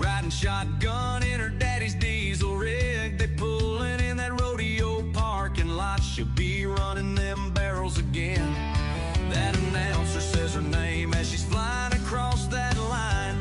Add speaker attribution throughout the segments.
Speaker 1: riding shotgun in her daddy's diesel rig. They pulling in that rodeo parking lot. She'll be running them barrels again. That announcer says her name as she's flying across that line.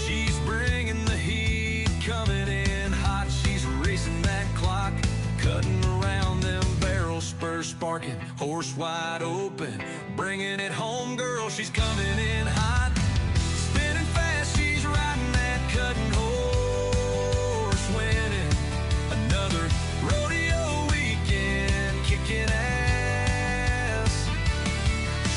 Speaker 1: She's bringing the heat, coming in hot. She's racing that clock, cutting around them barrels, spurs sparking, horse wide open, bringing it home, girl. She's coming in hot, spinning fast. She's riding that cutting horse, winning another rodeo weekend, kicking ass.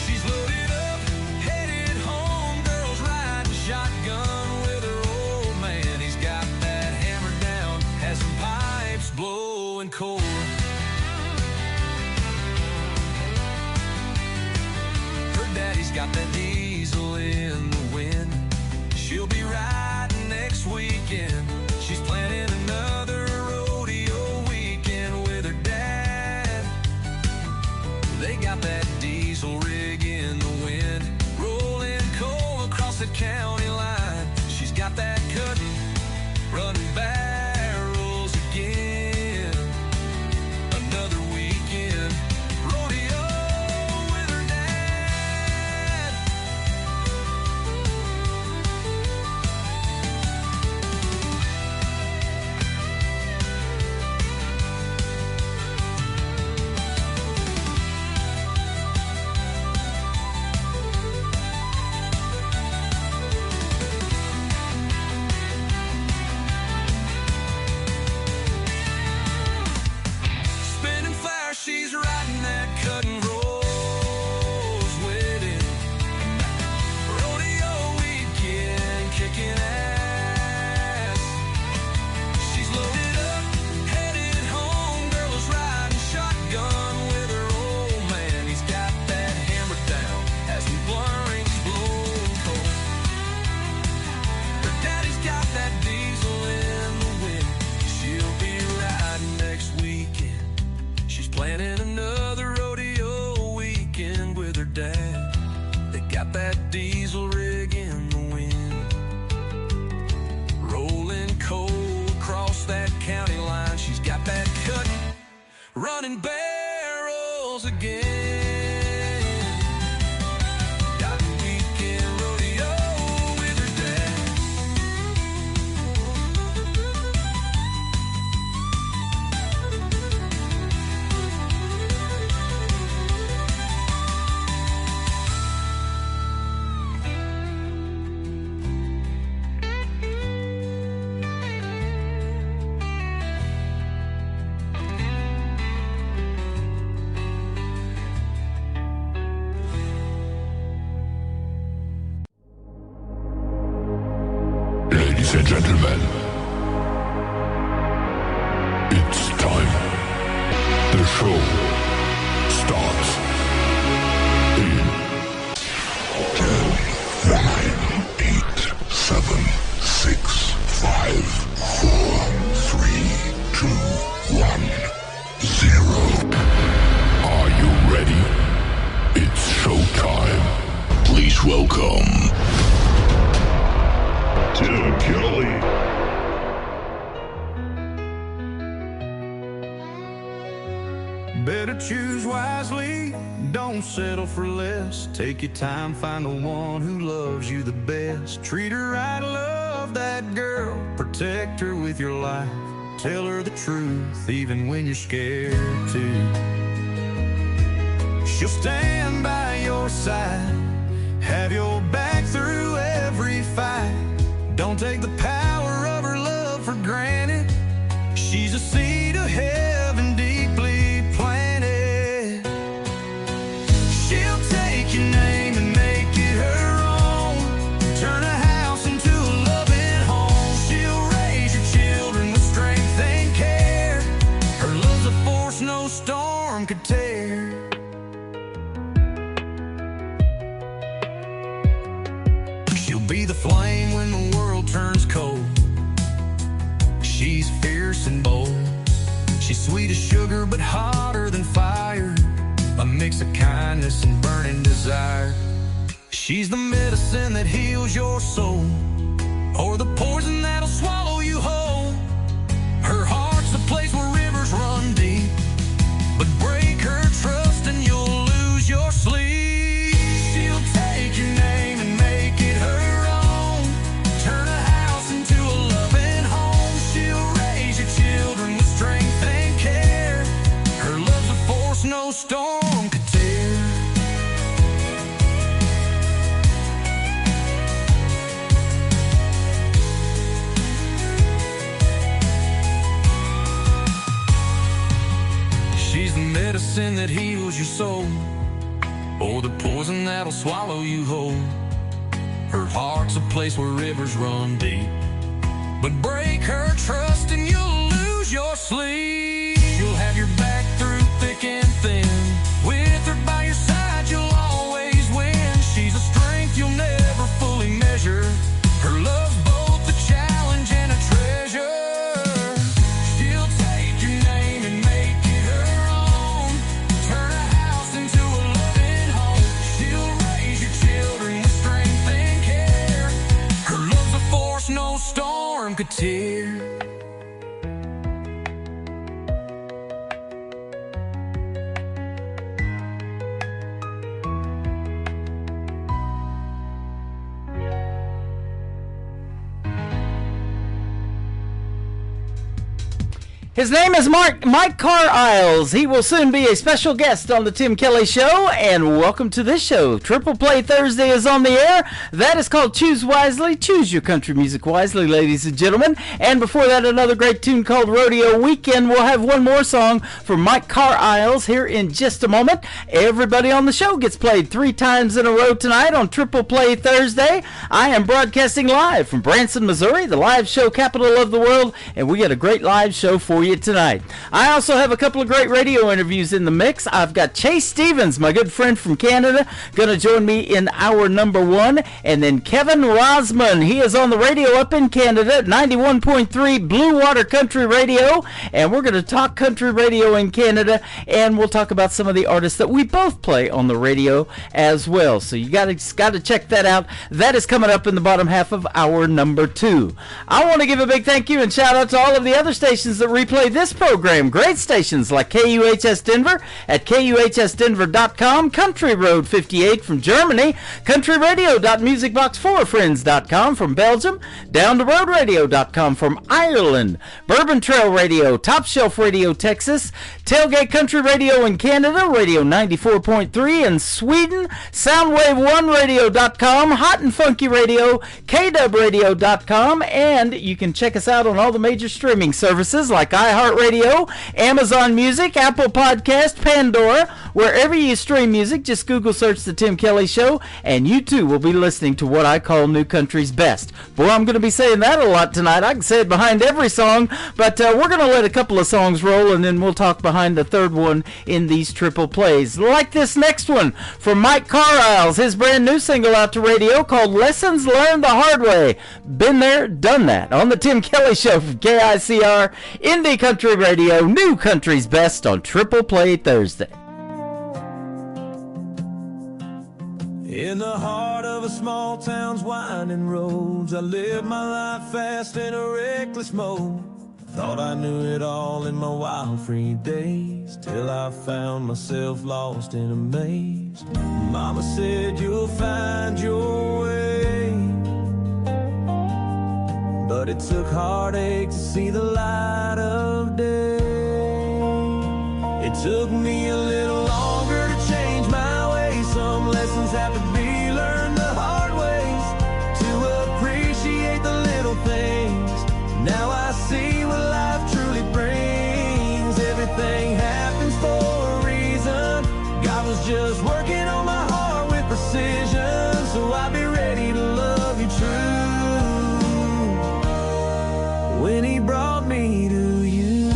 Speaker 1: She's loaded up, headed home. Girl's riding shotgun with her old man. He's got that hammer down, has some pipes blowing coal. Daddy's got that diesel in the wind. She'll be riding next weekend. She's planning another rodeo weekend with her dad. They got that diesel rig in the wind, rolling coal across the county line. She's got that cutting, running barrels again. Another weekend rodeo. She's riding that cutting rose with him. Rodeo weekend, kicking ass. She's loaded up, headed home. Girl's riding shotgun with her old man. He's got that hammer down, has some blurrings blowing coal. Her daddy's got that diesel in the wind. She'll be riding next weekend. She's planning another rodeo weekend with her dad. They got that diesel rig in the wind, rolling coal across that county line. She's got that cutting, running barrels again. Got a weekend rodeo with her dad.
Speaker 2: Ladies and gentlemen, it's time. The show starts in 10, 9, 8, 7, 6, 5, 4, 3, 2, 1, 0. Are you ready? It's showtime. Please welcome Tim Kelly.
Speaker 1: Better choose wisely, don't settle for less. Take your time, find the one who loves you the best. Treat her right, love that girl, protect her with your life. Tell her the truth, even when you're scared to. She'll stand by your side, have your back through every fight. Don't take the power of her love for granted. She's a seed of heaven deeply planted. She'll take your name and make it her own. Turn a house into a loving home. She'll raise your children with strength and care. Her love's a force no storm could tear. She'll be the flame when the world turns cold. She's fierce and bold. She's sweet as sugar but hotter than fire, a mix of kindness and burning desire. She's the medicine that heals your soul, or the poison that'll swallow you whole. Her heart's the place where rivers run deep, but break her trust and you'll lose your sleep. She'll take your name and make it her own, turn a house into a loving home. She'll raise your children with strength and care. Her love's a force no storm could tear. She's the medicine that heals your soul, or the poison that'll swallow you whole. Her heart's a place where rivers run deep, but break her trust and you'll lose your sleep. She'll have your back through thick and thin. With her by your side, you'll always win. She's a strength you'll never fully measure. Her love's both a challenge and a treasure. She'll take your name and make it her own, turn a house into a loving home. She'll raise your children with strength and care. Her love's a force no storm could tear.
Speaker 3: His name is Mike Carr-Isles. He will soon be a special guest on the Tim Kelly Show, and welcome to this show. Triple Play Thursday is on the air. That is called Choose Wisely. Choose your country music wisely, ladies and gentlemen. And before that, another great tune called Rodeo Weekend. We'll have one more song for Mike Carr-Isles here in just a moment. Everybody on the show gets played 3 times in a row tonight on Triple Play Thursday. I am broadcasting live from Branson, Missouri, the live show capital of the world, and we got a great live show for you tonight. I also have a couple of great radio interviews in the mix. I've got Chase Stevens, my good friend from Canada, going to join me in hour number 1, and then Kevin Rosman. He is on the radio up in Canada at 91.3 Blue Water Country Radio, and we're going to talk country radio in Canada, and we'll talk about some of the artists that we both play on the radio as well. So you got to check that out. That is coming up in the bottom half of hour number 2. I want to give a big thank you and shout out to all of the other stations that replay this program. Great stations like KUHS Denver at KUHSdenver.com, Country Road 58 from Germany, countryradio.musicbox4friends.com from Belgium, downtheroadradio.com from Ireland, Bourbon Trail Radio, Top Shelf Radio Texas, Tailgate Country Radio in Canada, Radio 94.3 in Sweden, Soundwave1Radio.com, Hot and Funky Radio, KWradio.com, and you can check us out on all the major streaming services like iHeartRadio, Amazon Music, Apple Podcast, Pandora. Wherever you stream music, just Google search The Tim Kelly Show, and you too will be listening to what I call New Country's Best. Boy, I'm going to be saying that a lot tonight. I can say it behind every song, but we're going to let a couple of songs roll, and then we'll talk behind the third one in these triple plays. Like this next one from Mike Carr-Isles, his brand new single out to radio called Lessons Learned the Hard Way. Been there, done that. On The Tim Kelly Show from KICR, Indie Country Radio, New Country's Best on Triple Play Thursday.
Speaker 1: In the heart of a small town's winding roads, I lived my life fast in a reckless mode. Thought I knew it all in my wild free days, till I found myself lost in a maze. Mama said you'll find your way, but it took heartache to see the light of day. It took me a little longer to change my ways. Some lessons have to be learned the hard ways, to appreciate the little things. Now I see what life truly brings. Everything happens for a reason. God was just working on my heart with precision, so I'll be ready to love you true when He brought me to you.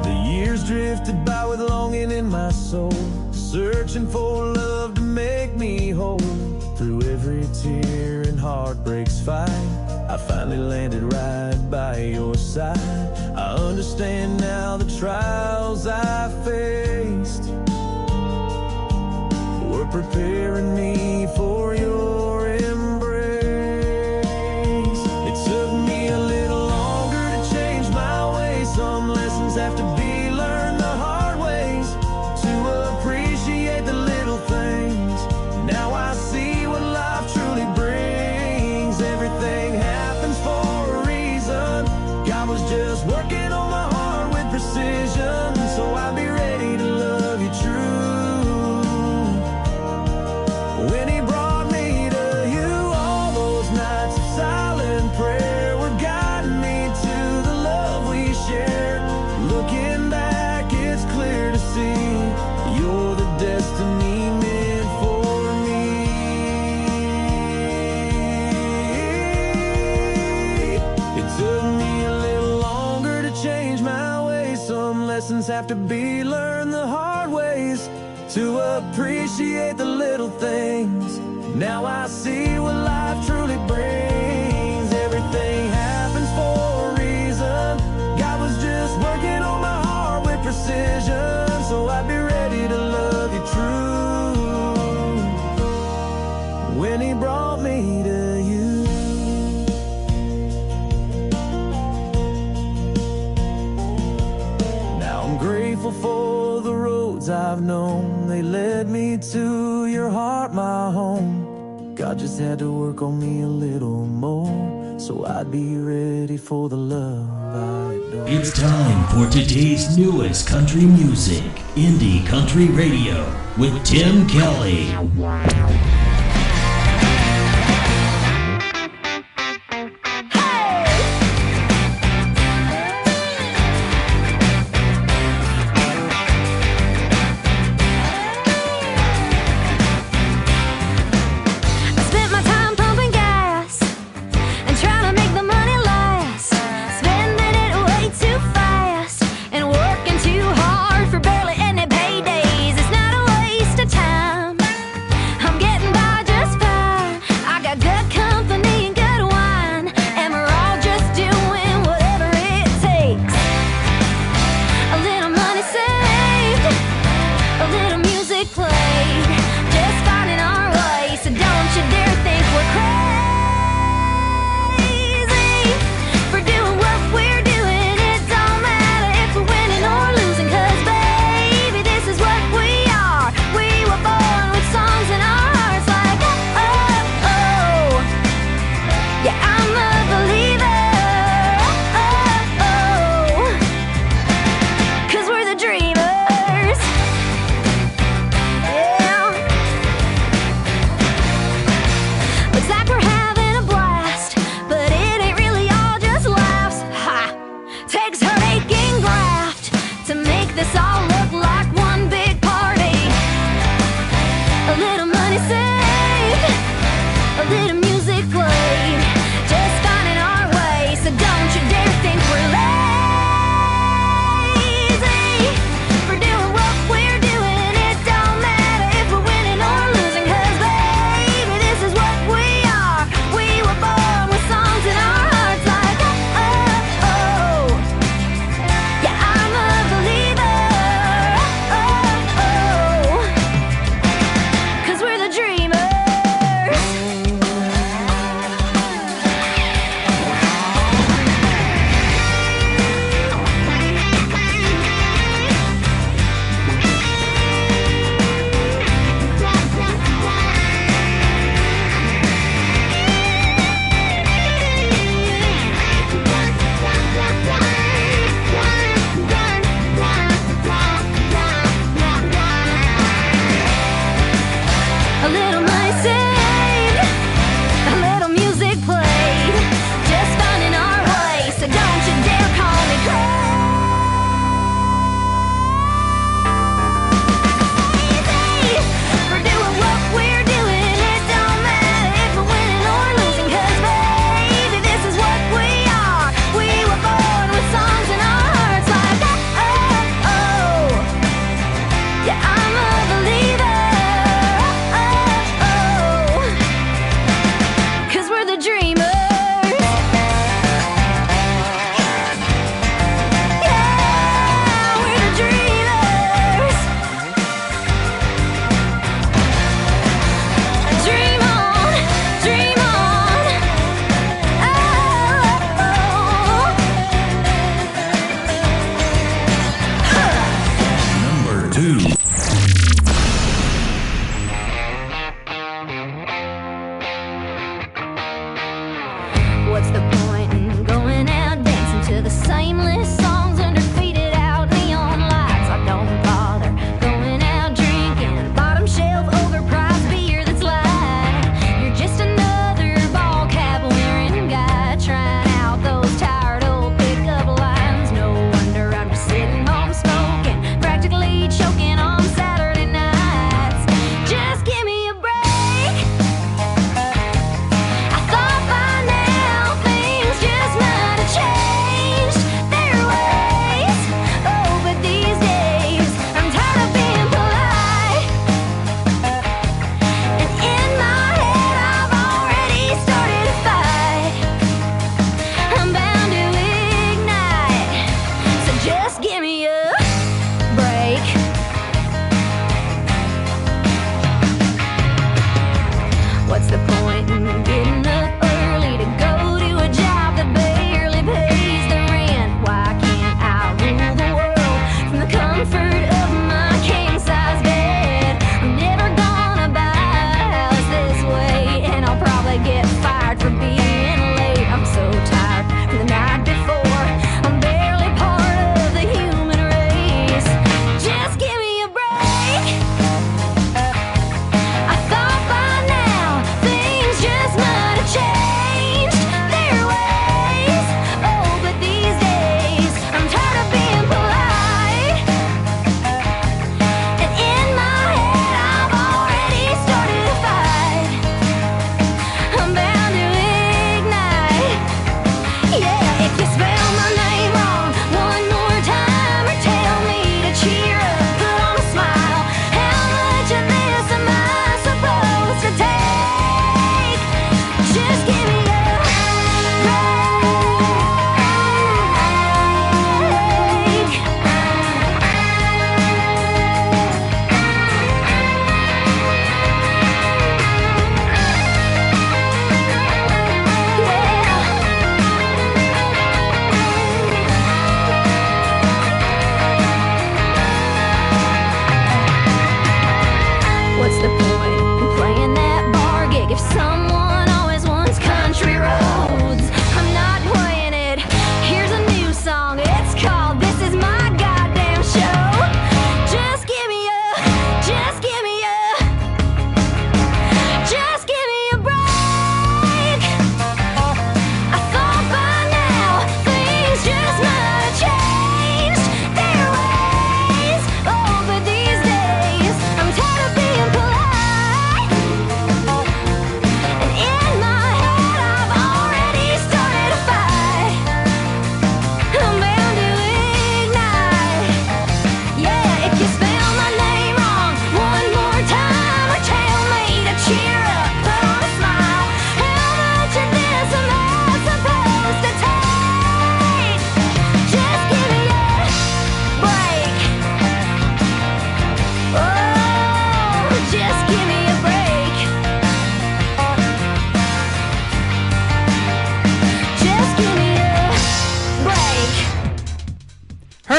Speaker 1: The years drifted by with longing in my soul, searching for love to make me whole. Through every tear and heartbreak's fight, I finally landed right by your side. I understand now the trials I faced were preparing me for your embrace. It took me a little longer to change my ways. Some lessons have to be learned the hard ways, to appreciate the little things. Now I see what life truly brings. Everything happens for a reason. God was just working on my heart with precision, so I'd be ready to love you true. When he brought me to you, all those nights of silent prayer were guiding me to the love we shared. Looking back, it's clear to see you're the destiny meant for me. It took me a little longer to change my ways. Some lessons have to be learned the hard ways, to appreciate the little things. Now I see what life truly brings. Everything happens for a reason. God was just working on my heart with precision, so I'd be ready to love you true. When he brought me to you. Now I'm grateful for the roads I've known. They led me to your heart, my home. God just had to work on me a little more, so I'd be ready for the love I adore.
Speaker 4: It's time for today's newest country music, Indie Country Radio, with Tim Kelly.
Speaker 5: I spent my time pumping gas and trying to make the money last, spending it way too fast and working too hard for barely any paydays. It's not a waste of time. I'm getting by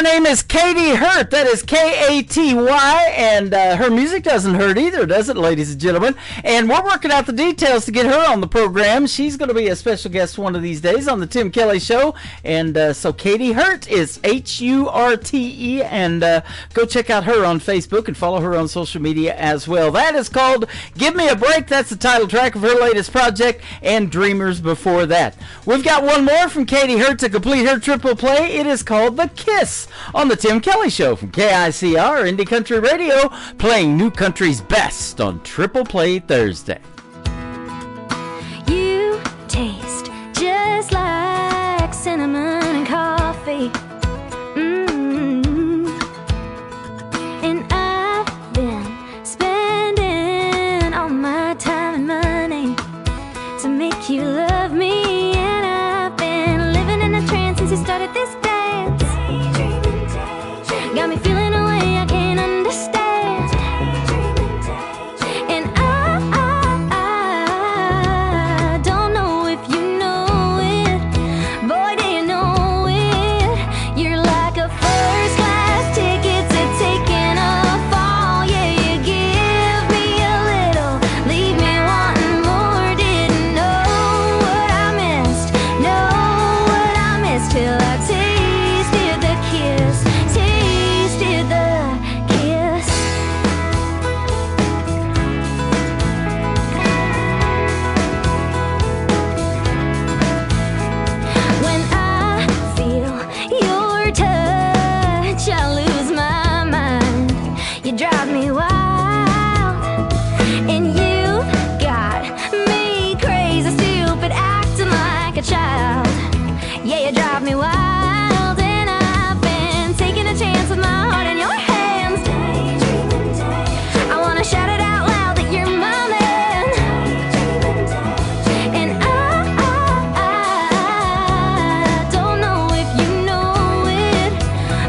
Speaker 3: Her name is Katy Hurt. That is Katy, and her music doesn't hurt either, does it, ladies and gentlemen? And we're working out the details to get her on the program. She's going to be a special guest one of these days on the Tim Kelly Show. And so Katy Hurt is Hurte, and go check out her on Facebook and follow her on social media as well. That is called Give Me a Break. That's the title track of her latest project, and Dreamers before that. We've got one more from Katy Hurt to complete her triple play. It is called The Kiss on the Tim Kelly Show from KICR Indie Country Radio, playing new country's best on Triple Play Thursday.
Speaker 5: You taste just like cinnamon and coffee. And I've been spending all my time and money to make you love me. And I've been living in a trance since you started this dance. Got me feeling a way I can't understand. And I don't know if you know it. Boy, do you know it. You're like a first class ticket to taking a fall. Yeah, you give me a little, leave me wanting more. Didn't know what I missed, know what I missed till I tasted the kiss. Tasted the kiss. When I feel your touch, I lose my mind. You drive me wild, and you got me crazy, stupid, acting like a child. Yeah, you drive me wild, and I've been taking a chance with my heart in your hands. I wanna shout it out loud that you're my man. And I don't know if you know it.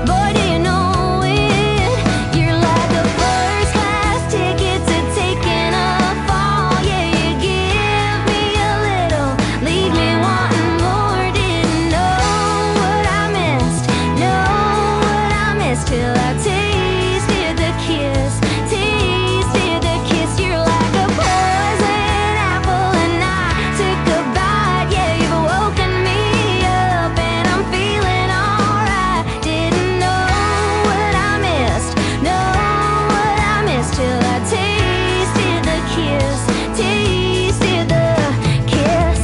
Speaker 5: Boy, do you know it. You're like a first class ticket to taking a fall. Yeah, you give me a little, leave me wanting more. Didn't know what I missed, know what I missed till I tasted the kiss. Tasted the kiss. You're like a poison apple, and I took a bite. Yeah, you've woken me up, and I'm feeling alright. Didn't know what I missed, know what I missed till I tasted the kiss. Tasted the kiss.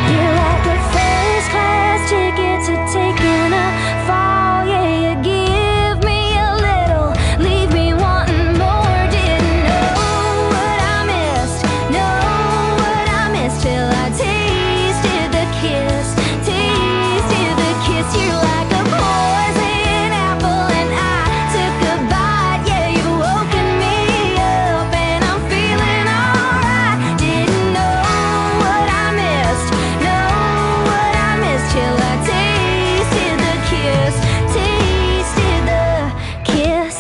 Speaker 5: You're like a first class ticket to taking a fall. Yeah, you give me a little, leave me wanting more. Didn't know what I missed, know what I missed till I tasted the kiss. Tasted the kiss. You're like a poison apple, and I took a bite. Yeah, you've woken me up, and I'm feeling alright. Didn't know what I missed, know what I missed till I tasted the kiss. Tasted the kiss.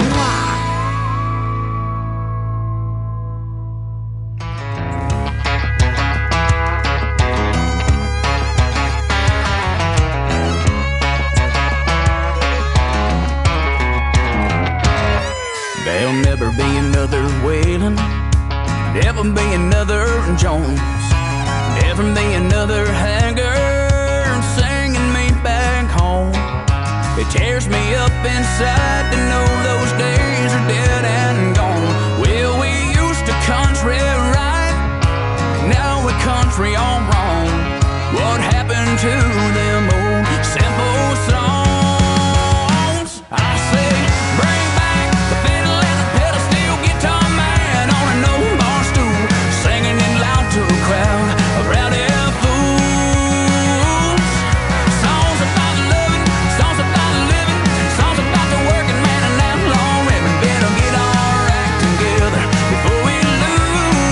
Speaker 5: Mwah.
Speaker 1: There'll never be another Waylon, never be another Jones, never be another Haggard singing me back home. It tears me up inside to know those days are dead and gone. Well, we used to country right, now we're country all wrong. What happened to them old simple songs? I say, bring back the fiddle and the pedal steel guitar man on an old bar stool, singing it loud to a crowd of rowdy fools. Songs about loving, songs about living, songs about the working man and outlaw ribbon. Better get our act together before we lose.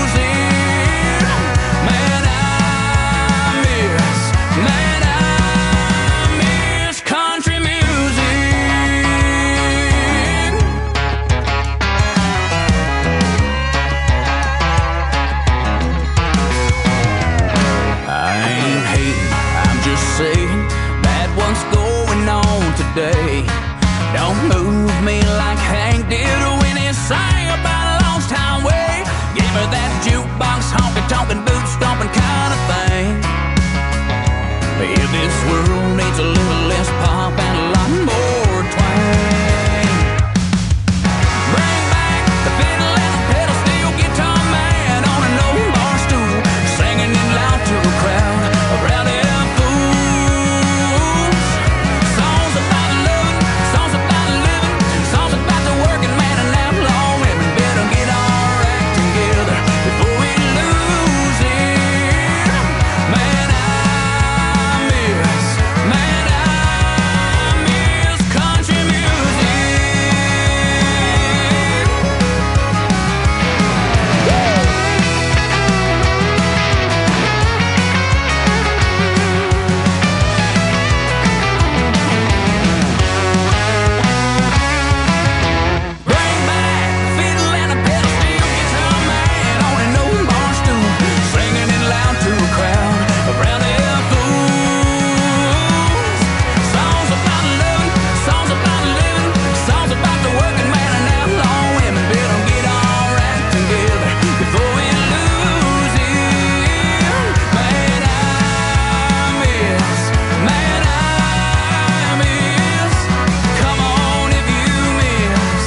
Speaker 1: This world needs a little less pop and a lot more twang. Bring back the fiddle and the pedal steel guitar man on an old bar stool, singing it loud to a crowd of rowdy fools. Songs about loving, songs about living, songs about the working man and outlaw women. Better get our act together before we lose it. Man, I miss country music. Bring back the fiddle and the pedal steel guitar man on an old bar stool, singing it loud to a crowd of rowdy fools. Songs about loving, songs about living, songs about the working man and outlaw women. Better get our act together before we lose it. Man, I miss. Come on if you miss.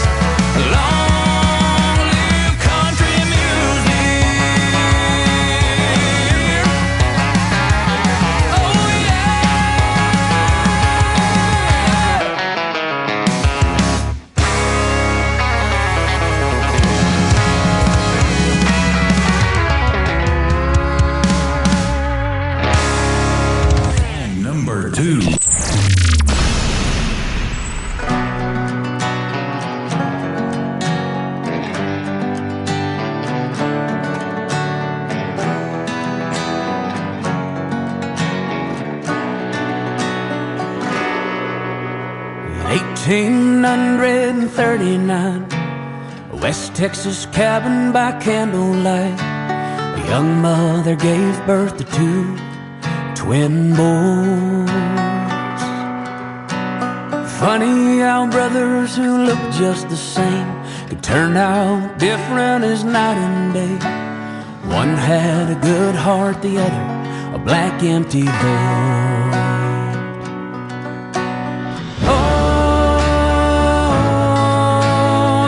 Speaker 1: Long live country music. Oh yeah.
Speaker 4: Number 2.
Speaker 1: In 1839, a West Texas cabin by candlelight, a young mother gave birth to two twin boys. Funny how brothers who look just the same could turn out different as night and day. One had a good heart, the other a black empty void. Oh,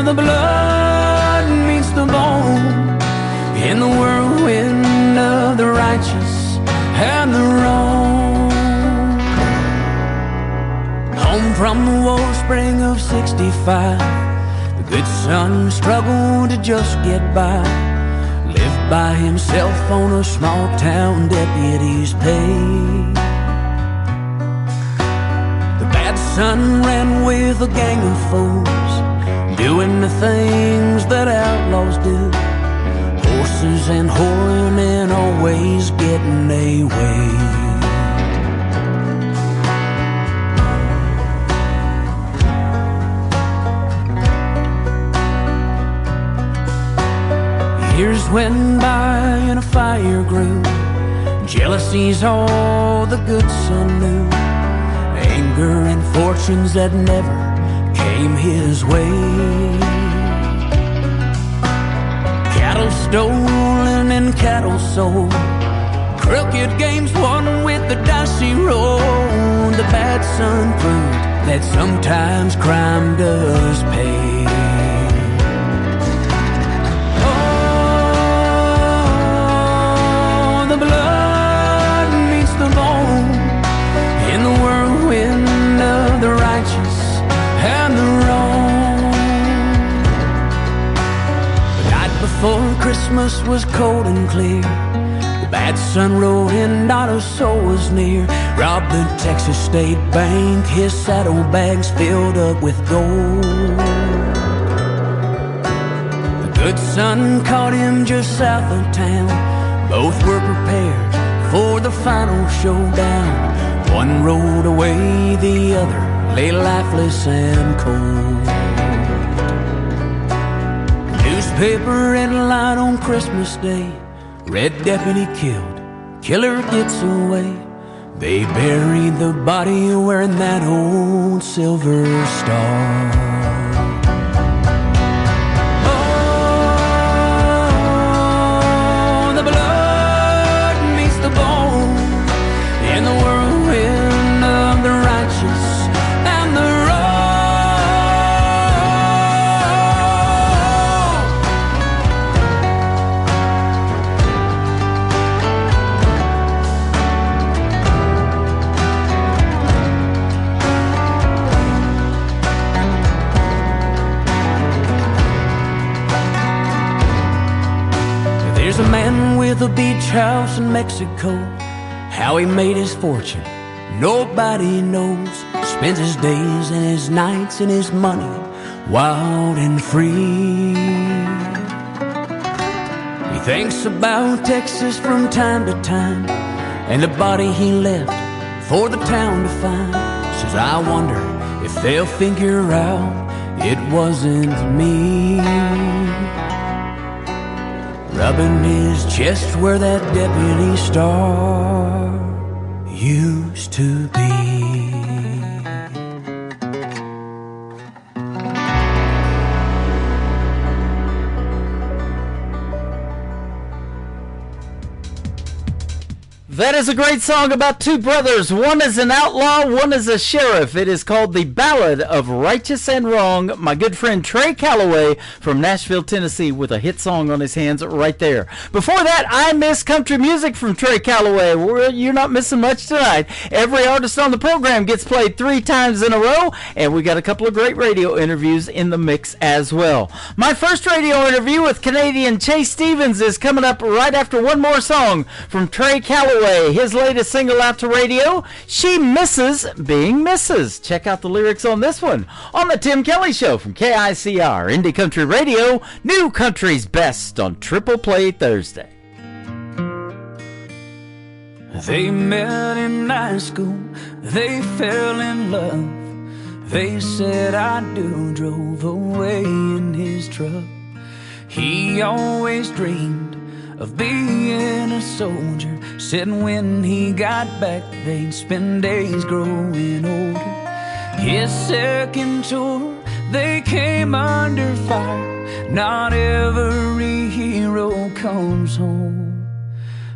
Speaker 1: the blood meets the bone in the whirlwind of the righteous and the wrong. Home from the wellspring of 65, the good son struggled to just get by. Lived by himself on a small town deputy's pay. The bad son ran with a gang of foes, doing the things that outlaws do. Horses and whoring and always getting their way. Years went by and a fire grew. Jealousy's all the good son knew. Anger and fortunes that never came his way. Cattle stolen and cattle sold. Crooked games won with the dicey roll. The bad son proved that sometimes crime does pay. The blood meets the bone in the whirlwind of the righteous and the wrong. The night before Christmas was cold and clear. The bad sun rode in, not a soul was near. Robbed the Texas State Bank, his saddlebags filled up with gold. The good son caught him just south of town. Both were prepared for the final showdown. One rode away, the other lay lifeless and cold. Newspaper headline on Christmas Day: Red deputy killed, killer gets away. They buried the body wearing that old silver star. The whirlwind
Speaker 6: with a beach house in Mexico. How he made his fortune, nobody knows. Spends his days and his nights and his money wild and free. He thinks about Texas from time to time, and the body he left for the town to find. Says, I wonder if they'll figure out it wasn't me. Rubbing his chest where that deputy star used to be.
Speaker 3: That is a great song about two brothers. One is an outlaw, one is a sheriff. It is called The Ballad of Righteous and Wrong. My good friend Trey Calloway from Nashville, Tennessee, with a hit song on his hands right there. Before that, I Miss Country Music from Trey Calloway. Well, you're not missing much tonight. Every artist on the program gets played 3 times in a row, and we got a couple of great radio interviews in the mix as well. My first radio interview with Canadian Chase Stevens is coming up right after one more song from Trey Calloway. His latest single out to radio, She Misses Being Mrs. Check out the lyrics on this one on the Tim Kelly Show from KICR, Indie Country Radio, New Country's Best on Triple Play Thursday.
Speaker 6: They met in high school, they fell in love. They said I do, drove away in his truck. He always dreamed of being a soldier, said when he got back they'd spend days growing older. His second tour, they came under fire. Not every hero comes home.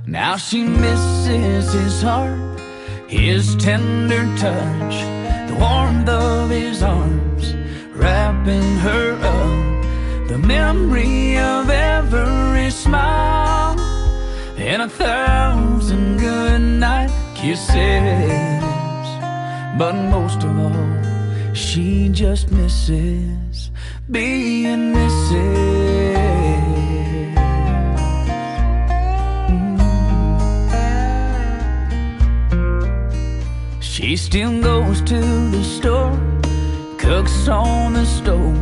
Speaker 6: Now she misses his heart, his tender touch, the warmth of his arms wrapping her up, the memory of every smile and 1,000 goodnight kisses. But most of all, she just misses being Mrs. She still goes to the store, cooks on the stove,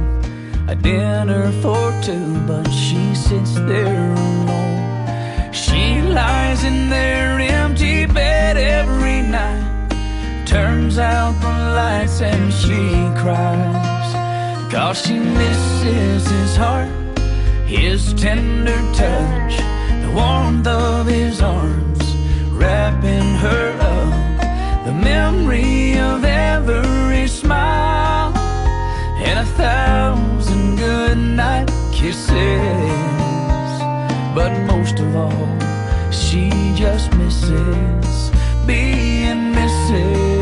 Speaker 6: a dinner for 2, but she sits there alone. She lies in their empty bed every night, turns out the lights and she cries, 'cause she misses his heart, his tender touch, the warmth of his arms wrapping her up, the memory of every smile and 1,000 goodnight kisses. But most of all, she just misses being Mrs.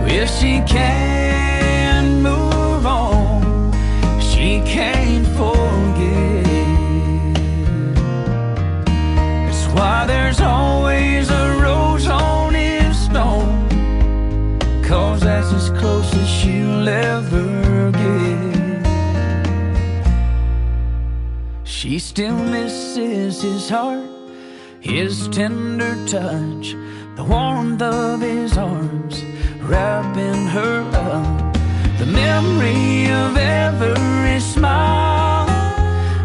Speaker 6: If she can't move on, she can't forget. That's why there's always a rose on his stone, 'cause that's as close as she'll ever get. She still misses his heart, his tender touch, the warmth of his arms wrapping her up, the memory of every smile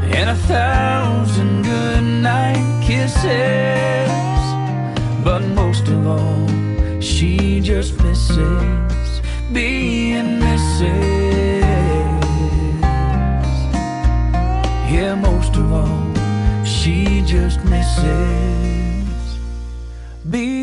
Speaker 6: and 1,000 goodnight kisses. But most of all, she just misses being Mrs. Yeah, most of all, she just misses being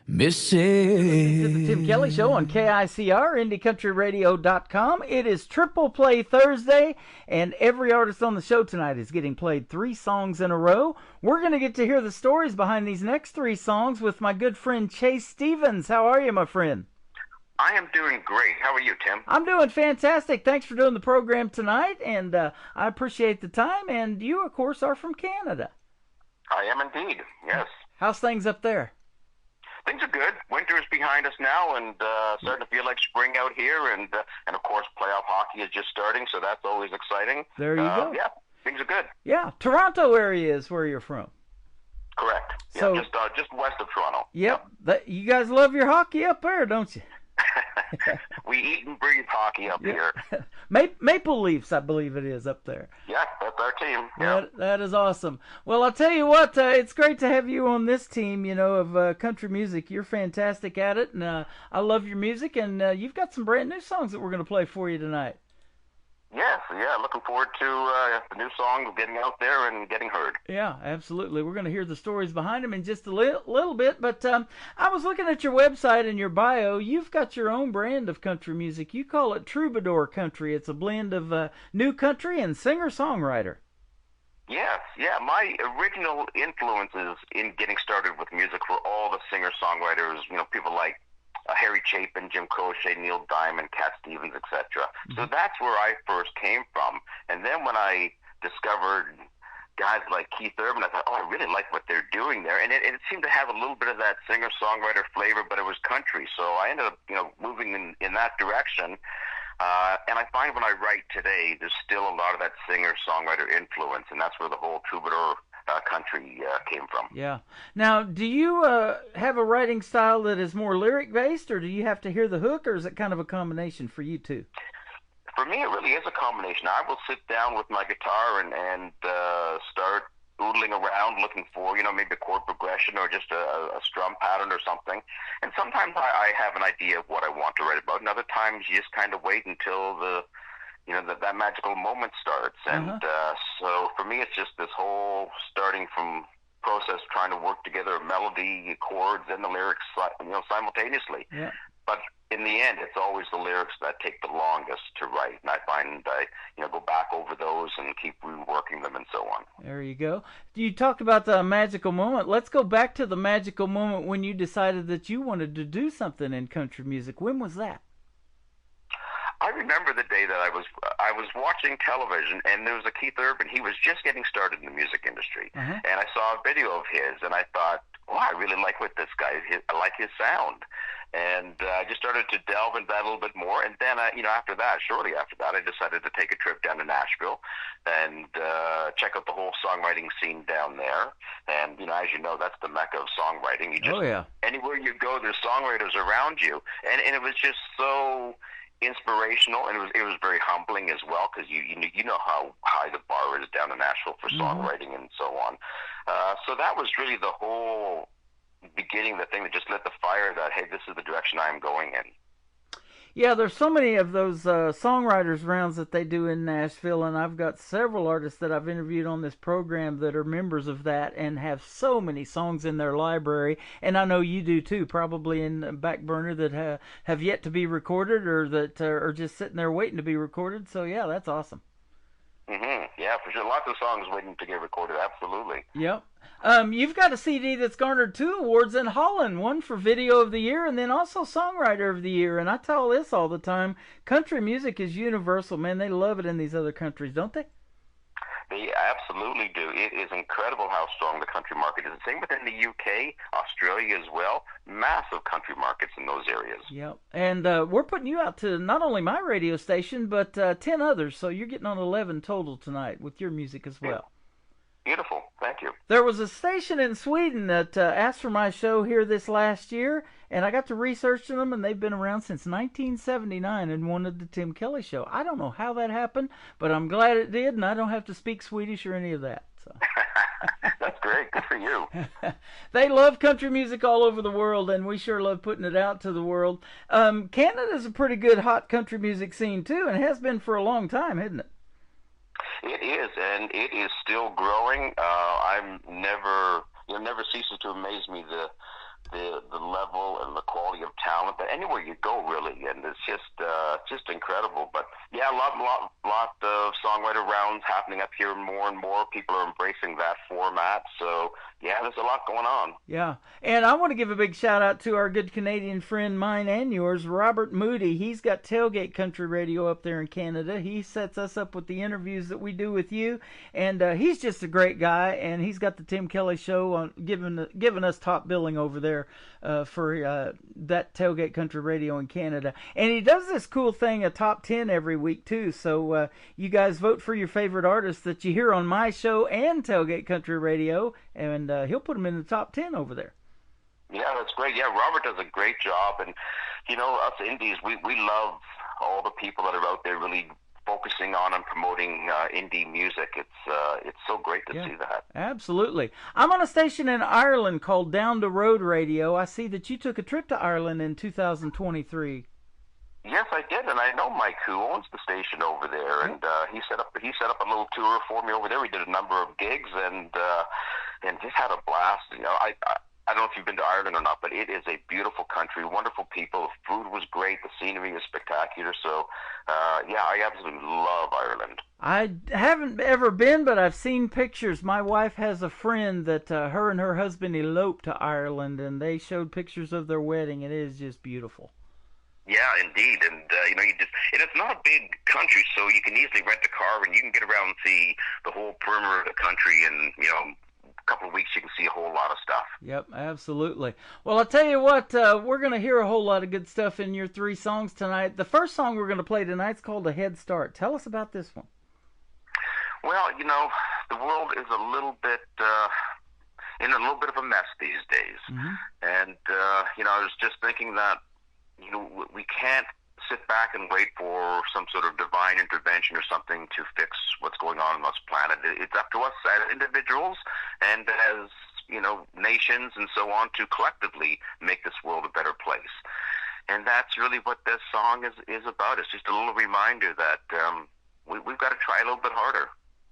Speaker 6: Mrs.
Speaker 3: To the Tim Kelly Show on KICR, IndieCountryRadio.com. It is Triple Play Thursday, and every artist on the show tonight is getting played 3 songs in a row. We're going to get to hear the stories behind these next 3 songs with my good friend Chase Stevens. How are you, my friend?
Speaker 7: I am doing great. How are you, Tim?
Speaker 3: I'm doing fantastic. Thanks for doing the program tonight, and I appreciate the time. And you, of course, are from Canada.
Speaker 7: I am indeed, yes.
Speaker 3: How's things up there?
Speaker 7: Things are good. Winter is behind us now, and starting to feel like spring out here, and of course, playoff hockey is just starting, so that's always exciting.
Speaker 3: There you go.
Speaker 7: Yeah, things are good.
Speaker 3: Yeah, Toronto area is where you're from.
Speaker 7: Correct.
Speaker 3: So-
Speaker 7: Yeah, just west of Toronto.
Speaker 3: Yep. You guys love your hockey up there, don't you?
Speaker 7: We eat and breathe hockey up here.
Speaker 3: Maple Leafs, I believe it is, up there.
Speaker 7: Yeah, that's our team. Yeah.
Speaker 3: That is awesome. Well, I'll tell you what, it's great to have you on this team, of country music. You're fantastic at it, and I love your music, and you've got some brand new songs that we're going to play for you tonight.
Speaker 7: Yes, yeah, looking forward to the new song getting out there and getting heard.
Speaker 3: Yeah, absolutely. We're going to hear the stories behind them in just a little bit, but I was looking at your website and your bio. You've got your own brand of country music. You call it Troubadour Country. It's a blend of new country and singer-songwriter.
Speaker 7: Yes, yeah. My original influences in getting started with music were all the singer-songwriters, people like Harry Chapin, Jim Croce, Neil Diamond, Cat Stevens, etc. So that's where I first came from. And then when I discovered guys like Keith Urban, I thought, I really like what they're doing there. And it seemed to have a little bit of that singer-songwriter flavor, but it was country. So I ended up, moving in that direction. And I find when I write today, there's still a lot of that singer-songwriter influence, and that's where the whole troubadour country came from.
Speaker 3: Yeah. Now, do you have a writing style that is more lyric-based, or do you have to hear the hook, or is it kind of a combination for you too?
Speaker 7: For me, it really is a combination. I will sit down with my guitar and start oodling around looking for, maybe a chord progression or just a strum pattern or something. And sometimes I have an idea of what I want to write about, and other times you just kind of wait until that magical moment starts. And so for me, it's just this whole starting from process, trying to work together melody, chords, and the lyrics, simultaneously.
Speaker 3: Yeah.
Speaker 7: But in the end, it's always the lyrics that take the longest to write, and I find I go back over those and keep reworking them and so on.
Speaker 3: There you go. You talked about the magical moment. Let's go back to the magical moment when you decided that you wanted to do something in country music. When was that?
Speaker 7: I remember the day that I was watching television, and there was a Keith Urban. He was just getting started in the music industry, and I saw a video of his, and I thought, I really like what this guy. I like his sound, and I just started to delve into that a little bit more. And then, shortly after that, I decided to take a trip down to Nashville and check out the whole songwriting scene down there. And as you know, that's the mecca of songwriting. Anywhere you go, there's songwriters around you, and it was just so inspirational, and it was very humbling as well, because you know how high the bar is down in Nashville for songwriting and so on. So that was really the whole beginning, the thing that just lit the fire that, hey, this is the direction I'm going in.
Speaker 3: Yeah, there's so many of those songwriters rounds that they do in Nashville, and I've got several artists that I've interviewed on this program that are members of that and have so many songs in their library, and I know you do too, probably in the back burner that have yet to be recorded or that are just sitting there waiting to be recorded. So yeah, that's awesome.
Speaker 7: Yeah, for sure. Lots of songs waiting to get recorded, absolutely.
Speaker 3: Yep. You've got a CD that's garnered 2 awards in Holland, one for Video of the Year and then also Songwriter of the Year. And I tell this all the time, country music is universal, man. They love it in these other countries, don't they?
Speaker 7: They absolutely do. It is incredible how strong the country market is. The same within the UK, Australia as well. Massive country markets in those areas.
Speaker 3: Yep. And we're putting you out to not only my radio station, but 10 others. So you're getting on 11 total tonight with your music as well.
Speaker 7: Beautiful. Thank you.
Speaker 3: There was a station in Sweden that asked for my show here this last year, and I got to researching them, and they've been around since 1979 and wanted the Tim Kelly Show. I don't know how that happened, but I'm glad it did, and I don't have to speak Swedish or any of that. So.
Speaker 7: That's great. Good for you.
Speaker 3: They love country music all over the world, and we sure love putting it out to the world. Canada's a pretty good hot country music scene, too, and has been for a long time, hasn't it?
Speaker 7: It is, and it is still growing. It never ceases to amaze me the level and the quality of talent. But anywhere you go, really, and it's just incredible. But yeah, a lot of songwriter rounds happening up here more and more. People are embracing that format. So yeah, there's a lot going on.
Speaker 3: Yeah, and I want to give a big shout out to our good Canadian friend, mine and yours, Robert Moody. He's got Tailgate Country Radio up there in Canada. He sets us up with the interviews that we do with you, and he's just a great guy. And he's got the Tim Kelly Show on, giving us top billing over there. there for that Tailgate Country Radio in Canada. And he does this cool thing, a top 10 every week, too. So you guys vote for your favorite artists that you hear on my show and Tailgate Country Radio, and he'll put them in the top 10 over there.
Speaker 7: Yeah, that's great. Yeah, Robert does a great job. And, you know, us indies, we love all the people that are out there really focusing on and promoting indie music. It's so great to see that.
Speaker 3: Absolutely. I'm on a station in Ireland called Down the Road Radio. I see that you took a trip to Ireland in 2023.
Speaker 7: Yes, I did, and I know Mike, who owns the station over there, and he set up a little tour for me over there. We did a number of gigs, and just had a blast. You know, I don't know if you've been to Ireland or not, but it is a beautiful country, wonderful people. The food was great. The scenery is spectacular. So, yeah, I absolutely love Ireland.
Speaker 3: I haven't ever been, but I've seen pictures. My wife has a friend that her and her husband eloped to Ireland, and they showed pictures of their wedding, and it is just beautiful.
Speaker 7: Yeah, indeed. And, you know, and it's not a big country, so you can easily rent a car, and you can get around and see the whole perimeter of the country, and, you know, couple of weeks you can see a whole lot of stuff.
Speaker 3: Yep, absolutely. Well, I'll tell you what, we're going to hear a whole lot of good stuff in your 3 songs tonight. The first song we're going to play tonight is called A Head Start. Tell us about this one.
Speaker 7: Well, you know, the world is a little bit in a little bit of a mess these days. Mm-hmm. And, you know, I was just thinking that, you know, we can't sit back and wait for some sort of divine intervention or something to fix what's going on this planet. It's up to us as individuals and as, you know, nations and so on to collectively make this world a better place. And that's really what this song is about. It's just a little reminder that we've got to try a little bit harder.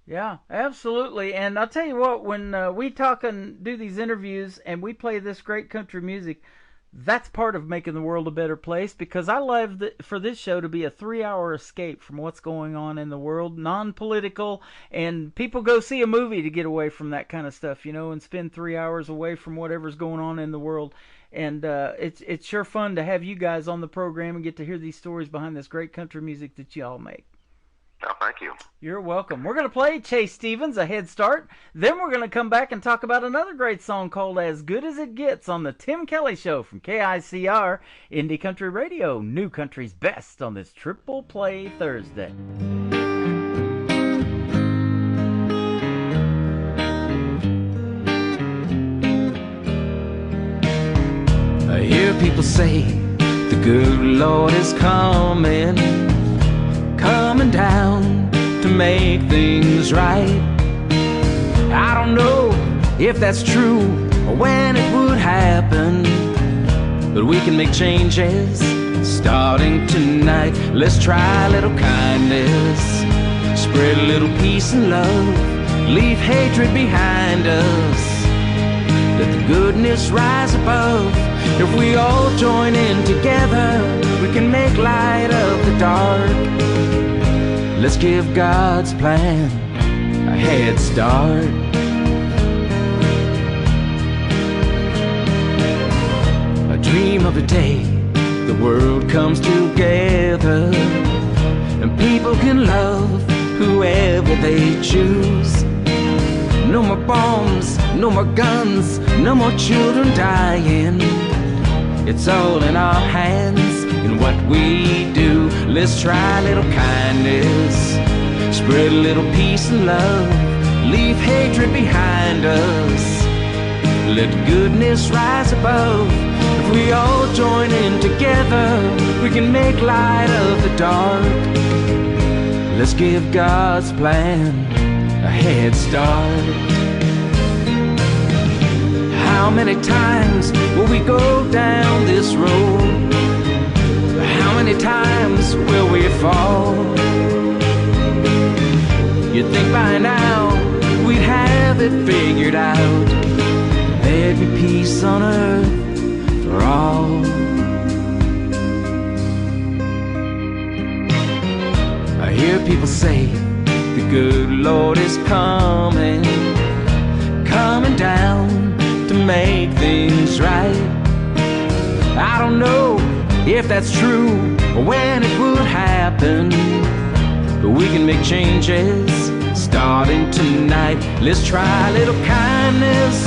Speaker 3: Yeah, absolutely. And I'll tell you what, when we talk and do these interviews and we play this great country music, that's part of making the world a better place, because I love for this show to be a 3-hour escape from what's going on in the world, non-political, and people go see a movie to get away from that kind of stuff, you know, and spend 3 hours away from whatever's going on in the world. And it's sure fun to have you guys on the program and get to hear these stories behind this great country music that y'all make.
Speaker 7: Oh, thank you.
Speaker 3: You're welcome. We're going to play Chase Stevens, A Head Start. Then we're going to come back and talk about another great song called As Good As It Gets on the Tim Kelly Show from KICR, Indie Country Radio, New Country's Best on this Triple Play Thursday.
Speaker 6: I hear people say the good Lord is coming down to make things right. I don't know if that's true or when it would happen, but we can make changes starting tonight. Let's try a little kindness, spread a little peace and love, leave hatred behind us, let the goodness rise above. If we all join in together, we can make light of the dark. Let's give God's plan a head start. I dream of a day the world comes together and people can love whoever they choose. No more bombs, no more guns, no more children dying. It's all in our hands in what we do. Let's try a little kindness, spread a little peace and love, leave hatred behind us, let goodness rise above. If we all join in together, we can make light of the dark. Let's give God's plan a head start. How many times will we go down this road? How many times will we fall? You'd think by now we'd have it figured out. There'd be peace on earth for all. I hear people say the good Lord is coming down to make things right. I don't know if that's true or when it would happen, but we can make changes starting tonight. Let's try a little kindness,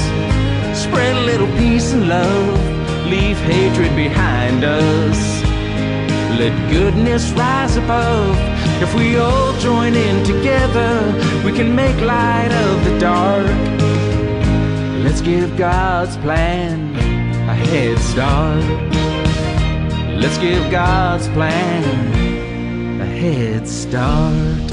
Speaker 6: Spread a little peace and love, leave hatred behind us. Let goodness rise above. If we all join in together, we can make light of the dark. Let's give God's plan a head start. Let's give God's plan a head start.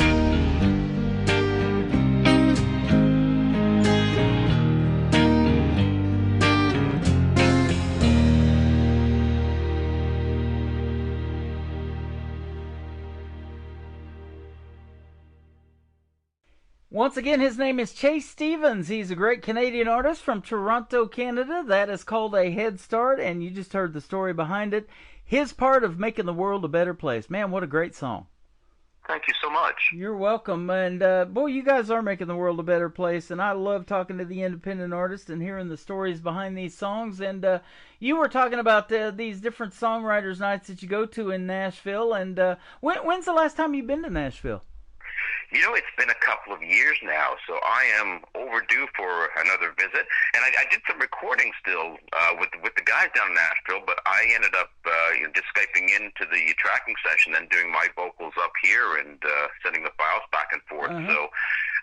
Speaker 3: Once again, his name is Chase Stevens. He's a great Canadian artist from Toronto, Canada. That is called A Head Start, and you just heard the story behind it. His part of making the world a better place. Man, what a great song.
Speaker 7: Thank you so much.
Speaker 3: You're welcome. And, boy, you guys are making the world a better place, and I love talking to the independent artists and hearing the stories behind these songs. And you were talking about these different songwriters' nights that you go to in Nashville, and when's the last time you've been to Nashville?
Speaker 7: You know, it's been a couple of years now, so I am overdue for another visit. And I did some recording still with the guys down in Nashville, but I ended up just Skyping into the tracking session and doing my vocals up here and sending the files back and forth. So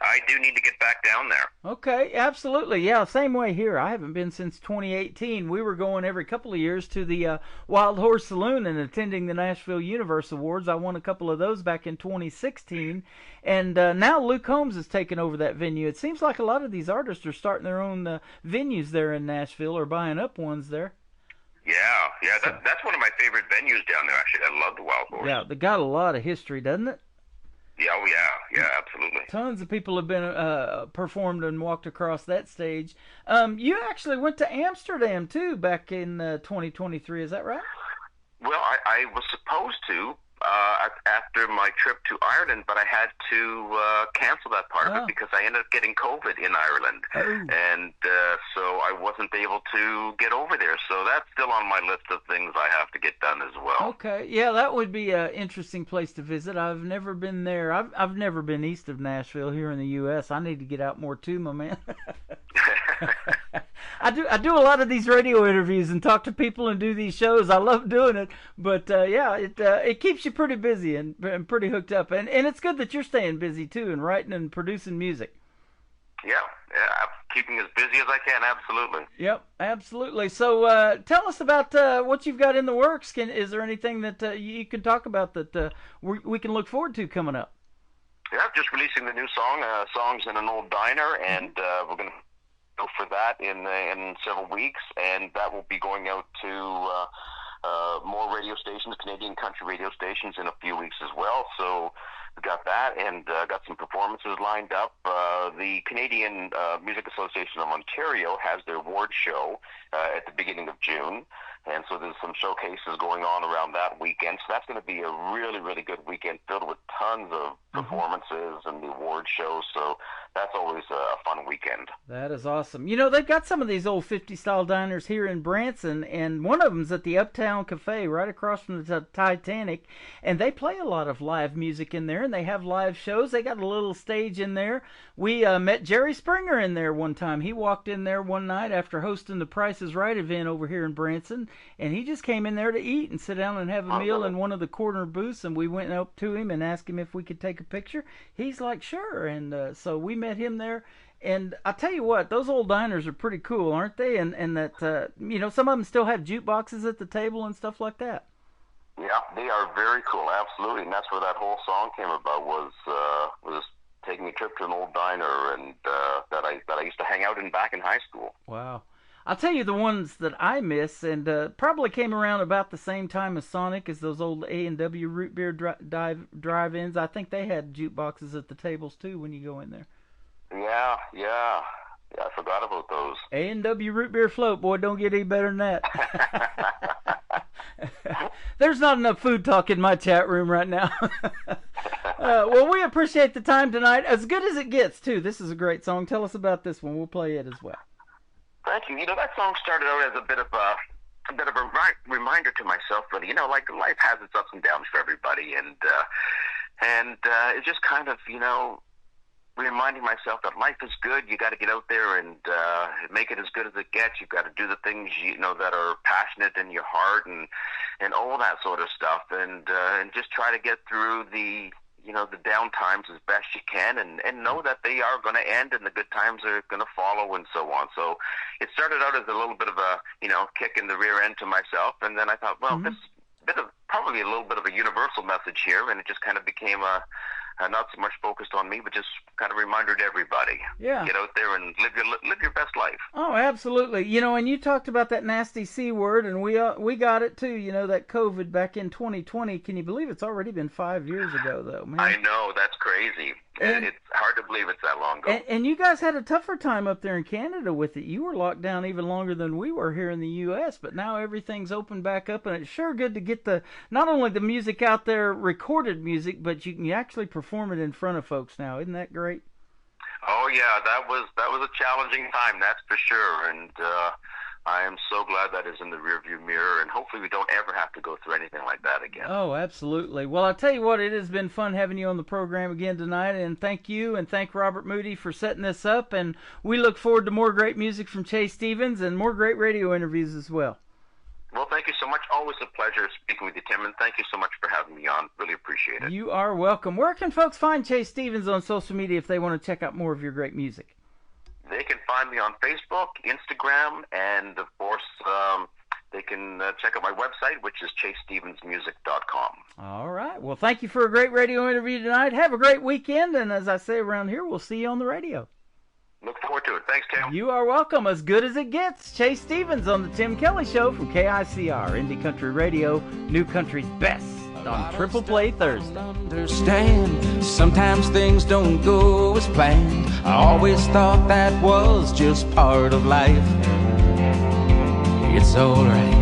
Speaker 7: I do need to get back down there.
Speaker 3: Okay, absolutely. Yeah, same way here. I haven't been since 2018. We were going every couple of years to the Wild Horse Saloon and attending the Nashville Universe Awards. I won a couple of those back in 2016. And now Luke Combs has taken over that venue. It seems like a lot of these artists are starting their own venues there in Nashville or buying up ones there.
Speaker 7: Yeah, that's one of my favorite venues down there, actually. I love the Wild Horse.
Speaker 3: Yeah, they got a lot of history, doesn't it?
Speaker 7: Yeah, oh yeah, absolutely.
Speaker 3: Tons of people have been performed and walked across that stage. You actually went to Amsterdam, too, back in 2023. Is that right?
Speaker 7: Well, I was supposed to after my trip to Ireland, but I had to cancel that part of it because I ended up getting COVID in Ireland. And so I wasn't able to get over there. So that's still on my list of things I have to get done as well.
Speaker 3: Okay. Yeah, that would be an interesting place to visit. I've never been there. I've never been east of Nashville here in the U.S. I need to get out more too, my man. I do a lot of these radio interviews and talk to people and do these shows. I love doing it, but it keeps you pretty busy and pretty hooked up. And it's good that you're staying busy too and writing and producing music.
Speaker 7: Yeah, keeping as busy as I can. Absolutely.
Speaker 3: Yep, absolutely. So tell us about what you've got in the works. Is there anything that you can talk about that we can look forward to coming up?
Speaker 7: Yeah, just releasing the new song, Songs in an Old Diner, and we're going to go for that in several weeks, and that will be going out to more radio stations, Canadian country radio stations, in a few weeks as well. So we got that, and got some performances lined up. The Canadian Music Association of Ontario has their award show at the beginning of June. And so there's some showcases going on around that weekend. So that's going to be a really, really good weekend filled with tons of performances and the award shows. So that's always a fun weekend.
Speaker 3: That is awesome. You know, they've got some of these old 50-style diners here in Branson, and one of them's at the Uptown Cafe right across from the Titanic, and they play a lot of live music in there, and they have live shows. They got a little stage in there. We met Jerry Springer in there one time. He walked in there one night after hosting the Price is Right event over here in Branson, and he just came in there to eat and sit down and have a meal in one of the corner booths, and we went up to him and asked him if we could take a picture. He's like, sure, and so we met him there. And I tell you what, those old diners are pretty cool, aren't they? And that, you know, some of them still have jukeboxes at the table and stuff like that.
Speaker 7: Yeah, they are very cool, absolutely, and that's where that whole song came about, was taking a trip to an old diner, and that I used to hang out in back in high school.
Speaker 3: Wow. I'll tell you the ones that I miss, and probably came around about the same time as Sonic, as those old A&W root beer drive-ins. I think they had jukeboxes at the tables too when you go in there.
Speaker 7: Yeah, I forgot about those.
Speaker 3: A&W root beer float, boy, don't get any better than that. There's not enough food talk in my chat room right now. Well, we appreciate the time tonight. As good as it gets, too. This is a great song. Tell us about this one. We'll play it as well.
Speaker 7: Thank you. You know, that song started out as a bit of a reminder to myself, really. You know, like life has its ups and downs for everybody, and it's just kind of, you know, reminding myself that life is good. You got to get out there and make it as good as it gets. You've got to do the things that are passionate in your heart and all that sort of stuff, and just try to get through the down times as best you can, and know that they are going to end and the good times are going to follow, and so on. So it started out as a little bit of a kick in the rear end to myself, and then I thought, well, this is probably a little bit of a universal message here, and it just kind of became a not so much focused on me, but just kind of a reminder to everybody.
Speaker 3: Yeah.
Speaker 7: Get out there and live your best life.
Speaker 3: Oh, absolutely. And you talked about that nasty C word, and we got it too. That COVID back in 2020. Can you believe it's already been 5 years ago, though, man?
Speaker 7: I know, that's crazy. It's hard to believe it's that long ago.
Speaker 3: And you guys had a tougher time up there in Canada with it. You were locked down even longer than we were here in the U.S., but now everything's opened back up, and it's sure good to get not only the music out there, recorded music, but you can actually perform it in front of folks now. Isn't that great?
Speaker 7: Oh yeah, that was a challenging time, that's for sure, and I am so glad that is in the rearview mirror, and hopefully we don't ever have to go through anything like that again.
Speaker 3: Oh, absolutely. Well, I'll tell you what, it has been fun having you on the program again tonight, and thank you, and thank Robert Moody for setting this up, and we look forward to more great music from Chase Stevens and more great radio interviews as well.
Speaker 7: Well, thank you so much. Always a pleasure speaking with you, Tim, and thank you so much for having me on. Really appreciate it.
Speaker 3: You are welcome. Where can folks find Chase Stevens on social media if they want to check out more of your great music?
Speaker 7: They can find me on Facebook, Instagram, and, of course, they can check out my website, which is chasestevensmusic.com.
Speaker 3: All right. Well, thank you for a great radio interview tonight. Have a great weekend, and as I say around here, we'll see you on the radio.
Speaker 7: Look forward to it. Thanks, Tim.
Speaker 3: You are welcome. As good as it gets. Chase Stevens on the Tim Kelly Show from KICR, Indie Country Radio, New Country's best, on Triple Play Thursday.
Speaker 6: Understand, sometimes things don't go as planned. I always thought that was just part of life. It's alright.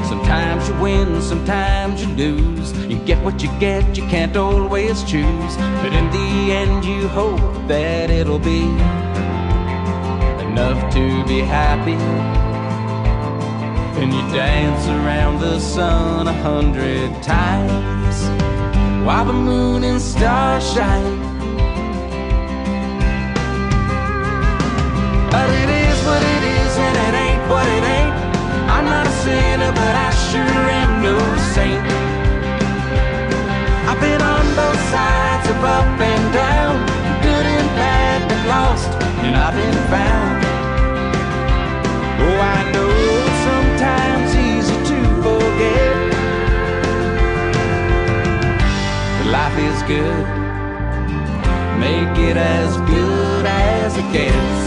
Speaker 6: Sometimes you win, sometimes you lose. You get what you get, you can't always choose. But in the end you hope that it'll be enough to be happy. And you dance around the sun 100 times while the moon and stars shine. But it is what it is and it ain't what it ain't. I'm not a sinner, but I sure am no saint. I've been on both sides of up and down, good and bad, but lost, and I've been found. Oh, I know it's sometimes easy to forget that life is good. Make it as good as it gets.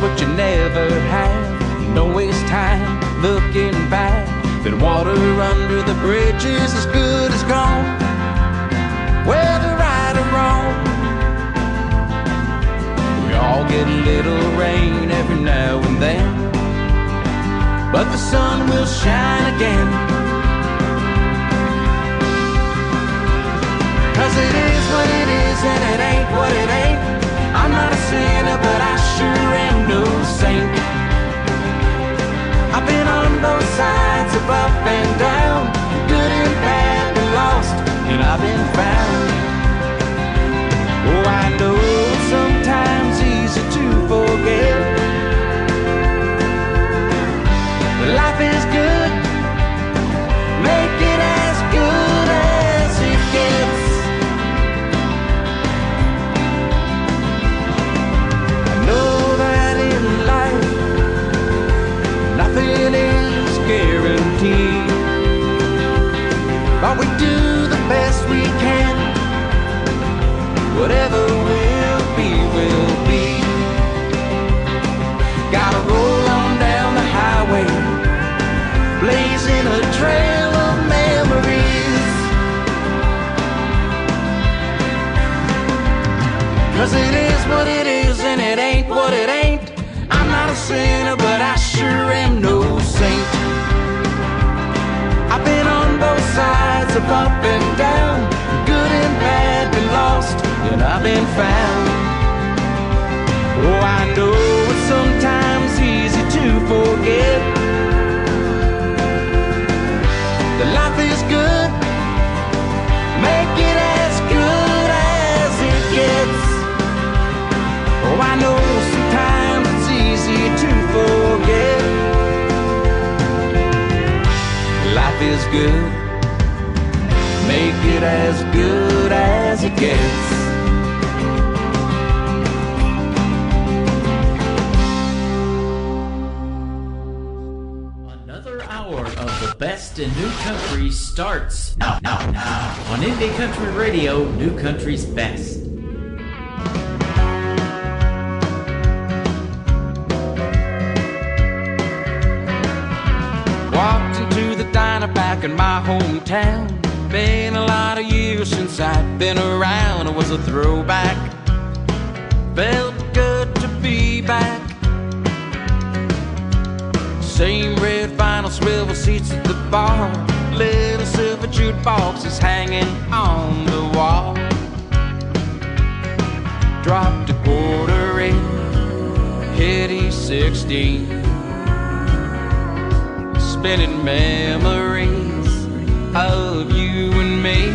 Speaker 6: What you never had, don't waste time looking back. That water under the bridge is as good as gone, whether right or wrong. We all get a little rain every now and then, but the sun will shine again. 'Cause it is what it is and it ain't what it ain't. I'm not a sinner, but I sure am no saint. I've been on both sides of up and down, good and bad and lost, and I've been found. Oh, I know it's sometimes easy to forget. Life is good, make it as good as it gets. Nothing is guaranteed, but we do the best we can. Whatever will be, will be. Gotta roll on down the highway, blazing a trail of memories. 'Cause it is what it is and it ain't what it ain't. I'm not a sinner, but I sure am no saint. I've been on both sides of up and down, good and bad, been lost, and I've been found. Oh, I know it's sometimes easy to forget is good. Make it as good as it gets.
Speaker 4: Another hour of the best in new country starts now on Indie Country Radio, New Country's best.
Speaker 6: Walked into the diner back in my hometown. Been a lot of years since I'd been around. It was a throwback. Felt good to be back. Same red vinyl swivel seats at the bar. Little silver jukeboxes hanging on the wall. Dropped a quarter in, hit E16. Spinning memories of you and me.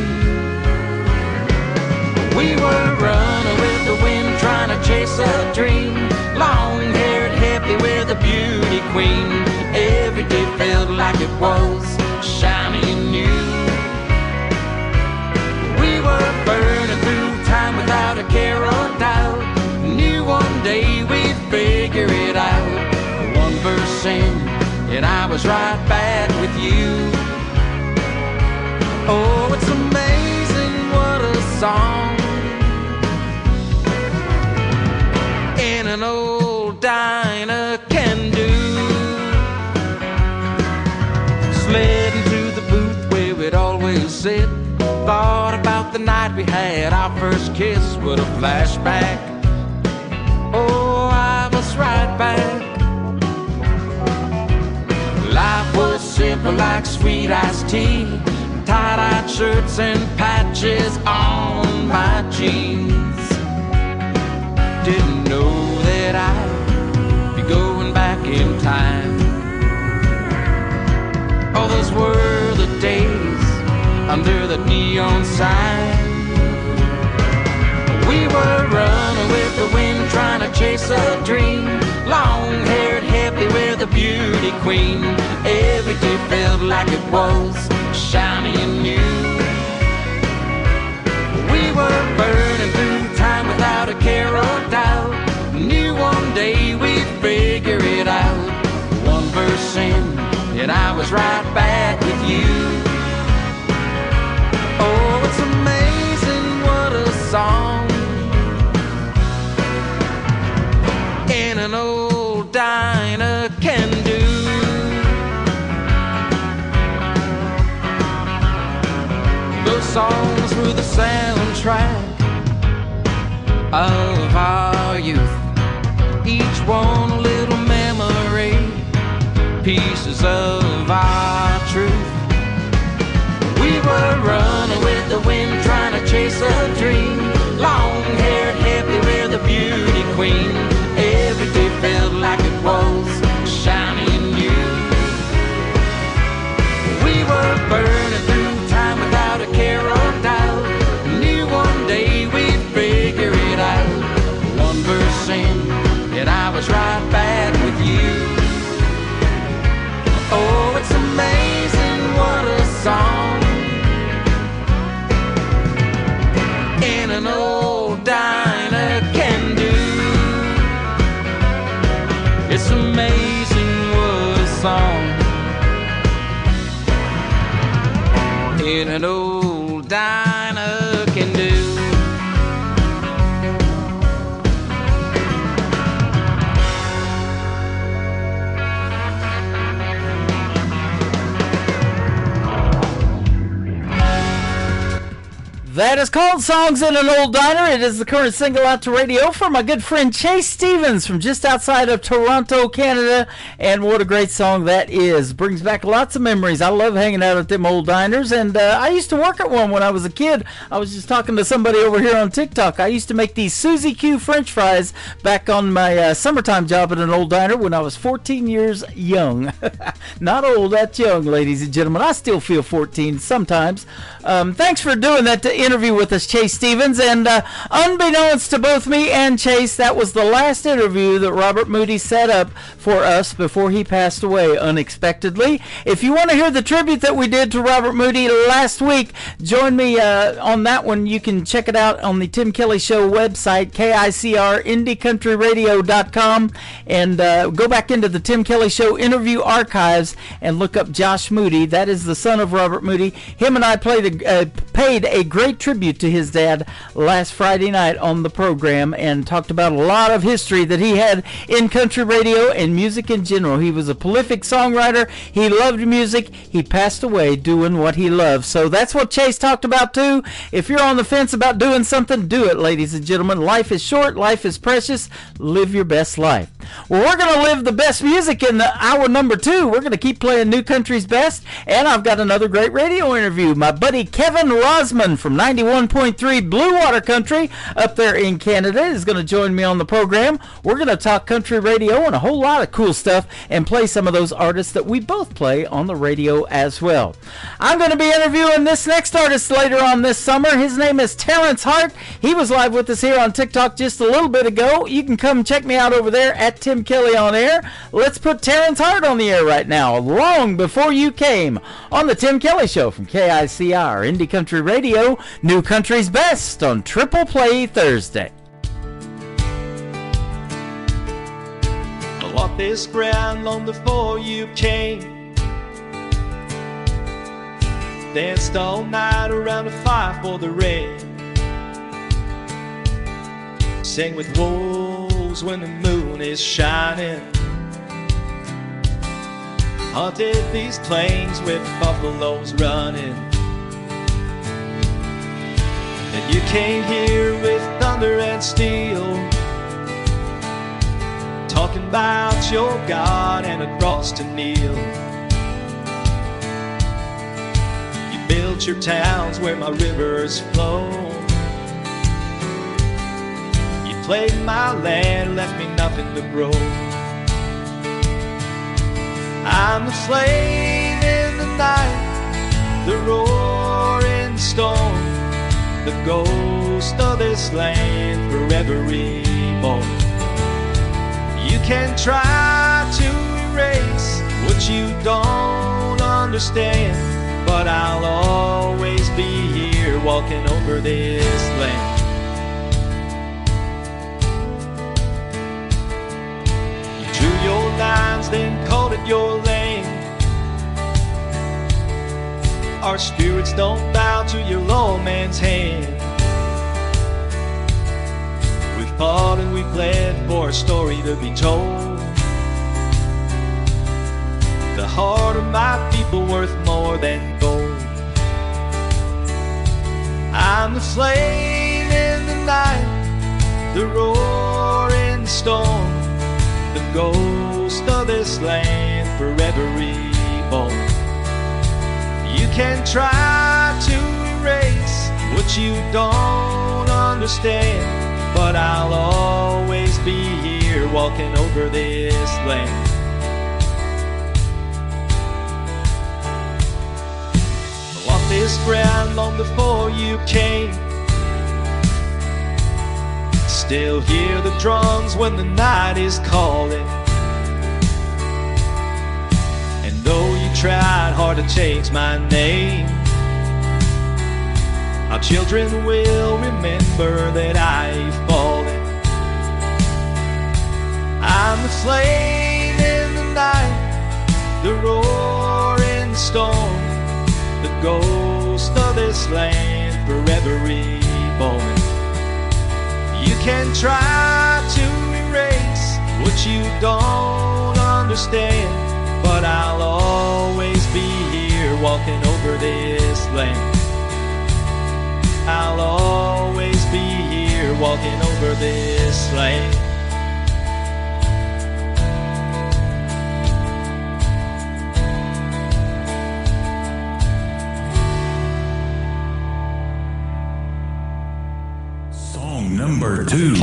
Speaker 6: We were running with the wind, trying to chase a dream. Long-haired, happy with a beauty queen. Every day felt like it was shiny and new. We were burning through time without a care or doubt. Knew one day we'd figure it out. One verse in, and I was right back with you. Oh, it's amazing what a song in an old diner can do. Slid into the booth where we'd always sit. Thought about the night we had our first kiss. What a flashback. Oh, I was right back. Life was simple like sweet iced tea. Tie-dyed shirts and patches on my jeans. Didn't know that I'd be going back in time. Oh, those were the days under the neon sign. We were running with the wind, trying to chase a dream. Long-haired, happy with a beauty queen. Every day felt like it was shiny and new. We were burning through time without a care or doubt. Knew one day we'd figure it out. One verse in, and I was right back with you. Oh, it's amazing what a song in an old diner can do. Those songs were the soundtrack of our youth. Each one a little memory, pieces of our truth. We were running with the wind, trying to chase a dream. Long-haired, happy with a beauty queen. Every day felt like it was shiny and new. We were burning through time without a care or doubt. Knew one day we'd figure it out. One verse in, and I was right back with you. Oh, it's amazing what a song in an old diner can do. It's amazing what a song in an old diner can do.
Speaker 3: That is called Songs in an Old Diner. It is the current single out to radio from my good friend Chase Stevens from just outside of Toronto, Canada. And what a great song that is. Brings back lots of memories. I love hanging out at them old diners. And I used to work at one when I was a kid. I was just talking to somebody over here on TikTok. I used to make these Suzy Q French fries back on my summertime job at an old diner when I was 14 years young. Not old, that's young, ladies and gentlemen. I still feel 14 sometimes. Thanks for doing that to interview with us, Chase Stevens. And unbeknownst to both me and Chase, that was the last interview that Robert Moody set up for us before he passed away unexpectedly. If you want to hear the tribute that we did to Robert Moody last week, join me on that one. You can check it out on the Tim Kelly Show website, KICR, IndieCountryRadio.com, and go back into the Tim Kelly Show interview archives and look up Josh Moody. That is the son of Robert Moody. Him and I paid a great tribute to his dad last Friday night on the program and talked about a lot of history that he had in country radio and music in general. He was a prolific songwriter. He loved music. He passed away doing what he loved. So that's what Chase talked about too. If you're on the fence about doing something, do it, ladies and gentlemen. Life is short. Life is precious. Live your best life. Well, we're going to live the best music in the hour number 2. We're going to keep playing New Country's Best, and I've got another great radio interview. My buddy Kevin Rosman from 91.3 Blue Water Country up there in Canada is going to join me on the program. We're going to talk country radio and a whole lot of cool stuff and play some of those artists that we both play on the radio as well. I'm going to be interviewing this next artist later on this summer. His name is Terrence Hart. He was live with us here on TikTok just a little bit ago. You can come check me out over there at Tim Kelly on Air. Let's put Terrence Hart on the air right now, long before you came, on the Tim Kelly Show from KICR, Indie Country Radio, New Country's Best on Triple Play Thursday.
Speaker 8: I walked this ground long before you came. Danced all night around a fire for the rain. Sang with wolves when the moon is shining. Haunted these plains with buffaloes running. And you came here with thunder and steel, talking about your God and a cross to kneel. You built your towns where my rivers flow. You played my land, left me nothing to grow. I'm the flame in the night, the roaring storm, the ghost of this land forever reborn. You can try to erase what you don't understand, but I'll always be here walking over this land. You drew your lines, then called it your lane. Our spirits don't bow to your lawman's hand. We've fought and we've bled for a story to be told. The heart of my people worth more than gold. I'm the flame in the night, the roaring storm, the ghost of this land forever reborn. You can try to erase what you don't understand, but I'll always be here walking over this land. I walked this ground long before you came. Still hear the drums when the night is calling. And though you tried hard to change my name, our children will remember that I've fallen. I'm the flame in the night, the roaring storm, the ghost of this land forever reborn. You can try to erase what you don't understand, but I'll always be here walking over this land. I'll always be here walking over this land.
Speaker 2: Song number 2.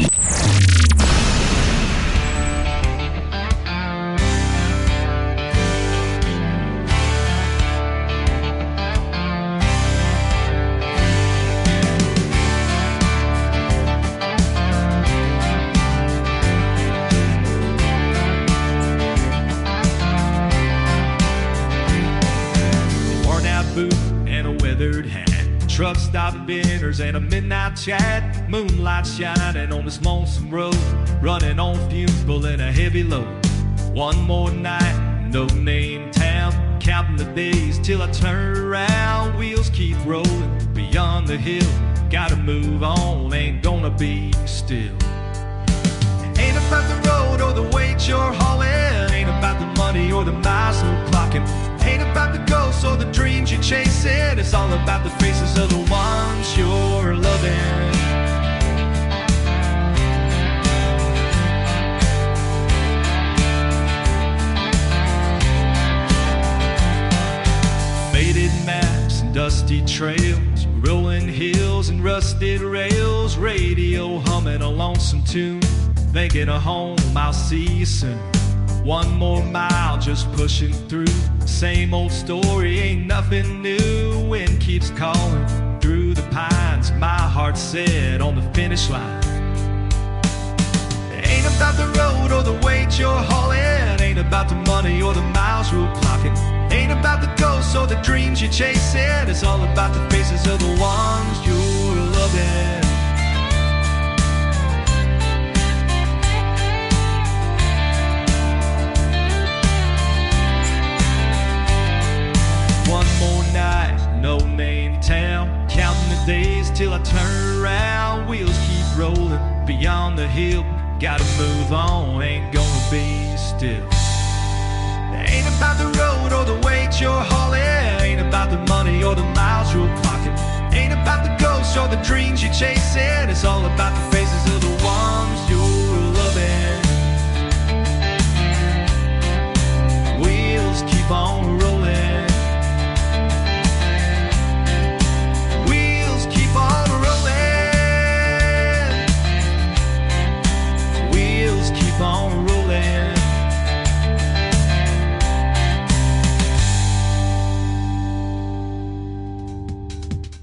Speaker 8: truck stop dinners and a midnight chat. Moonlight shining on this lonesome road, running on fumes, pulling a heavy load. One more night, no name town, counting the days till I turn around. Wheels keep rolling beyond the hill. Gotta move on, ain't gonna be still. Ain't about the road or the weight you're hauling. Ain't about the money or the miles you're clocking. Ain't about the ghosts or the dreams you're chasing. It's all about the faces of the ones you're loving. Faded maps and dusty trails, rolling hills and rusted rails, radio humming a lonesome tune, thinking of home, I'll see you soon. One more mile, just pushing through. Same old story, ain't nothing new. Wind keeps calling through the pines. My heart's set on the finish line. Ain't about the road or the weight you're hauling. Ain't about the money or the miles you're clocking. Ain't about the ghosts or the dreams you're chasing. It's all about the faces of the ones you're loving. One more night, no name town, counting the days till I turn around. Wheels keep rolling beyond the hill. Gotta move on, ain't gonna be still. Ain't about the road or the weight you're hauling. Ain't about the money or the miles you're clocking. Ain't about the ghosts or the dreams you're chasing. It's all about the faces of the ones you're loving. Wheels keep on rolling. On rolling.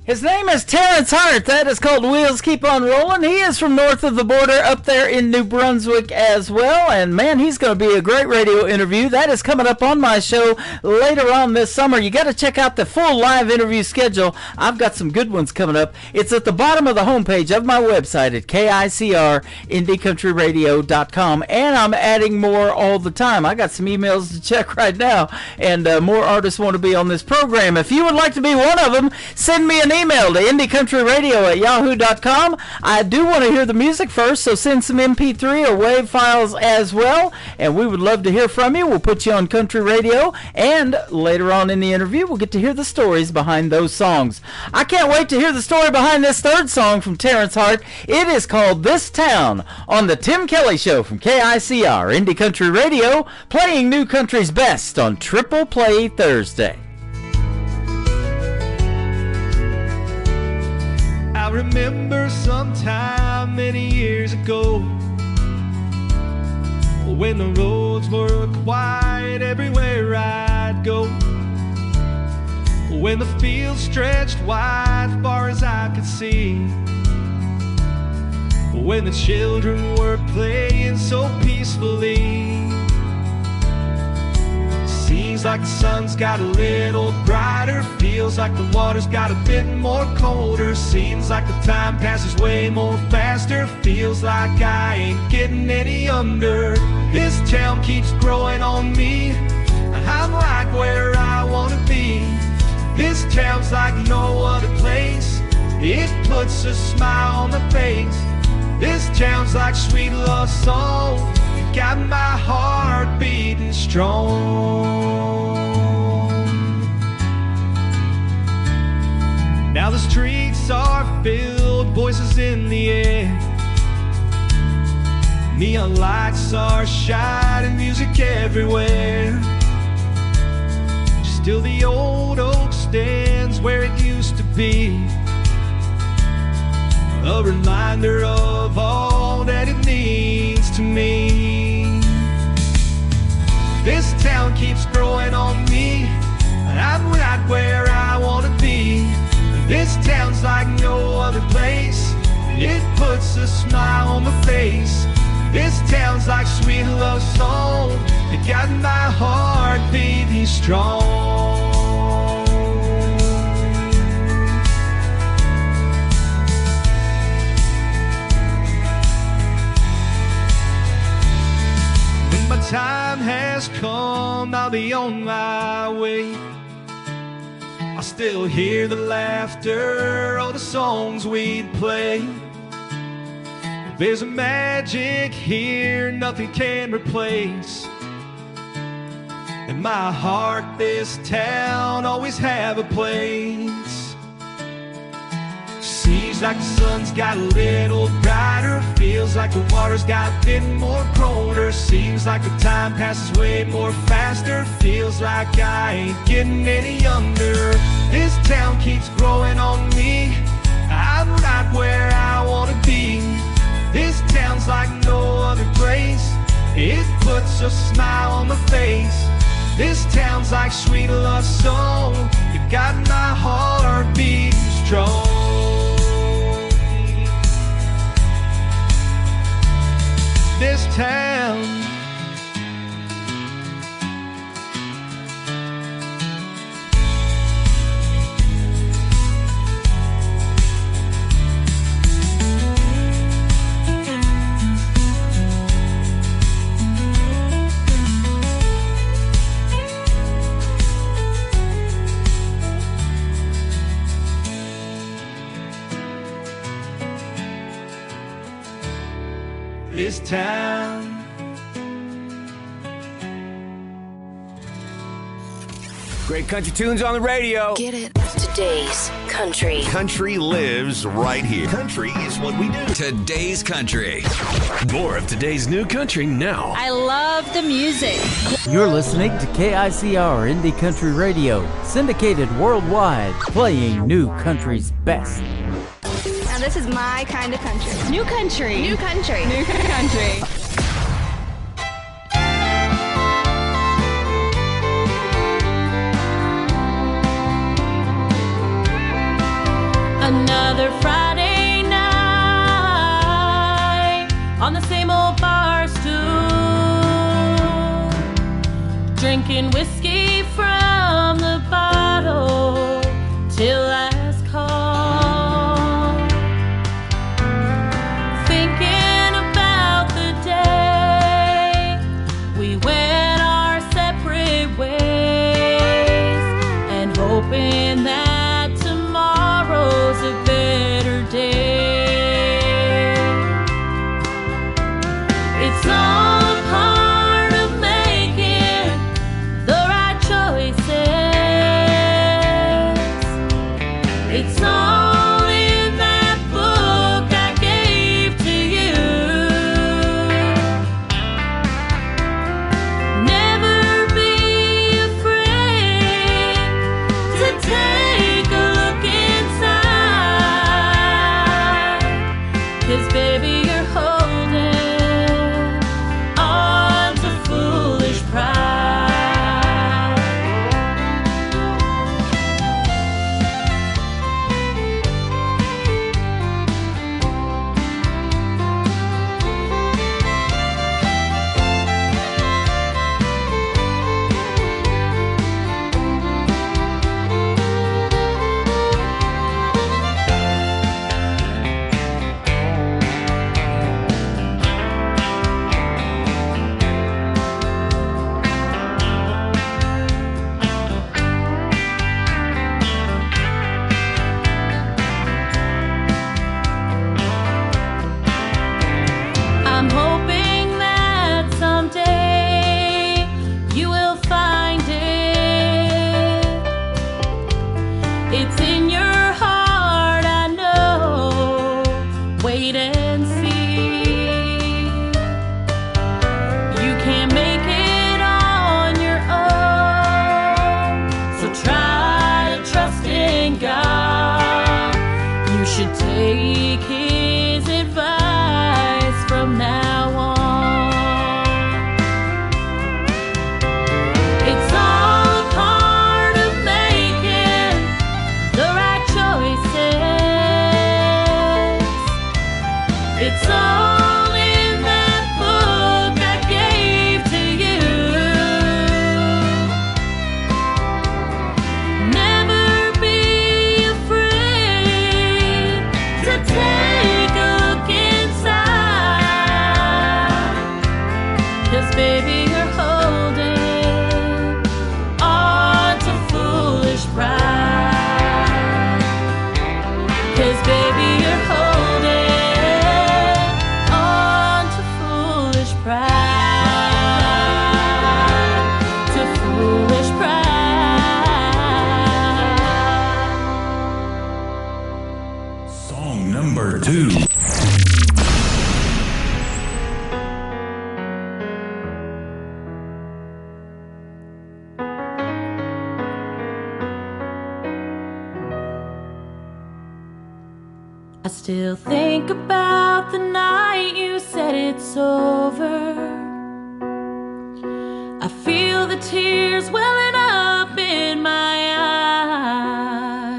Speaker 3: His name is Terrence Hart. That is called Wheels Keep On Rolling. He is from north of the border up there in New Brunswick as well. And man, he's going to be a great radio interview. That is coming up on my show later on this summer. You got to check out the full live interview schedule. I've got some good ones coming up. It's at the bottom of the homepage of my website at KICRIndieCountryRadio.com. And I'm adding more all the time. I got some emails to check right now. And more artists want to be on this program. If you would like to be one of them, send me an email to IndieCountryRadio@yahoo.com. I do want to hear the music first, so send some MP3 or WAV files as well, and we would love to hear from you. We'll put you on country radio, and later on in the interview, we'll get to hear the stories behind those songs. I can't wait to hear the story behind this third song from Terrence Hart. It is called This Town on the Tim Kelly Show from KICR, Indie Country Radio, playing new country's best on Triple Play Thursday.
Speaker 8: I remember sometime many years ago, when the roads were quiet everywhere I'd go, when the fields stretched wide far as I could see, when the children were playing so peacefully. Seems like the sun's got a little brighter, feels like the water's got a bit more colder. Seems like the time passes way more faster, feels like I ain't getting any younger. This town keeps growing on me, I'm right where I wanna be. This town's like no other place, it puts a smile on my face. This town's like sweet love song, got my heart beating strong. Now the streets are filled, voices in the air, neon lights are shining, music everywhere. Still the old oak stands where it used to be, a reminder of all that it means to me. This town keeps growing on me, I'm right where I wanna be. This town's like no other place, it puts a smile on my face. This town's like sweet love song, it got my heart beating strong. has come, I'll be on my way. I still hear the laughter of the songs we'd play. There's a magic here nothing can replace. In my heart, this town always have a place. Seems like the sun's got a little brighter. Feels like the water's got a bit more colder. Seems like the time passes way more faster. Feels like I ain't getting any younger. This town keeps growing on me. I'm right where I wanna be. This town's like no other place. It puts a smile on my face. This town's like sweet love song. You got my heart beating strong. This town, this town.
Speaker 9: Great country tunes on the radio.
Speaker 5: Get it? Today's country.
Speaker 10: Country lives right here. Country is what we do.
Speaker 2: Today's Country. More of today's new country now.
Speaker 11: I love the music.
Speaker 3: You're listening to KICR Indie Country Radio, syndicated worldwide, playing new country's best.
Speaker 11: Now this is my kind of country. New country. New country. New country.
Speaker 12: Another Friday night on the same old bar stool, drinking whiskey from the bottle till last call, thinking about the day we went our separate ways and hoping that tomorrow's a better day. It's all a part of making the right choices. It's all in that book I gave to you. Never be afraid to tell
Speaker 2: 2.
Speaker 12: I still think about the night you said it's over. I feel the tears welling up in my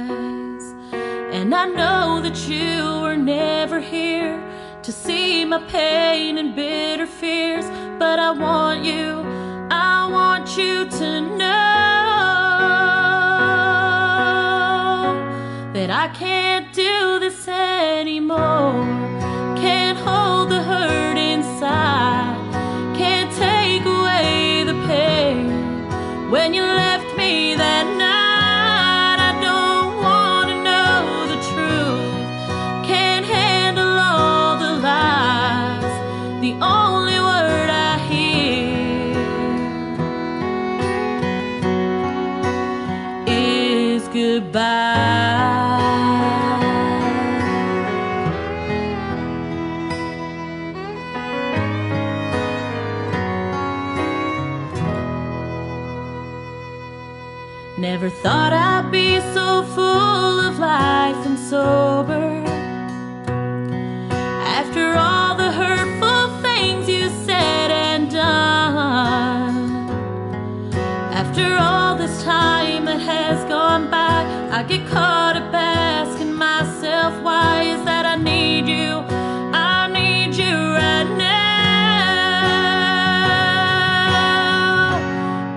Speaker 12: eyes, and I know that you were never here to see my pain and bitter fears. But I want you to know that I can't do this anymore. Can't hold the hurt inside, can't take away the pain. When you left me that night, I don't want to know the truth. Can't handle all the lies. The only word I hear is goodbye. Never thought I'd be so full of life and sober. After all the hurtful things you said and done, after all this time that has gone by, I get caught up asking myself, why is that I need you right now.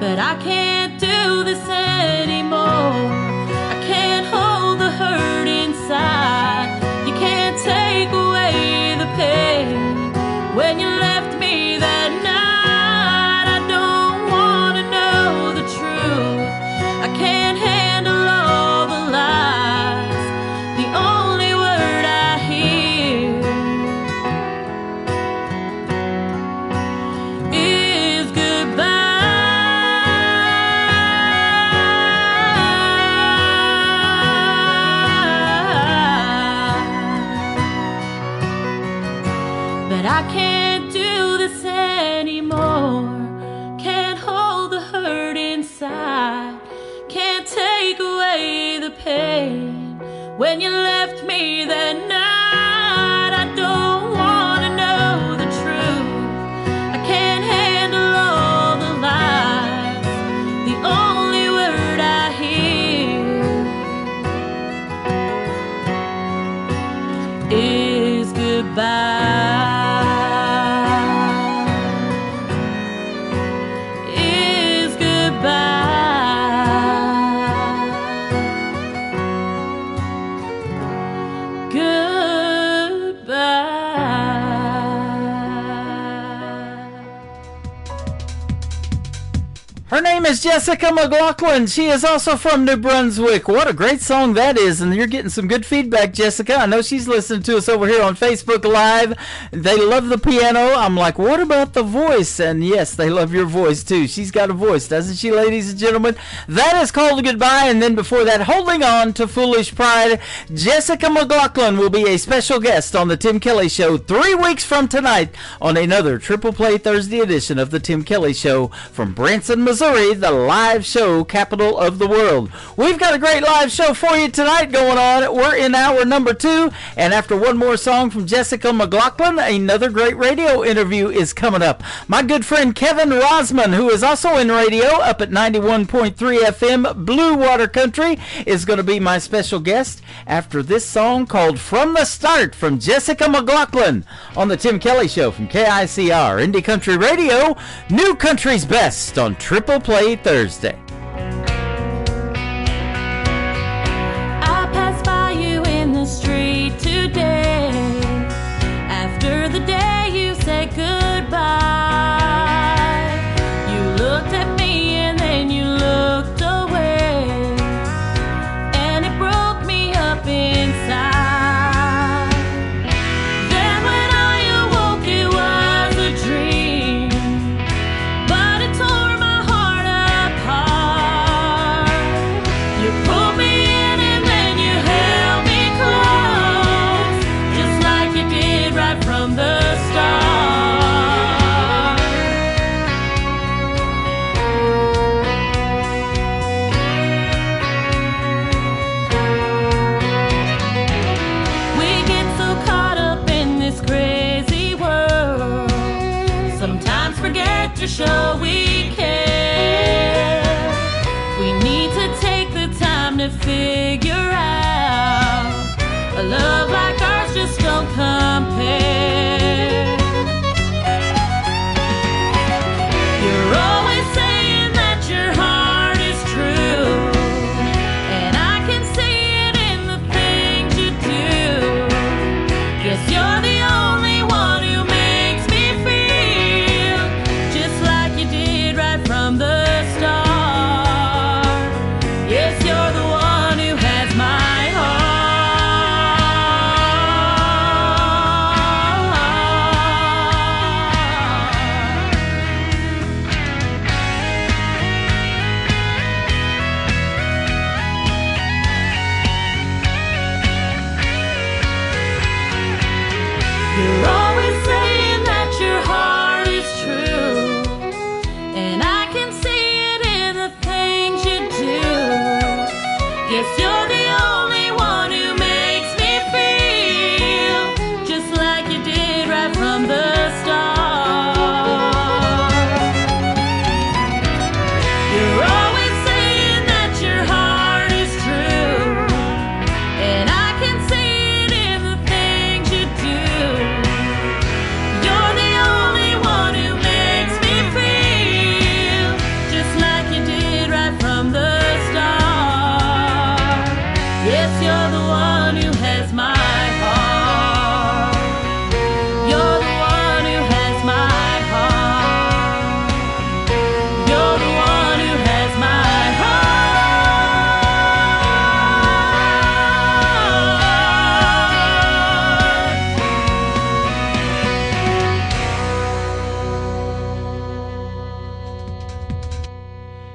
Speaker 12: But I can't do this anymore. I can't hold the hurt inside. You can't take away the pain. When you left me that night, I don't want to know the truth. I can't handle all the lies. The only word I hear is goodbye. But I can't do this anymore. Can't hold the hurt inside. Can't take away the pain. When you left me that night, I don't want to know the truth. I can't handle all the lies. The only word I hear is goodbye. Is goodbye. Goodbye.
Speaker 3: Her name is Jessica McLaughlin. She is also from New Brunswick. What a great song that is, and you're getting some good feedback, Jessica. I know she's listening to us over here on Facebook Live. They love the piano. I'm like, what about the voice? And yes, they love your voice too. She's got a voice, doesn't she, ladies and gentlemen? That is called Goodbye, and then before that, Holding On to Foolish Pride. Jessica McLaughlin will be a special guest on the Tim Kelly Show 3 weeks from tonight on another Triple Play Thursday edition of the Tim Kelly Show from Branson, Missouri, the live show capital of the world. We've got a great live show for you tonight going on. We're in hour number 2, and after one more song from Jessica McLaughlin, another great radio interview is coming up. My good friend Kevin Rosman, who is also in radio up at 91.3 FM Blue Water Country, is going to be my special guest after this song called From the Start from Jessica McLaughlin on the Tim Kelly Show from KICR Indie Country Radio, New Country's Best on Triple Play Thursday.
Speaker 12: I passed by you in the street today. After the day you said goodbye, you looked at me and then you looked away, and it broke me up inside. Then when I awoke it was a dream, but it tore my heart apart. to show we care. We need to take the time to figure out a love like ours just don't compare. You're always saying that your heart is true, and I can see it in the things you do. Yes, you're the only one who makes me feel just like you did right from the start. Yes, you're the one who has my heart. You're always saying that your heart is true, and I can see it in the things you do. Yes, you're the only one who makes me feel just like you did right from the start. You're always saying that your heart is true, and I can see it in the things you do. You're the only one who makes me feel just like you did right from the start. Yes, you're the one who has my heart. You're the one who has my heart. You're the one who has my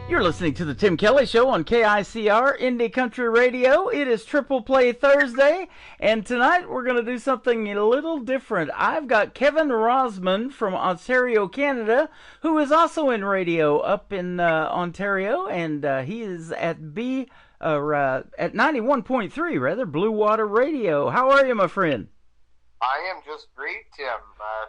Speaker 3: You're listening to the Tim Kelly Show on KICR Indie Country Radio. It is Triple Play Thursday, and tonight we're going to do something a little different. I've got Kevin Rosman from Ontario, Canada, who is also in radio up in Ontario, and he is at at 91.3 rather, Blue Water Radio. How are you, my friend?
Speaker 13: I am just great, Tim.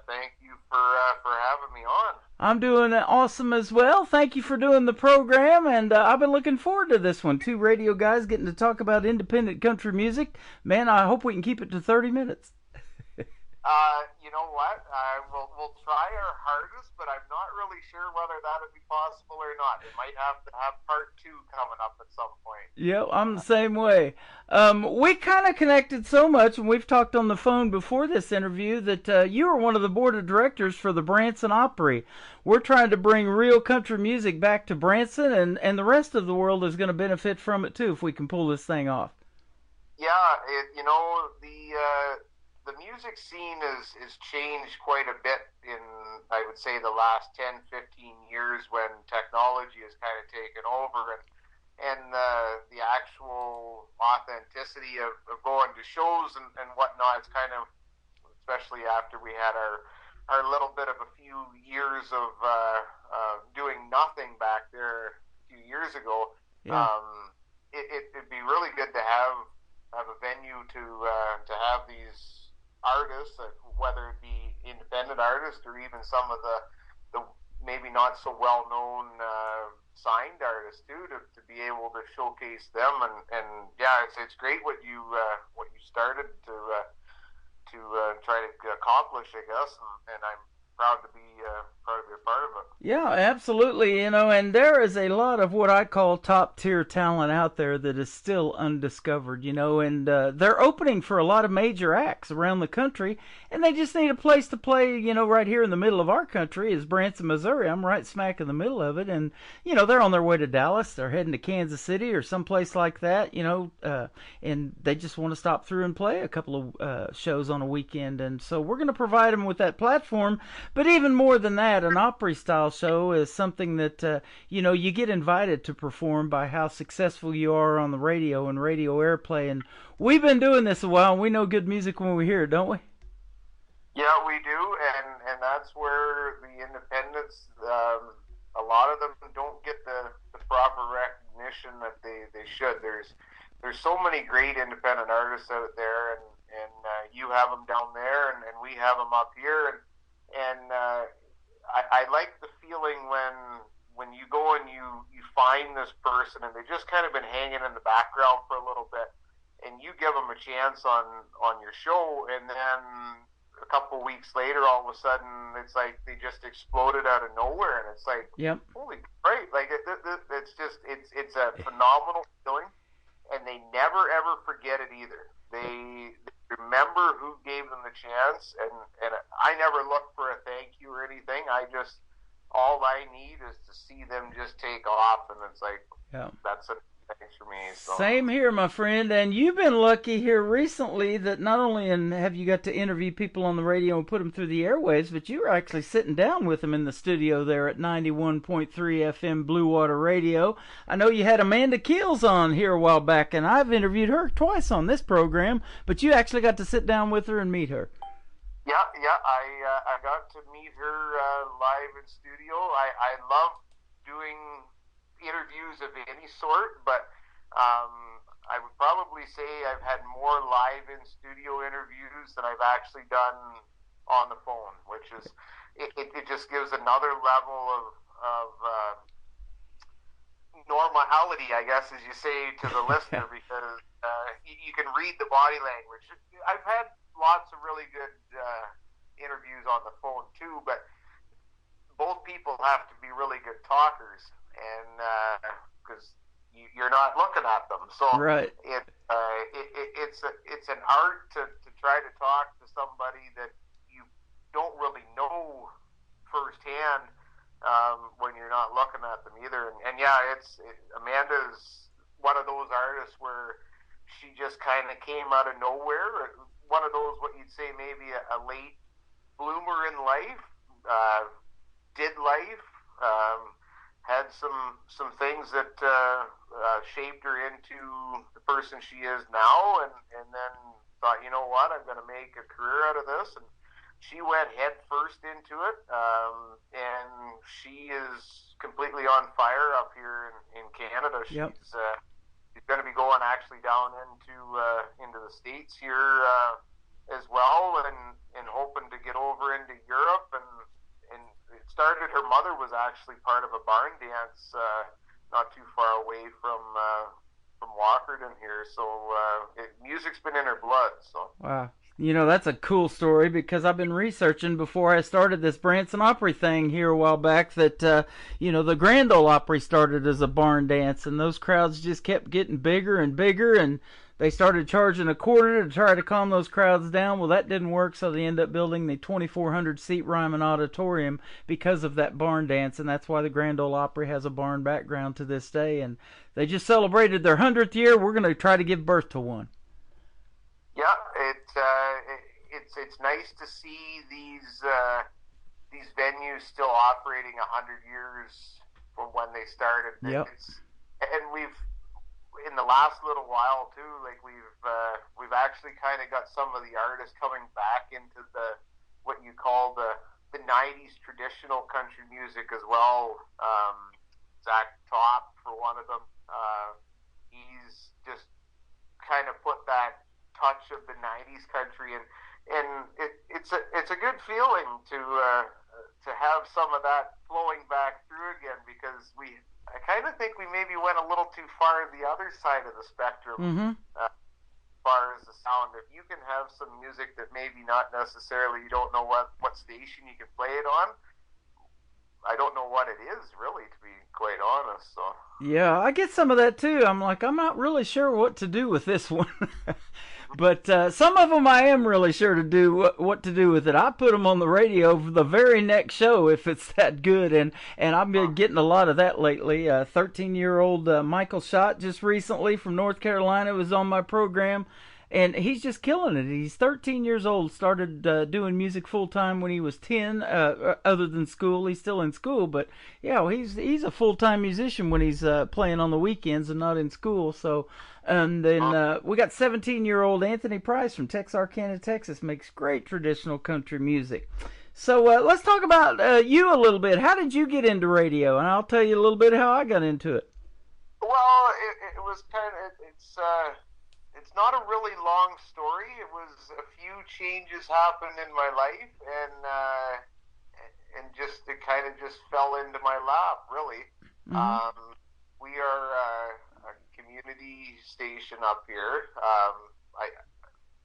Speaker 13: Thank you for having me on.
Speaker 3: I'm doing awesome as well. Thank you for doing the program, and I've been looking forward to this one. Two radio guys getting to talk about independent country music. Man, I hope we can keep it to 30 minutes.
Speaker 13: You know what? We'll try our hardest, but I'm not really sure whether that would be possible or not. We might have to have part 2 coming up at some point.
Speaker 3: Yep, I'm the same way. We kind of connected so much, and we've talked on the phone before this interview, that you are one of the board of directors for the Branson Opry. We're trying to bring real country music back to Branson, and the rest of the world is going to benefit from it too if we can pull this thing off.
Speaker 13: Yeah, the music scene is changed quite a bit in, I would say, the last 10, 15 years when technology has kind of taken over, and the actual authenticity of going to shows and whatnot. It's kind of, especially after we had our little bit of a few years of doing nothing back there a few years ago.
Speaker 3: Yeah.
Speaker 13: It'd be really good to have a venue to have these artists, whether it be independent artists or even some of the maybe not so well known signed artists too, to be able to showcase them, and yeah, it's great what you started to try to accomplish, I guess, and I'm proud to be a part of it.
Speaker 3: Yeah, absolutely. And there is a lot of what I call top tier talent out there that is still undiscovered, and they're opening for a lot of major acts around the country, and they just need a place to play. Right here in the middle of our country is Branson, Missouri. I'm right smack in the middle of it, and they're on their way to Dallas, they're heading to Kansas City or someplace like that, and they just want to stop through and play a couple of shows on a weekend, and so we're going to provide them with that platform. But even more than that, an Opry-style show is something that, you get invited to perform by how successful you are on the radio and radio airplay. And we've been doing this a while, and we know good music when we hear it, don't we?
Speaker 13: Yeah, we do, and that's where the independents, a lot of them don't get the proper recognition that they should. There's so many great independent artists out there, and you have them down there, and we have them up here, and I like the feeling when you go and you find this person and they've just kind of been hanging in the background for a little bit, and you give them a chance on your show, and then a couple weeks later, all of a sudden, it's like they just exploded out of nowhere, and it's like, holy great! Like it's just it's a phenomenal feeling, and they never ever forget it either. They remember who gave them the chance, and I never look for a thank you or anything. All I need is to see them just take off, and it's like, that's a thanks for me. So.
Speaker 3: Same here, my friend. And you've been lucky here recently that not only have you got to interview people on the radio and put them through the airwaves, but you were actually sitting down with them in the studio there at 91.3 FM Blue Water Radio. I know you had Amanda Keels on here a while back, and I've interviewed her twice on this program, but you actually got to sit down with her and meet her.
Speaker 13: Yeah, I got to meet her live in studio. I love doing interviews of any sort, but I would probably say I've had more live in studio interviews than I've actually done on the phone, which is it just gives another level of normality, I guess, as you say, to the listener, because you can read the body language. I've had lots of really good interviews on the phone too, but both people have to be really good talkers, and because you're not looking at them, so it's an art to try to talk to somebody that you don't really know firsthand when you're not looking at them either. And Amanda's one of those artists where she just kind of came out of nowhere. One of those, what you'd say maybe a late bloomer in life, did life, had some things that shaped her into the person she is now, and then thought, you know what, I'm going to make a career out of this, and she went head first into it, and she is completely on fire up here in Canada. She's going to be going actually down into the States here as well, and hoping to get over into Europe, and it started, her mother was actually part of a barn dance not too far away from Walkerton here, so music's been in her blood. So
Speaker 3: wow. You know, that's a cool story, because I've been researching before I started this Branson Opry thing here a while back that, the Grand Ole Opry started as a barn dance, and those crowds just kept getting bigger and bigger, and they started charging a quarter to try to calm those crowds down. Well, that didn't work, so they ended up building the 2,400-seat Ryman Auditorium because of that barn dance, and that's why the Grand Ole Opry has a barn background to this day. And they just celebrated their 100th year. We're going to try to give birth to one.
Speaker 13: Yeah, it's nice to see these venues still operating 100 years from when they started.
Speaker 3: Yep.
Speaker 13: And we've, in the last little while too, like we've actually kind of got some of the artists coming back into what you call the 90s traditional country music as well. Zach Top, for one of them, he's just kind of put that touch of the 90s country, and it's a good feeling to have some of that flowing back through again, because I kind of think we maybe went a little too far the other side of the spectrum as far as the sound. If you can have some music that maybe not necessarily, you don't know what station you can play it on, I don't know what it is, really, to be quite honest. So
Speaker 3: yeah, I get some of that too. I'm like, I'm not really sure what to do with this one. But some of them I am really sure to do what to do with it. I put them on the radio for the very next show if it's that good, and I've been getting a lot of that lately. 13-year-old Michael Schott just recently from North Carolina was on my program, and he's just killing it. He's 13 years old, started doing music full-time when he was 10, other than school. He's still in school, but yeah, he's a full-time musician when he's playing on the weekends and not in school. So, and then we got 17-year-old Anthony Price from Texarkana, Texas, makes great traditional country music. So let's talk about you a little bit. How did you get into radio? And I'll tell you a little bit how I got into it.
Speaker 13: Well, it was kind of, it's not a really long story. It was a few changes happened in my life, and just it kind of just fell into my lap, really. We are a community station up here.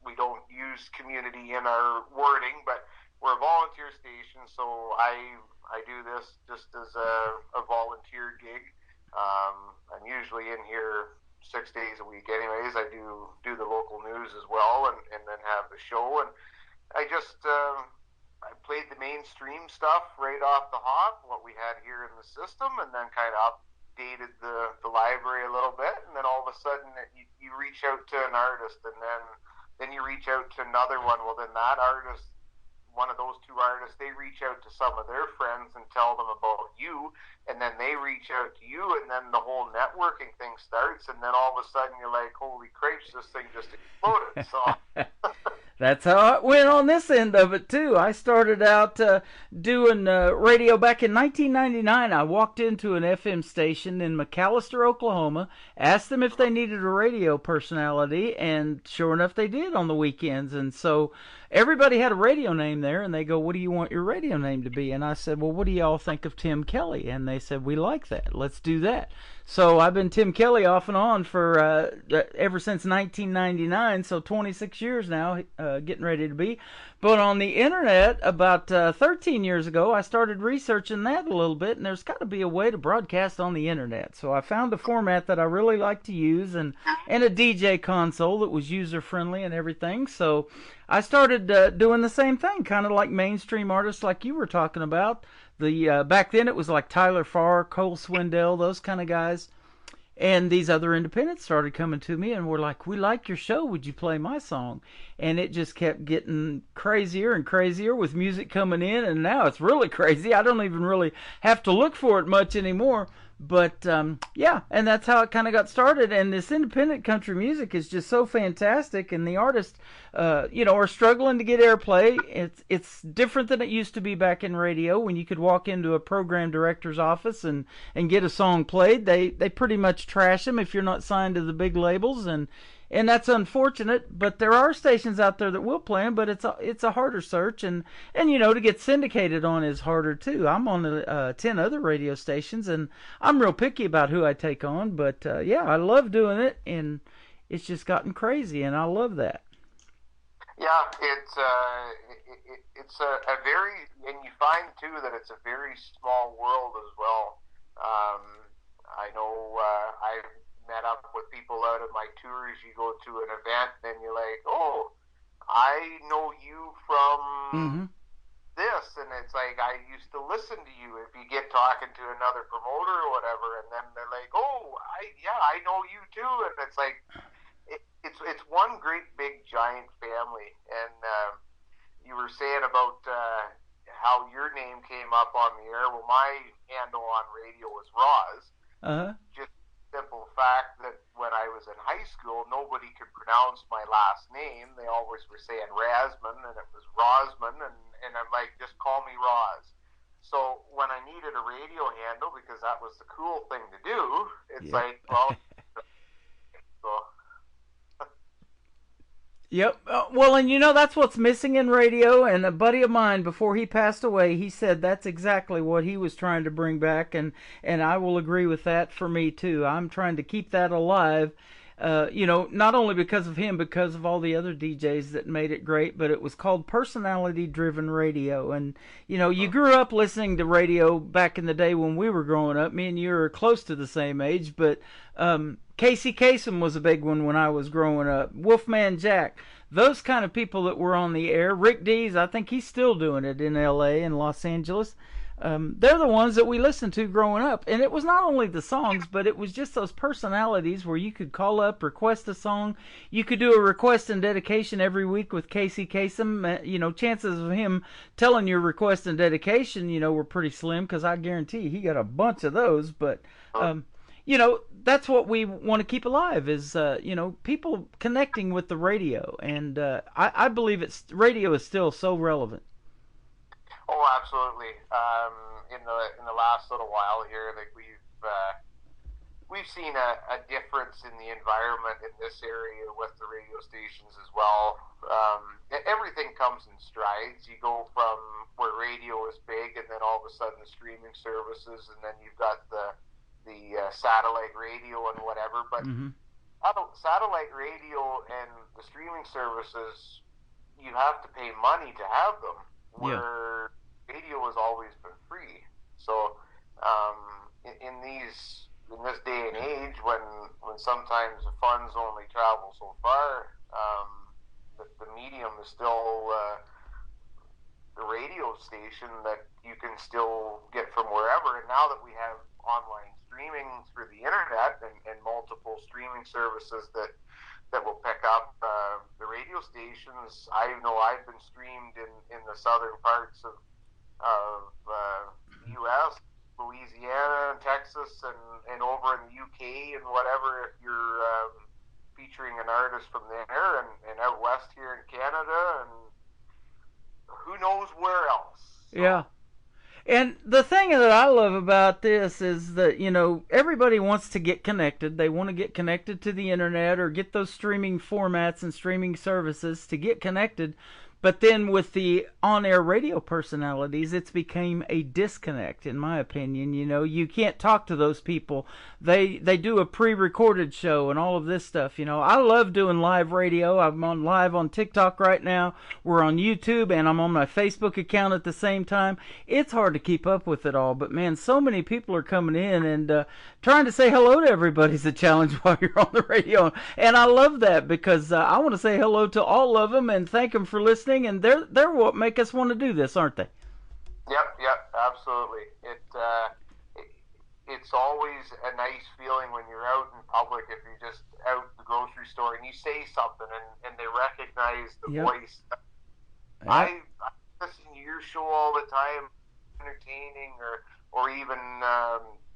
Speaker 13: We don't use community in our wording, but we're a volunteer station, so I do this just as a volunteer gig. I'm usually in here 6 days a week anyways. I do the local news as well, and then have the show. And I just I played the mainstream stuff right off the hop, what we had here in the system, and then kind of updated the library a little bit. And then all of a sudden you reach out to an artist, and then you reach out to another one. Well, then that artist, one of those two artists, they reach out to some of their friends and tell them about you, and then they reach out to you, and then the whole networking thing starts, and then all of a sudden you're like, holy cripes, this thing just exploded. So
Speaker 3: that's how it went on this end of it, too. I started out doing radio back in 1999. I walked into an FM station in McAllister, Oklahoma, asked them if they needed a radio personality, and sure enough, they did on the weekends. And so everybody had a radio name there, and they go, what do you want your radio name to be? And I said, well, what do y'all think of Tim Kelly? And they said, we like that. Let's do that. So I've been Tim Kelly off and on for ever since 1999, so 26 years now, getting ready to be. But on the internet, about 13 years ago, I started researching that a little bit, and there's got to be a way to broadcast on the internet. So I found a format that I really like to use, and a DJ console that was user-friendly and everything. So I started doing the same thing, kind of like mainstream artists like you were talking about. Back then it was like Tyler Farr, Cole Swindell, those kind of guys. And these other independents started coming to me and were like, we like your show, would you play my song? And it just kept getting crazier and crazier with music coming in, and now it's really crazy. I don't even really have to look for it much anymore. But yeah, and that's how it kind of got started. And this independent country music is just so fantastic, and the artists, are struggling to get airplay. It's different than it used to be back in radio when you could walk into a program director's office and get a song played. They pretty much trash them if you're not signed to the big labels, and that's unfortunate, but there are stations out there that will play them, but it's a harder search, and to get syndicated on is harder too. I'm on 10 other radio stations, and I'm real picky about who I take on, but yeah, I love doing it, and it's just gotten crazy, and I love that.
Speaker 13: Yeah, it's a very, and you find too that it's a very small world as well. I know I've met up with people out of my tours. You go to an event, and you're like, oh, I know you from this, and it's like, I used to listen to you. If you get talking to another promoter or whatever, and then they're like, oh, I know you too, and it's like, it's one great big giant family. And you were saying about how your name came up on the air. Well, my handle on radio was Roz. Just simple fact that when I was in high school, nobody could pronounce my last name. They always were saying Rasman, and it was Rosman, and I'm like, just call me Roz. So when I needed a radio handle, because that was the cool thing to do, it's like, well, so.
Speaker 3: Yep. Well, and that's what's missing in radio. And a buddy of mine, before he passed away, he said that's exactly what he was trying to bring back. And I will agree with that for me, too. I'm trying to keep that alive, not only because of him, because of all the other DJs that made it great, but it was called personality-driven radio. And, you grew up listening to radio back in the day when we were growing up. Me and you are close to the same age, but Casey Kasem was a big one when I was growing up. Wolfman Jack, those kind of people that were on the air. Rick Dees, I think he's still doing it in L.A. and Los Angeles. They're the ones that we listened to growing up. And it was not only the songs, but it was just those personalities where you could call up, request a song. You could do a request and dedication every week with Casey Kasem. Chances of him telling your request and dedication, were pretty slim, because I guarantee he got a bunch of those. But, that's what we want to keep alive is, people connecting with the radio. And I believe radio is still so relevant.
Speaker 13: Oh, absolutely. In the last little while here, like we've seen a difference in the environment in this area with the radio stations as well. Everything comes in strides. You go from where radio is big, and then all of a sudden the streaming services, and then you've got the satellite radio and whatever. But satellite radio and the streaming services, you have to pay money to have them, where radio has always been free. So in this day and age, when sometimes the funds only travel so far, the medium is still the radio station that you can still get from wherever. And now that we have online streaming through the internet and multiple streaming services that will pick up the radio stations, I know I've been streamed in the southern parts of U.S., Louisiana, and Texas, and over in the UK and whatever, if you're featuring an artist from there, and out west here in Canada, and who knows where else. So.
Speaker 3: Yeah. And the thing that I love about this is that, everybody wants to get connected. They want to get connected to the internet or get those streaming formats and streaming services to get connected. But then with the on-air radio personalities, it's became a disconnect, in my opinion. You can't talk to those people. They do a pre-recorded show and all of this stuff. I love doing live radio. I'm on live on TikTok right now. We're on YouTube, and I'm on my Facebook account at the same time. It's hard to keep up with it all. But, man, so many people are coming in, and trying to say hello to everybody's a challenge while you're on the radio. And I love that because I want to say hello to all of them and thank them for listening. And they're what make us want to do this, aren't they?
Speaker 13: Yep, absolutely. It's always a nice feeling when you're out in public, if you're just out at the grocery store and you say something and they recognize the voice. I listen to your show all the time, entertaining, or even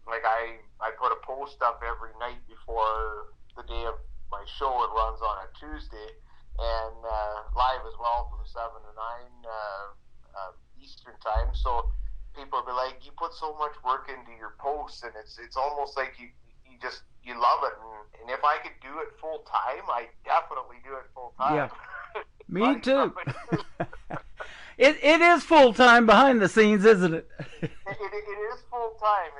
Speaker 13: like I put a post up every night before the day of my show. It runs on a Tuesday. And live as well from 7 to 9 Eastern time. So people will be like, you put so much work into your posts, and it's almost like you love it. And if I could do it full time, I definitely do it full time.
Speaker 3: Yeah, me too. It is full time behind the scenes, isn't it?
Speaker 13: It is full time.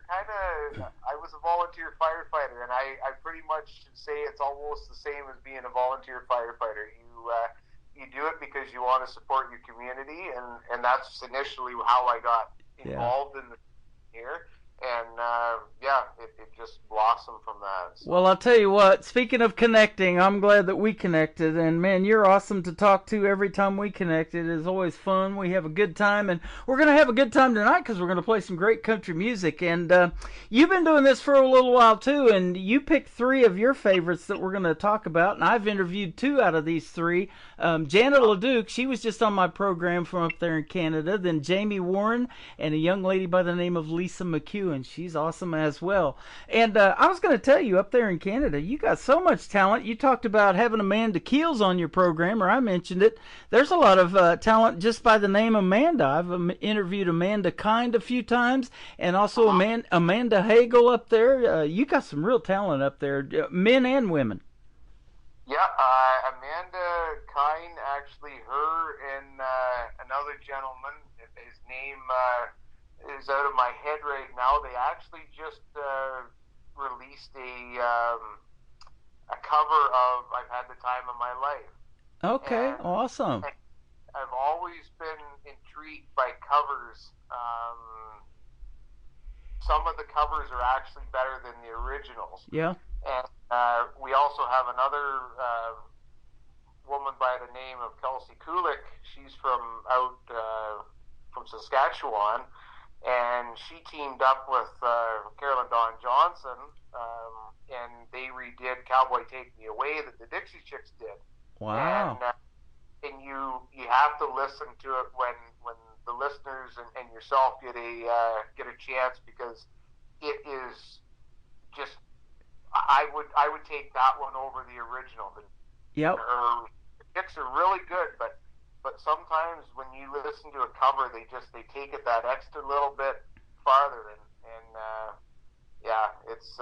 Speaker 13: I was a volunteer firefighter, and I pretty much say it's almost the same as being a volunteer firefighter. You do it because you want to support your community, and that's initially how I got involved in the here. And it just blossomed from that. So.
Speaker 3: Well, I'll tell you what, speaking of connecting, I'm glad that we connected, and man, you're awesome to talk to every time we connect. It is always fun. We have a good time, and we're going to have a good time tonight because we're going to play some great country music. And you've been doing this for a little while too, and you picked 3 of your favorites that we're going to talk about, and I've interviewed 2 out of these 3. Janet LeDuc, she was just on my program from up there in Canada. Then Jamie Warren and a young lady by the name of Lisa McHugh, and she's awesome as well. And I was going to tell you, up there in Canada, you got so much talent. You talked about having Amanda Keels on your program, or I mentioned it. There's a lot of talent just by the name Amanda. I've interviewed Amanda Kind a few times, and also Amanda Hagel up there. You got some real talent up there, men and women.
Speaker 13: Yeah, Amanda Kind, actually, her and another gentleman, his name is out of my head right now. They actually just released a cover of "I've Had the Time of My Life."
Speaker 3: Okay, and awesome.
Speaker 13: I've always been intrigued by covers. Some of the covers are actually better than the originals.
Speaker 3: Yeah.
Speaker 13: And we also have another woman by the name of Kelsey Kulik. She's from Saskatchewan. And she teamed up with Carolyn Dawn Johnson, and they redid "Cowboy Take Me Away" that the Dixie Chicks did.
Speaker 3: Wow!
Speaker 13: And you have to listen to it when the listeners and yourself get a chance, because it is just I would take that one over the original.
Speaker 3: Yep.
Speaker 13: Her Chicks are really good, but sometimes when you listen to a cover, they take it that extra little bit farther, and yeah, it's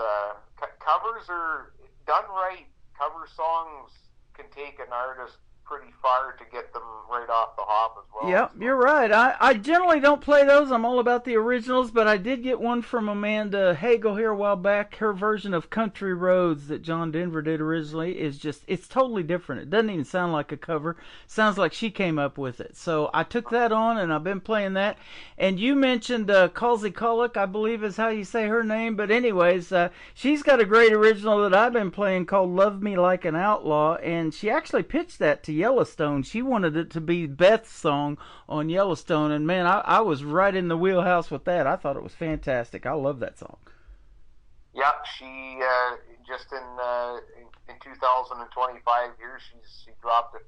Speaker 13: covers are done right. Cover songs can take an artist pretty far to get them right off the hop as well.
Speaker 3: Yep, you're right. I generally don't play those. I'm all about the originals, but I did get one from Amanda Hagel here a while back. Her version of Country Roads that John Denver did originally is just, it's totally different. It doesn't even sound like a cover. Sounds like she came up with it. So I took that on, and I've been playing that. And you mentioned Calsey Culloch, I believe is how you say her name. But anyways, she's got a great original that I've been playing called Love Me Like an Outlaw, and she actually pitched that to Yellowstone. She wanted it to be Beth's song on Yellowstone, and man, I was right in the wheelhouse with that. I thought it was fantastic. I love that song.
Speaker 13: Yep, she just in 2025 here, she dropped a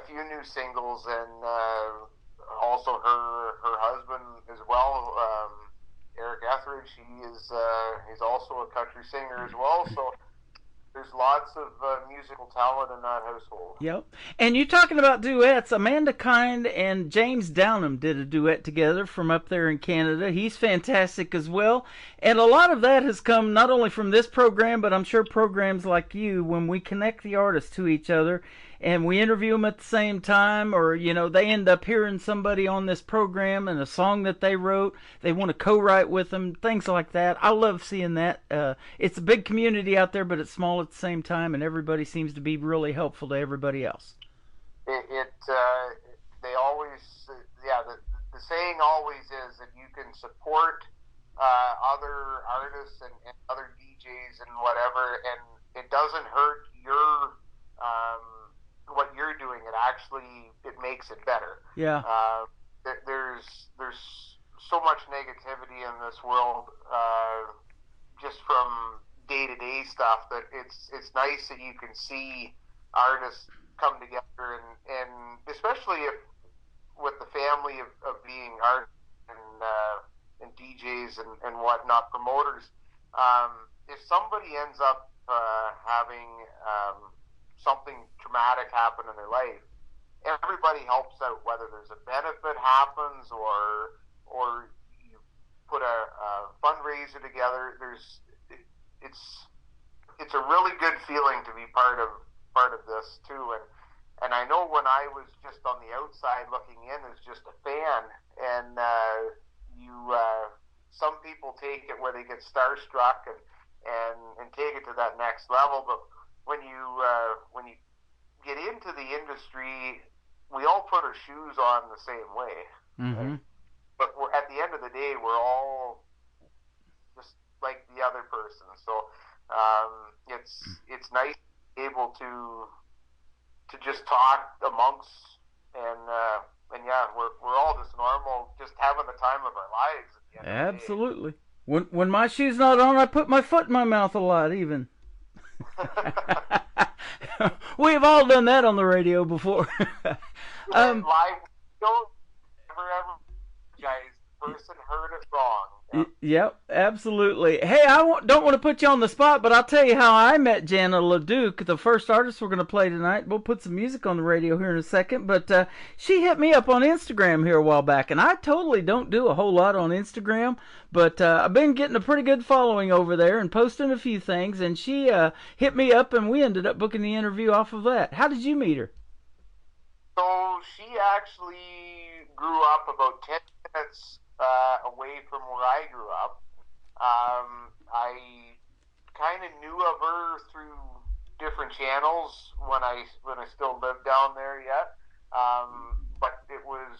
Speaker 13: few new singles, and also her husband as well, Eric Etheridge. He's also a country singer as well. So there's lots of musical talent in that household.
Speaker 3: Yep. And you're talking about duets. Amanda Kind and James Downham did a duet together from up there in Canada. He's fantastic as well. And a lot of that has come not only from this program, but I'm sure programs like you, when we connect the artists to each other and we interview them at the same time, or, you know, they end up hearing somebody on this program and a song that they wrote, they want to co-write with them, things like that. I love seeing that. It's a big community out there, but it's small at the same time, and everybody seems to be really helpful to everybody else.
Speaker 13: They always, the saying always is that you can support other artists and other DJs and whatever, and it doesn't hurt your what you're doing. It makes it better.
Speaker 3: Yeah.
Speaker 13: There's so much negativity in this world, just from day-to-day stuff, that it's nice that you can see artists come together, and especially if with the family of being artists and DJs and whatnot, promoters. If somebody ends up having something traumatic happen in their life, everybody helps out, whether there's a benefit happens or you put a fundraiser together. It's a really good feeling to be part of this too. And I know when I was just on the outside looking in as just a fan, and some people take it where they get starstruck and take it to that next level, but when you get into the industry, we all put our shoes on the same way.
Speaker 3: Mm-hmm.
Speaker 13: But at the end of the day, we're all just like the other person. So it's nice to be able to just talk amongst, and yeah, we're all just normal, just having the time of our lives at the end
Speaker 3: Absolutely. Of the day. When my shoe's not on, I put my foot in my mouth a lot, even. We've all done that on the radio before.
Speaker 13: Live, don't ever, guys. The person heard it wrong.
Speaker 3: Yep, absolutely. Hey, don't want to put you on the spot, but I'll tell you how I met Jana LeDuc, the first artist we're going to play tonight. We'll put some music on the radio here in a second, but she hit me up on Instagram here a while back, and I totally don't do a whole lot on Instagram, but I've been getting a pretty good following over there and posting a few things, and she hit me up, and we ended up booking the interview off of that. How did you meet her?
Speaker 13: So she actually grew up about 10 minutes away from where I grew up. I kind of knew of her through different channels when I still lived down there yet. But it was,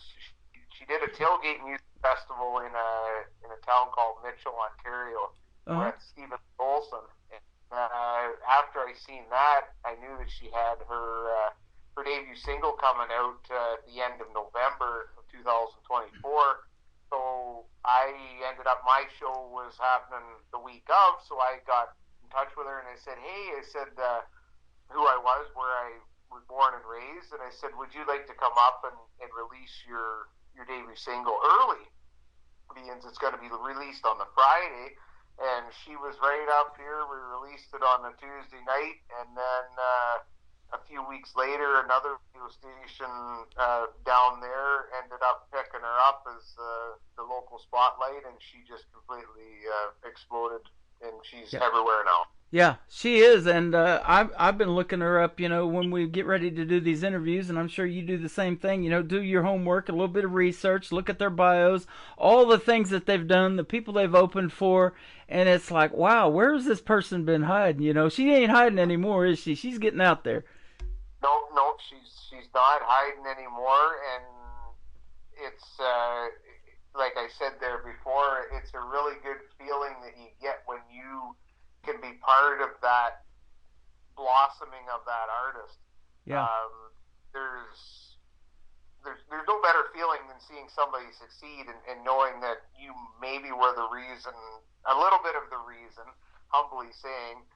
Speaker 13: she did a tailgate music festival in a town called Mitchell, Ontario, with Stephen Olson. And after I seen that, I knew that she had her debut single coming out at the end of November of 2024. So I ended up, my show was happening the week of, so I got in touch with her and I said, hey, who I was, where I was born and raised, and I said, would you like to come up and release your debut single early? Because it's going to be released on the Friday. And she was right up here. We released it on a Tuesday night, and then a few weeks later, another radio station down there ended up picking her up as the local spotlight, and she just completely exploded, and she's everywhere now.
Speaker 3: Yeah, she is, and I've been looking her up, when we get ready to do these interviews, and I'm sure you do the same thing, do your homework, a little bit of research, look at their bios, all the things that they've done, the people they've opened for, and it's like, wow, where's this person been hiding? She ain't hiding anymore, is she? She's getting out there.
Speaker 13: No, she's not hiding anymore, and it's, like I said there before, it's a really good feeling that you get when you can be part of that blossoming of that artist.
Speaker 3: Yeah.
Speaker 13: There's no better feeling than seeing somebody succeed and knowing that you maybe were the reason, a little bit of the reason, humbly saying,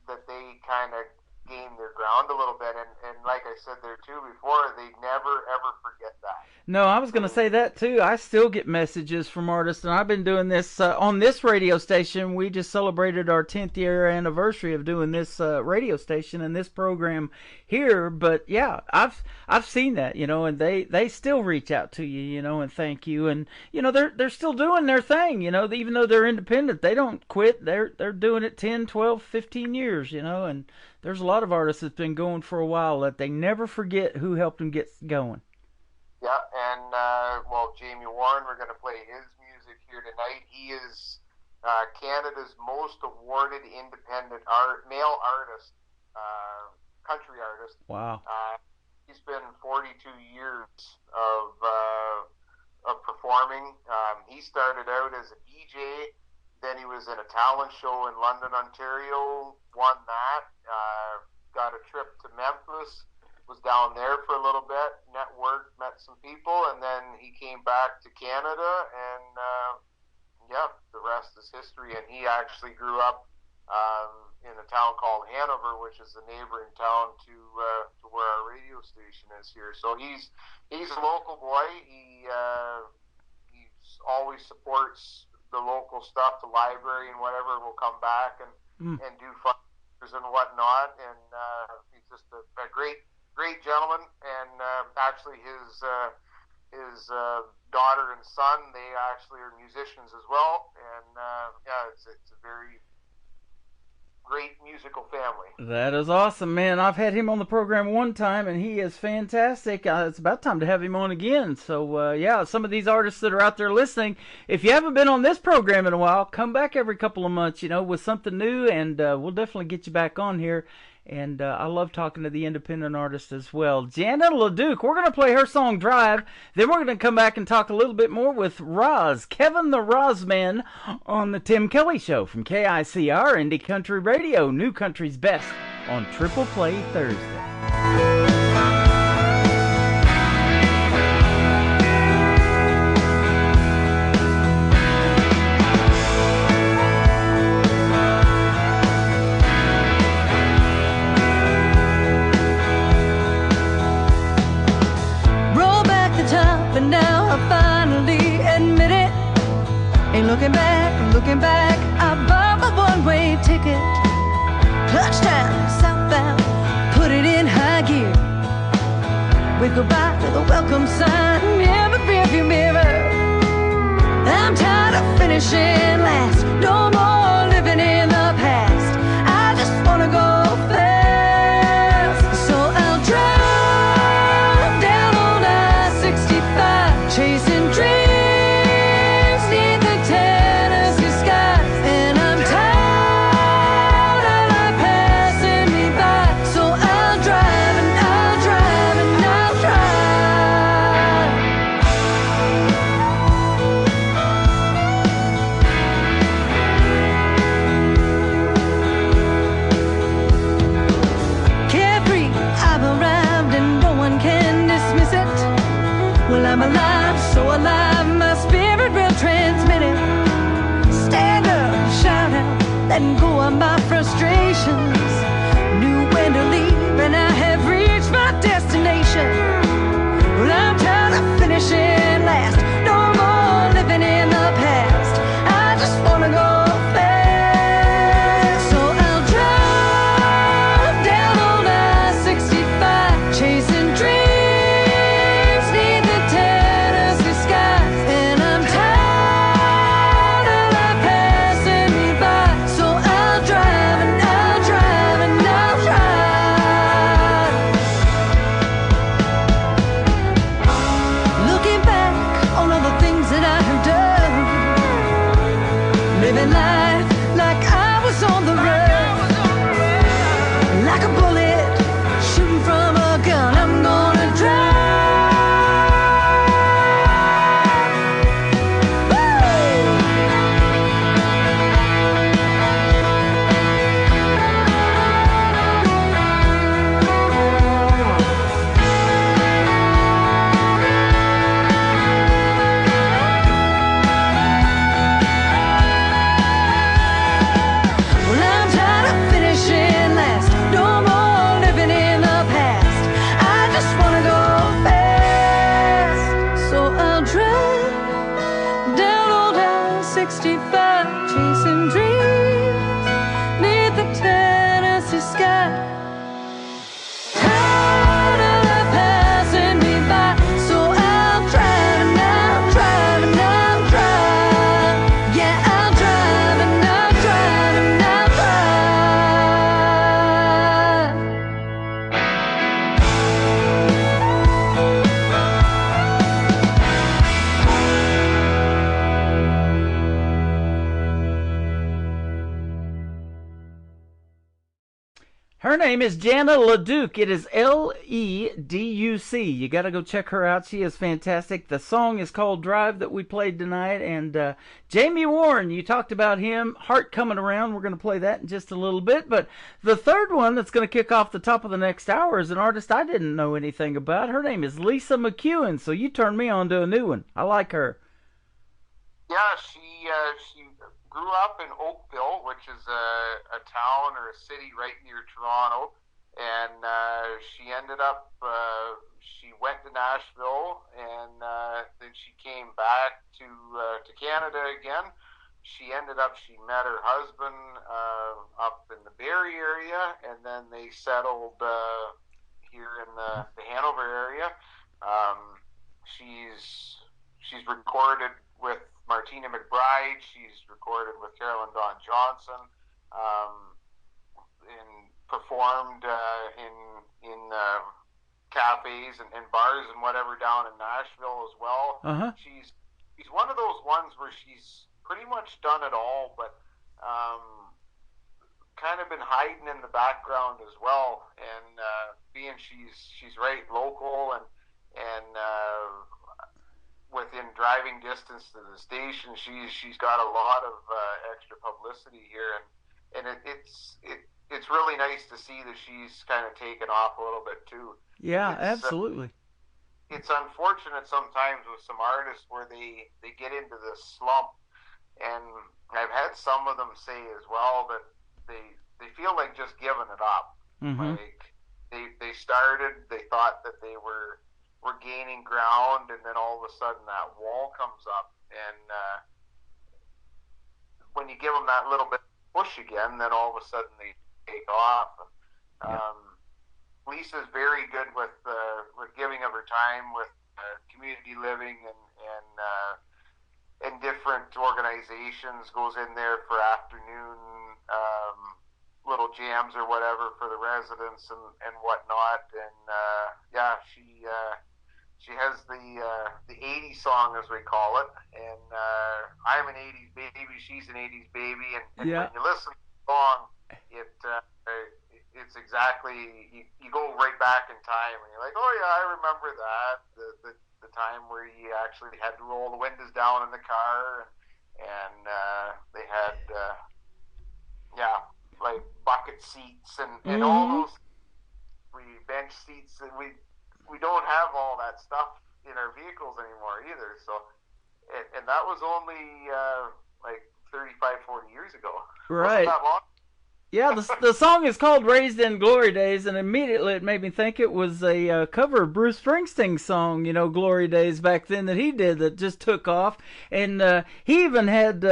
Speaker 13: that they kind of gained their ground a little bit. And like I said there too before, they never ever forget that.
Speaker 3: No, I was going to say that too. I still get messages from artists, and I've been doing this on this radio station. We just celebrated our 10th year anniversary of doing this radio station and this program here. But yeah, I've seen that, and they still reach out to you, and thank you, and they're still doing their thing, even though they're independent, they don't quit. They're doing it 10, 12, 15 years, and there's a lot of artists that's been going for a while that they never forget who helped them get going.
Speaker 13: Yeah, and Jamie Warren, we're going to play his music here tonight. He is Canada's most awarded independent male artist, country artist.
Speaker 3: Wow.
Speaker 13: He's been 42 years of performing. He started out as a DJ, then he was in a talent show in London, Ontario, won that, got a trip to Memphis, was down there for a little bit, networked, met some people, and then he came back to Canada, and the rest is history. And he actually grew up in a town called Hanover, which is the neighboring town to where our radio station is here. So he's a local boy. He always supports the local stuff, the library and whatever. Will come back and do fundraisers and whatnot. And he's just a great gentleman, and actually his daughter and son, they actually are musicians as well, and it's a very great musical family.
Speaker 3: That is awesome, man. I've had him on the program one time, and he is fantastic. It's about time to have him on again. So, some of these artists that are out there listening, if you haven't been on this program in a while, come back every couple of months, with something new, and we'll definitely get you back on here. And I love talking to the independent artists as well. Janet LeDuc, we're going to play her song Drive. Then we're going to come back and talk a little bit more with Roz, Kevin the Rozman, on the Tim Kelly Show from KICR Indie Country Radio, New Country's Best, on Triple Play Thursday.
Speaker 14: And now I finally admit it. Ain't looking back, I bought my one-way ticket. Touchdown, southbound, put it in high gear. Wave goodbye to the welcome sign in the rearview mirror. I'm tired of finishing last, no more living in the past. I just wanna go fast, so I'll drive down on I-65, chasing dreams neath the Tennessee skies. And I'm tired of life passing me by, so I'll drive and I'll drive and I'll drive. Carefree, I've arrived and no one can dismiss it. Well, I'm alive, so alive, my spirit will transmit it. Stand up, shout out, letting go of my frustrations. Knew when to leave and I have reached my destination. Well, I'm tired of finishing last, no more living in the past. I just wanna go fast, so I'll drive down on
Speaker 3: Her name is Jana Leduc. It is Leduc. You got to go check her out. She is fantastic. The song is called Drive that we played tonight. And Jamie Warren, you talked about him. Heart Coming Around. We're going to play that in just a little bit. But the third one that's going to kick off the top of the next hour is an artist I didn't know anything about. Her name is Lisa McEwen. So you turned me on to a new one. I like her.
Speaker 13: Yeah, she grew up in Oakville, which is a town or a city right near Toronto, and she ended up, she went to Nashville, and then she came back to Canada again. She met her husband up in the Barrie area, and then they settled here in the Hanover area. She's recorded with Martina McBride. She's recorded with Carolyn Dawn Johnson, and performed in cafes and bars and whatever down in Nashville as well.
Speaker 3: Uh-huh.
Speaker 13: She's one of those ones where she's pretty much done it all, but kind of been hiding in the background as well. And being she's right local and within driving distance to the station, she's got a lot of extra publicity here, and it's really nice to see that she's kind of taken off a little bit too.
Speaker 3: Yeah, absolutely.
Speaker 13: It's unfortunate sometimes with some artists where they get into this slump, and I've had some of them say as well that they feel like just giving it up.
Speaker 3: Mm-hmm.
Speaker 13: Like they started, they thought that they were gaining ground, and then all of a sudden that wall comes up, and when you give them that little bit of push again, then all of a sudden they take off. Lisa's very good with giving of her time with community living and different organizations, goes in there for afternoon little jams or whatever for the residents and whatnot, and she has the 80s song, as we call it, and I'm an 80s baby, she's an 80s baby, and when you listen to the song, it's exactly, you go right back in time, and you're like, oh yeah, I remember that, the time where you actually had to roll the windows down in the car, and they had, like bucket seats and all those bench seats, and we don't have all that stuff in our vehicles anymore either. So, and that was only like 35, 40 years ago.
Speaker 3: Right.
Speaker 13: Wasn't that long?
Speaker 3: Yeah, the song is called Raised in Glory Days, and immediately it made me think it was a cover of Bruce Springsteen's song, Glory Days back then that he did that just took off. And he even had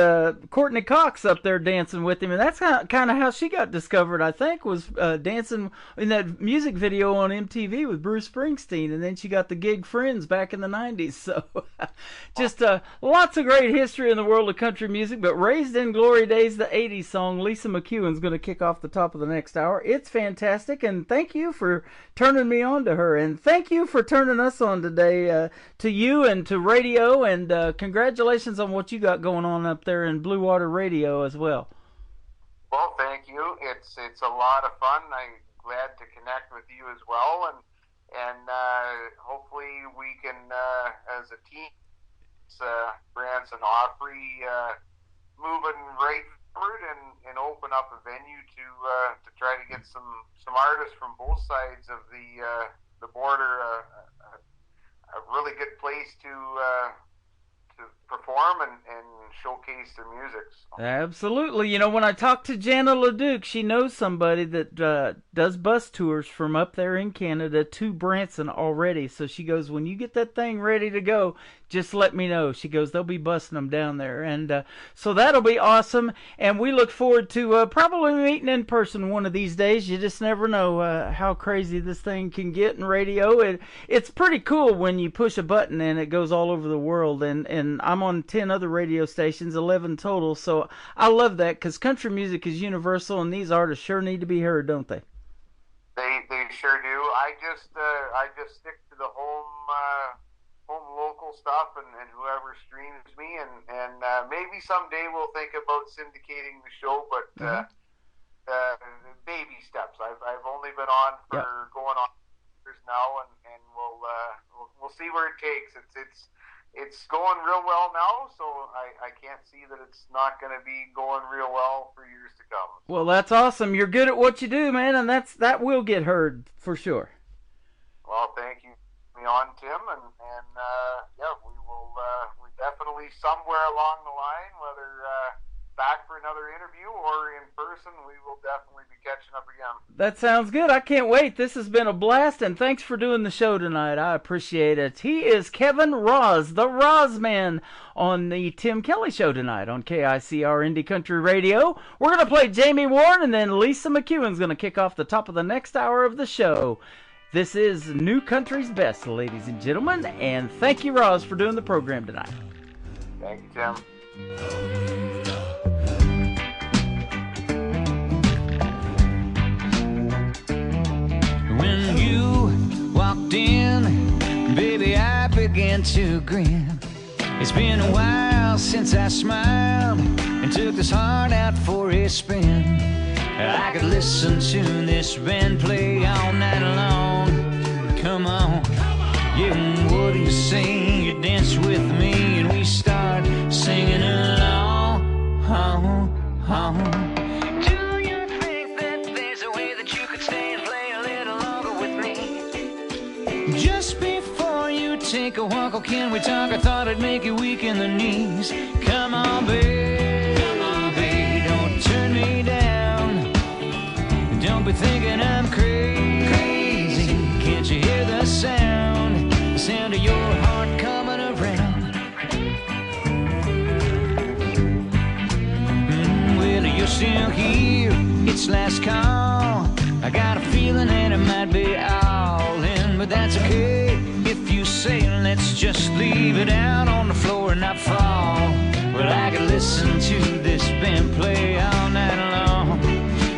Speaker 3: Courtney Cox up there dancing with him, and that's kind of how she got discovered, I think, was dancing in that music video on MTV with Bruce Springsteen, and then she got the gig Friends back in the 90s. So just lots of great history in the world of country music, but Raised in Glory Days, the 80s song, Lisa McEwen's going to kick off the top of the next hour. It's fantastic, and thank you for turning me on to her, and thank you for turning us on today, to you and to radio, and congratulations on what you got going on up there in Blue Water Radio as well.
Speaker 13: Well, thank you. It's a lot of fun. I'm glad to connect with you as well, and hopefully we can, as a team, Branson Opry, moving right and open up a venue to try to get some artists from both sides of the border, a really good place to perform and showcase their music. So.
Speaker 3: Absolutely. When I talked to Jana Leduc, she knows somebody that does bus tours from up there in Canada to Branson already. So she goes, when you get that thing ready to go, just let me know. She goes, they'll be busting them down there. And so that'll be awesome. And we look forward to probably meeting in person one of these days. You just never know how crazy this thing can get in radio. It's pretty cool when you push a button and it goes all over the world. And I'm on 10 other radio stations, 11 total. So I love that because country music is universal, and these artists sure need to be heard, don't they?
Speaker 13: They sure do. I just stick to the home local stuff and whoever streams me, and maybe someday we'll think about syndicating the show, but baby steps. I've been on for going on years now, and we'll see where it takes. It's going real well now, so I can't see that it's not going to be going real well for years to come.
Speaker 3: Well, that's awesome. You're good at what you do, man, and that will get heard for sure.
Speaker 13: Well, thank you for being on, Tim, and yeah, we will. We definitely somewhere along the line, whether back for another interview or in person, we will definitely be catching up again.
Speaker 3: That sounds good. I can't wait. This has been a blast, and thanks for doing the show tonight. I appreciate it. He is Kevin Roz, the Roz Man, on the Tim Kelly Show tonight on KICR Indie Country Radio. We're going to play Jamie Warren, and then Lisa McEwen's going to kick off the top of the next hour of the show. This is New Country's Best, ladies and gentlemen, and thank you, Roz, for doing the program tonight.
Speaker 13: Thank you, Tim.
Speaker 15: When you walked in, baby, I began to grin. It's been a while since I smiled and took this heart out for a spin. I could listen to this band play all night long. Come on, yeah, what do you say? You dance with me and we start singing along. Do you think that there's a way that you could stay and play a little longer with me? Just before you take a walk, oh, can we talk? I thought I'd make you weak in the knees. Come on, baby, don't turn me down. Don't be thinking I'm crazy. Can't you hear the sound of your heart coming around? Well, you're still here, it's last call. I got a feeling that it might be all in, but that's okay if you say let's just leave it out on the floor and not fall. Well, I could listen to this band play all night long.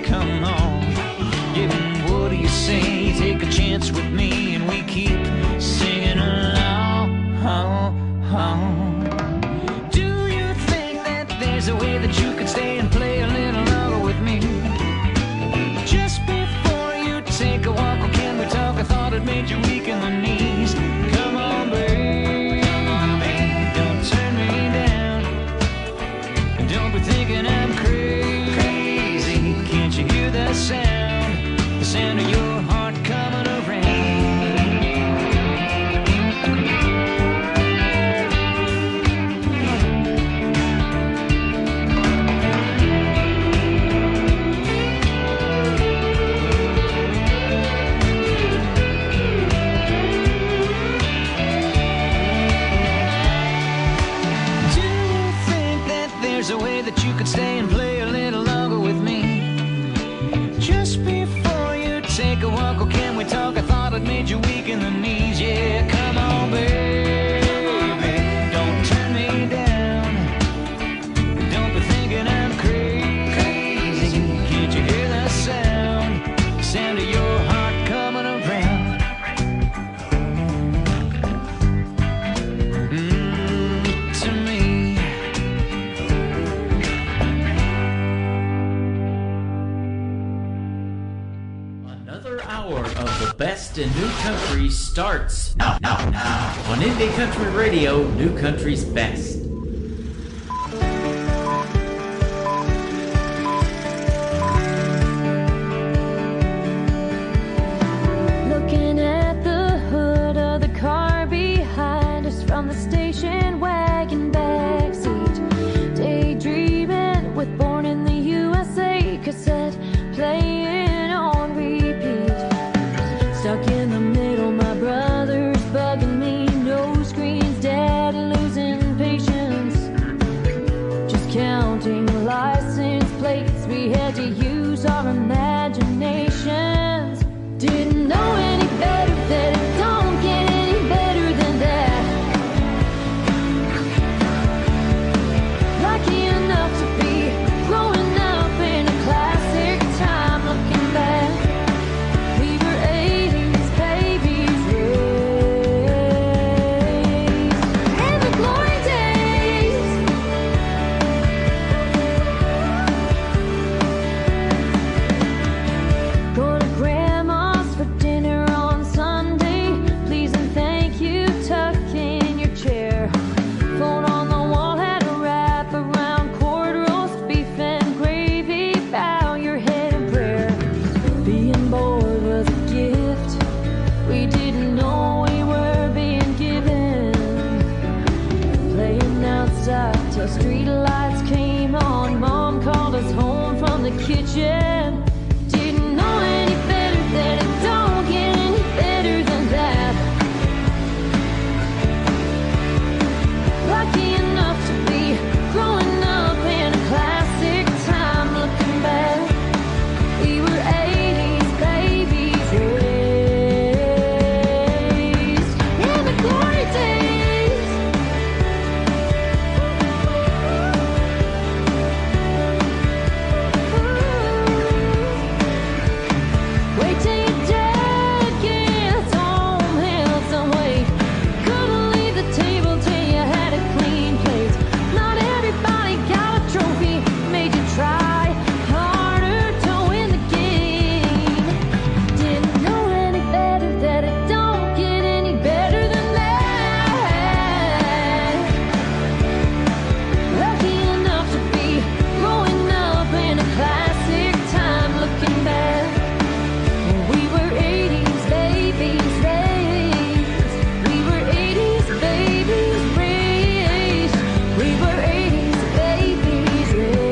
Speaker 15: Come on, yeah, what do you say? Take a chance with me and we keep singing along. Do you think that there's a way that you could stay and play a little longer with me? Just before you take a walk, or can we talk? I thought it made you weak in the knees. Come on, baby, don't turn me down. Don't be thinking I'm crazy. Can't you hear the sound of your heart coming around? There's a way that you could stay and play a little longer with me. Just before you take a walk, or can we talk? I thought I'd made you weak in the knees. Yeah, come on, baby, don't turn me down. Don't be thinking I'm crazy. Can't you hear the sound of your heart coming around? To me.
Speaker 4: Hour of the best in new country starts now on Indie Country Radio, New Country's Best.
Speaker 5: Looking at the hood of the car behind us from the station wagon backseat, daydreaming with Born in the USA cassette playing on repeat. Stuck in the middle, my brother's bugging me. No screens, dad losing patience.
Speaker 12: jam. Didn't know any better that it don't get any better than that. Lucky enough to be growing up in a classic time. Looking back, we were 80s babies raised in the glory days. Wait till your dad gets home, he'll some wait. Couldn't leave the table till you had a clean plate. Not everybody got a trophy, made you try harder to win the game. Didn't know any better that it don't get any better than that. Lucky enough to be growing up in a classic time. Looking back, we were 80s babies raised. We were 80s babies raised. We were 80s babies raised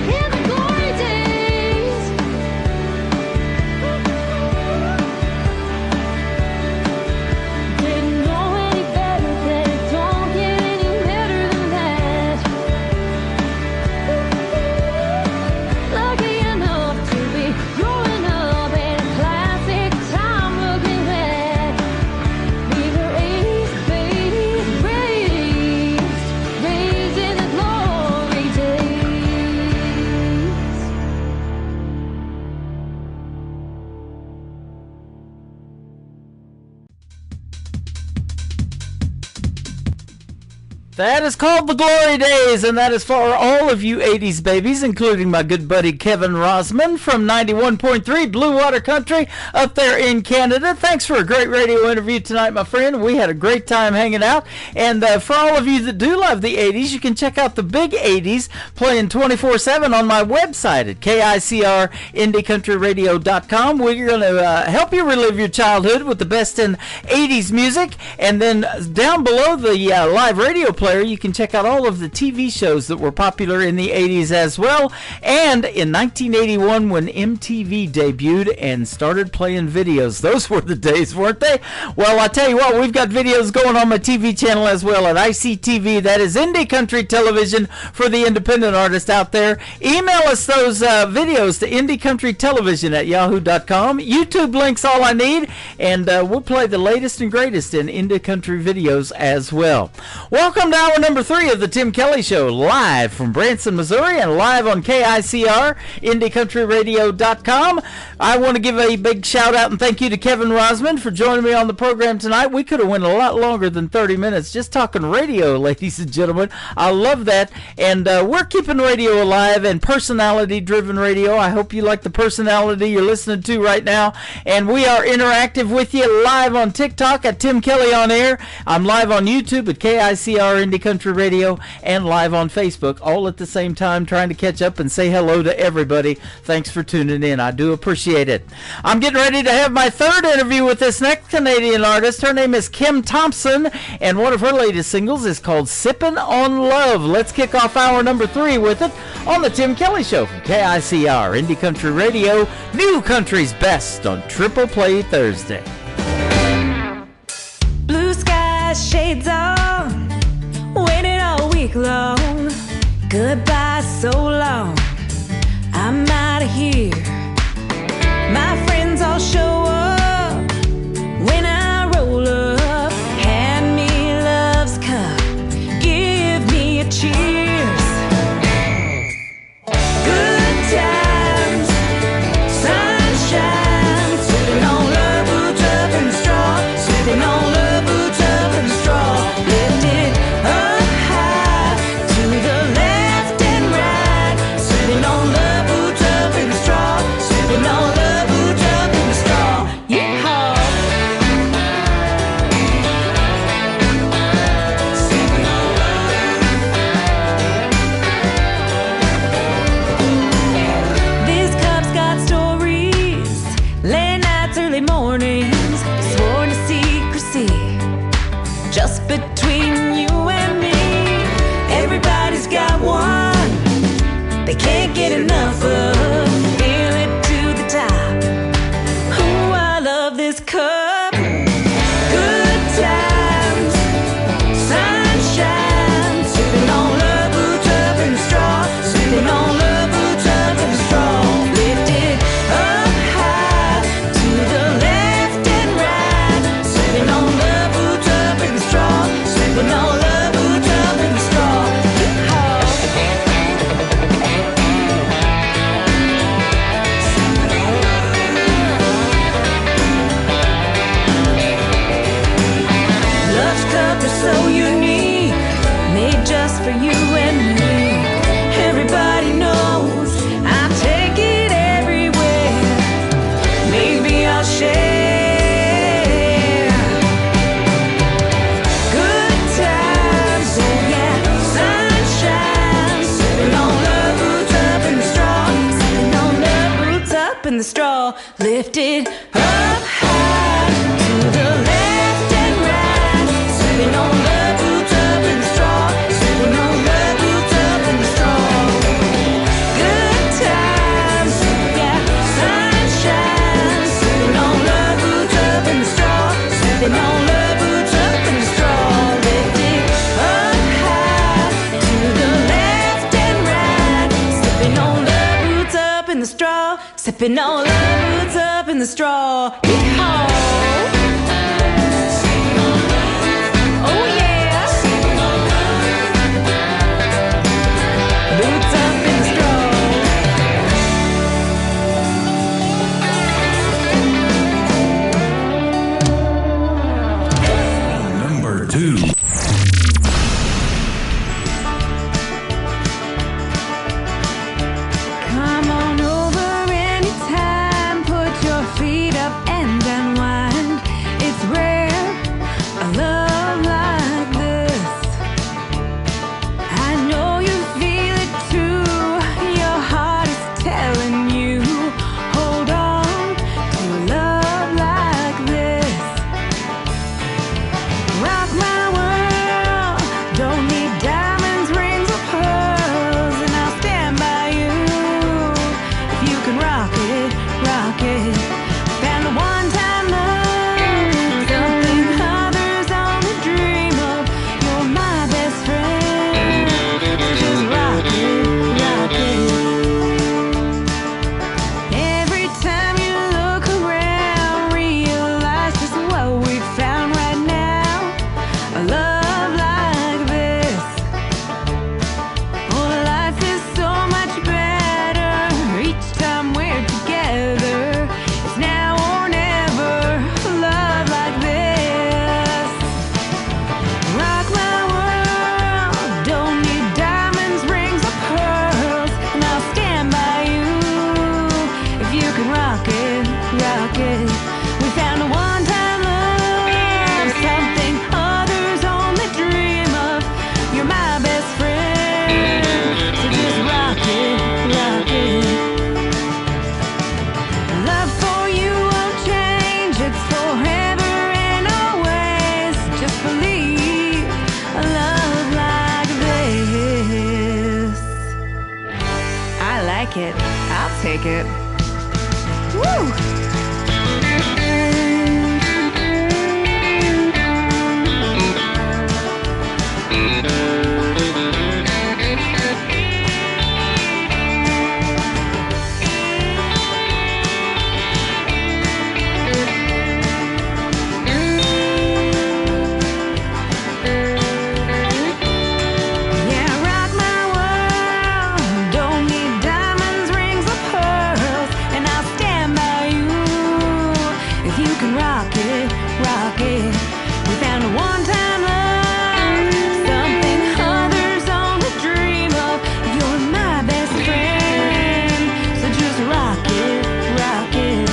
Speaker 12: in the glory days. Didn't know any better that it don't get any better than that. Lucky enough to be growing up in a classic time. Looking back, we were 80s babies raised in the glory days.
Speaker 3: That is called The Glory Days, and that is for all of you 80s babies, including my good buddy Kevin Rosman from 91.3 Blue Water Country up there in Canada. Thanks for a great radio interview tonight, my friend. We had a great time hanging out. And for all of you that do love the 80s, you can check out the big 80s playing 24/7 on my website at KICRIndieCountryRadio.com. We're going to help you relive your childhood with the best in 80s music. And then down below the live radio player, you can check out all of the TV shows that were popular in the 80s as well. And in 1981, when MTV debuted and started playing videos, those were the days, weren't they? Well, I tell you what, we've got videos going on my TV channel as well at ICTV. That is Indie Country Television for the independent artist out there. Email us those videos to indiecountrytelevision@yahoo.com. YouTube links all I need, and we'll play the latest and greatest in Indie Country videos as well. Welcome to hour number 3 of the Tim Kelly Show, live from Branson, Missouri, and live on KICR, IndieCountryRadio.com. I want to give a big shout out and thank you to Kevin Rosman for joining me on the program tonight. We could have went a lot longer than 30 minutes just talking radio, ladies and gentlemen. I love that. And we're keeping radio alive and personality-driven radio. I hope you like the personality you're listening to right now. And we are interactive with you live on TikTok at Tim Kelly On Air. I'm live on YouTube at KICR Indie Country Radio and live on Facebook all at the same time, trying to catch up and say hello to everybody. Thanks for tuning in. I do appreciate it. I'm getting ready to have my third interview with this next Canadian artist. Her name is Kim Thompson, and one of her latest singles is called Sippin' on Love. Let's kick off hour number 3 with it on the Tim Kelly Show from KICR Indie Country Radio, New Country's Best on Triple Play Thursday.
Speaker 16: Blue sky shades on, waited all week long. Goodbye so long, I'm out of here. My friends all show up when I roll up. Hand me love's cup, give me a cheers. Good times, sunshine, sipping on love, boots up in the straw, sipping on love, boots up in the straw. Lift it up high to the left and right. drop in the straw. Lift it up high to the left and right. Sipping on love roots up in the straw. Sipping on love roots up in the straw. Good times, yeah, sunshine. Sipping on love roots up in the straw. Sipping on love roots up in the straw. Lift it up high to the left and right. Sipping on love roots up in the straw. Sipping on love roots up in the straw. Yeehaw. Oh yeah. Roots up in the straw.
Speaker 2: Number 2.
Speaker 16: Come on over anytime. Put your feet up and unwind. It's rare, a love like this. I know you feel it too. Your heart is telling you, hold on to a love like this. Rock my world. Don't need diamonds, rings, or pearls, and I'll stand by you if you can rock it, rock it. Found the one-time love, something others only dream of. You're my best friend. Just rock it, rock it. Every time you look around, realize just what we found right now. A love like this. Oh, life is so much better each time we're together. It's now or never. A love like this. Rock my world. Don't need diamonds, rings, or pearls, and I'll stand by you if you can rock it, rock it. We found a one-time love, something others only dream of. You're my best friend, so just rock it, rock it. Love for you won't change, it's forever and always. Just believe a love like this. I like it, I'll take it. Woo! Yeah, rock my world. Don't need diamonds, rings, or pearls, and I'll stand by you if you can rock it, rock it. We found a one-time love, something others only dream of. You're my best friend, so just rock it, rock it.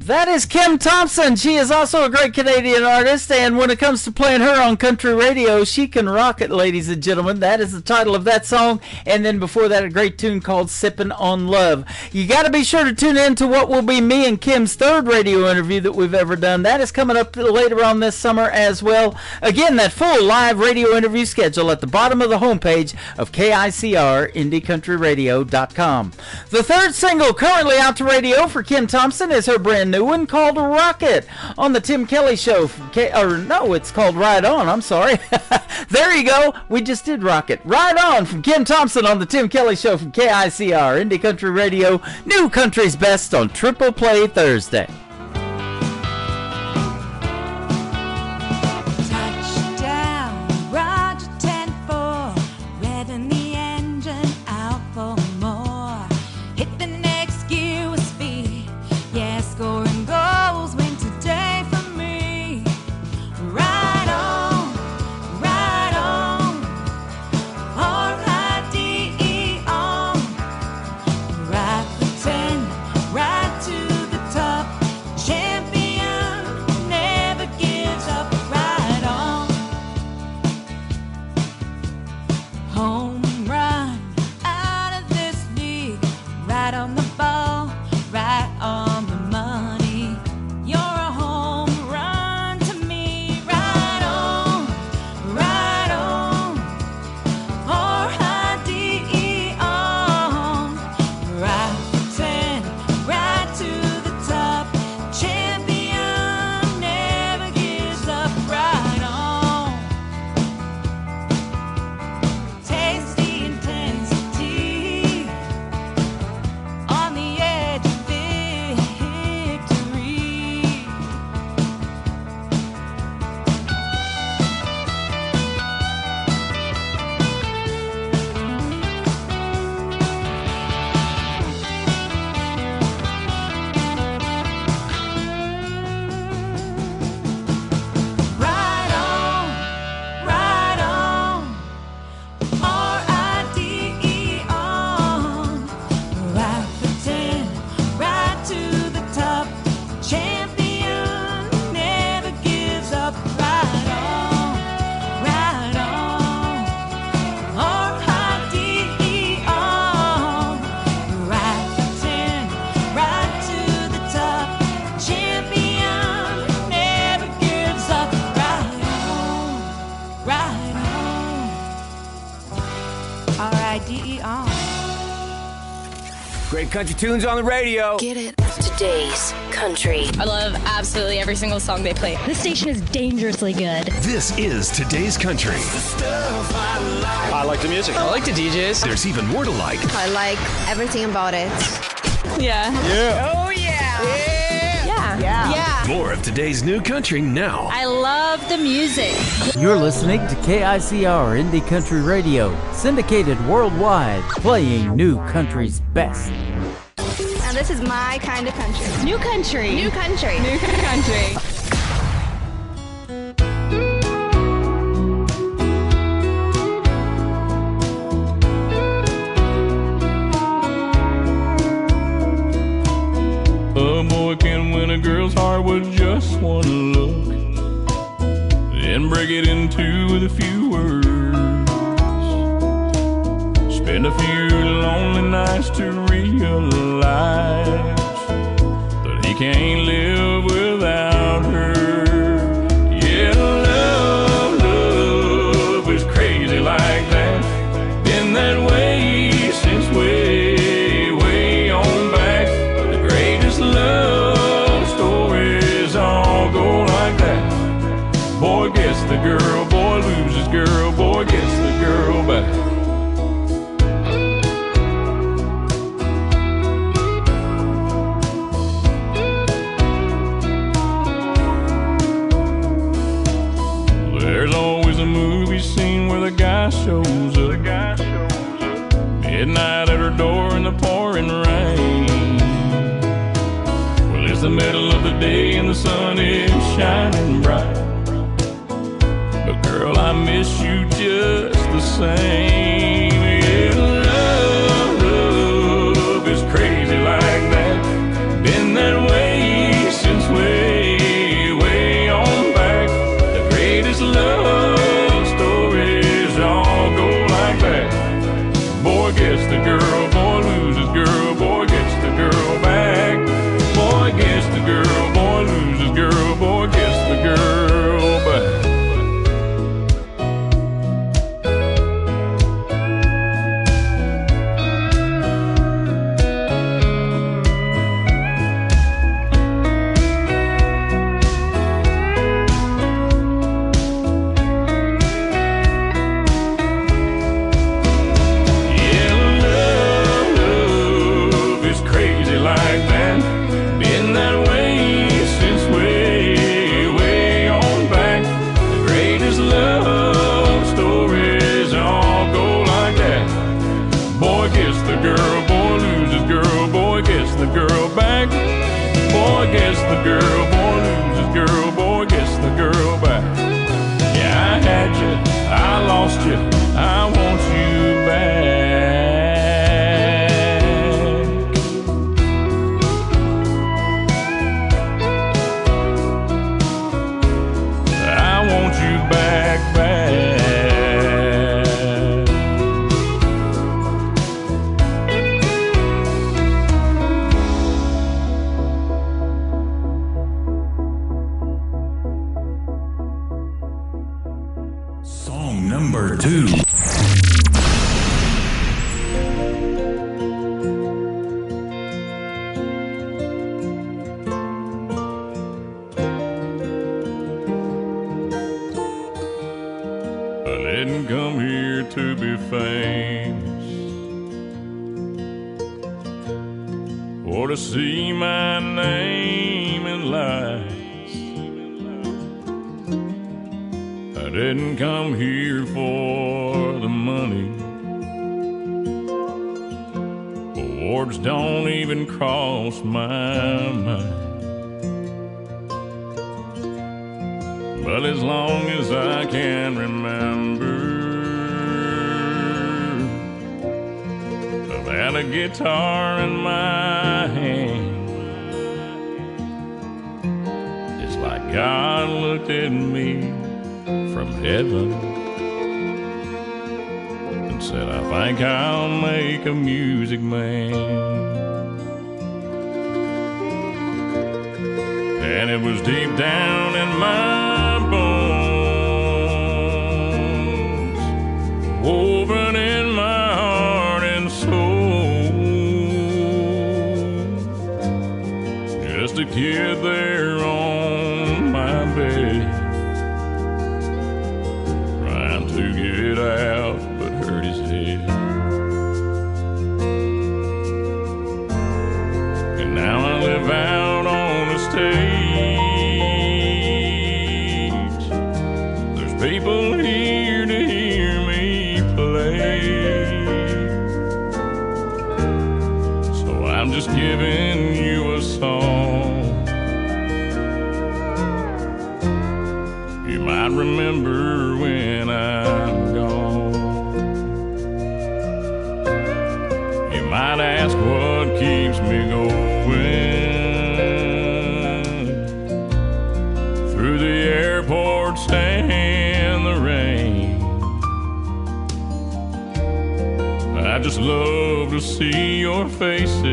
Speaker 3: That is Kim Thompson. She is also a great Canadian artist, and when it comes to playing her on country radio, she can rock it, ladies and gentlemen. That is the title of that song, and then before that, a great tune called Sippin' on Love. You got to be sure to tune in to what will be me and Kim's third radio interview that we've ever done. That is coming up later on this summer as well. Again, that full live radio interview schedule at the bottom of the homepage of KICR, IndieCountryRadio.com. The third single currently out to radio for Kim Thompson is her brand new one called Rocket on the Tim Kelly Show. It's called Ride On. I'm sorry. There you go. We just did Rocket. Ride On from Kim Thompson on the Tim Kelly Show from KICR, Indie Country Radio, New Country's Best on Triple Play Thursday.
Speaker 16: Touchdown, Roger 10-4, revving the engine out for more. Hit the next gear with speed, yeah, scoring goals win today for me. Ride on, R-I-D-E on. Ride the 10, ride to the top.
Speaker 14: KIDER.
Speaker 9: Great country tunes on the radio.
Speaker 17: Get it. Today's country.
Speaker 11: I love absolutely every single song they play.
Speaker 18: This station is dangerously good.
Speaker 2: This is Today's Country.
Speaker 19: I like the music.
Speaker 2: I like the DJs. There's even more to like.
Speaker 20: I like everything about it.
Speaker 11: Yeah.
Speaker 19: Yeah.
Speaker 11: Oh, yeah.
Speaker 20: Yeah.
Speaker 11: Yeah.
Speaker 2: More of today's new country now.
Speaker 18: I love the music.
Speaker 3: You're listening to KICR Indie Country Radio, syndicated worldwide, playing new country's best.
Speaker 11: Now this is my kind of country.
Speaker 18: New country.
Speaker 11: New country. New country.
Speaker 8: A boy can win a girl's heart with just one look and break it into with a few words. Spend a few lonely nights to realize that he can't live without her. Yeah, love is crazy like that. Been that way since way on back. The greatest love stories all go like that. Boy gets the girl, boy loses girl, boy gets the girl back. There's always a movie scene where the guy shows up midnight at her door in the pouring rain. Well, it's the middle of the day and the sun is shining bright. But girl, I miss you just the same. Yeah, love is crazy like that. Been that way since way on back. The greatest love stories all go like that. Boy gets the girl, boy loses girl, boy gets the girl back. Boy gets the girl, boy loses girl, boy gets the girl back. For to see my name in lights. I didn't come here for the money. Awards don't even cross my mind. But as long as I can remember, I've had a guitar in my hand. It's like God looked at me from heaven and said, I think I'll make a music man. And it was deep down in my bones, woven in my heart,
Speaker 21: the kid there on my bed, trying to get out but hurt his head. And now I live out on the stage. There's people here to hear me play, so I'm just giving you a song. You might remember when I'm gone. You might ask what keeps me going through the airports and the rain. I just love to see your faces,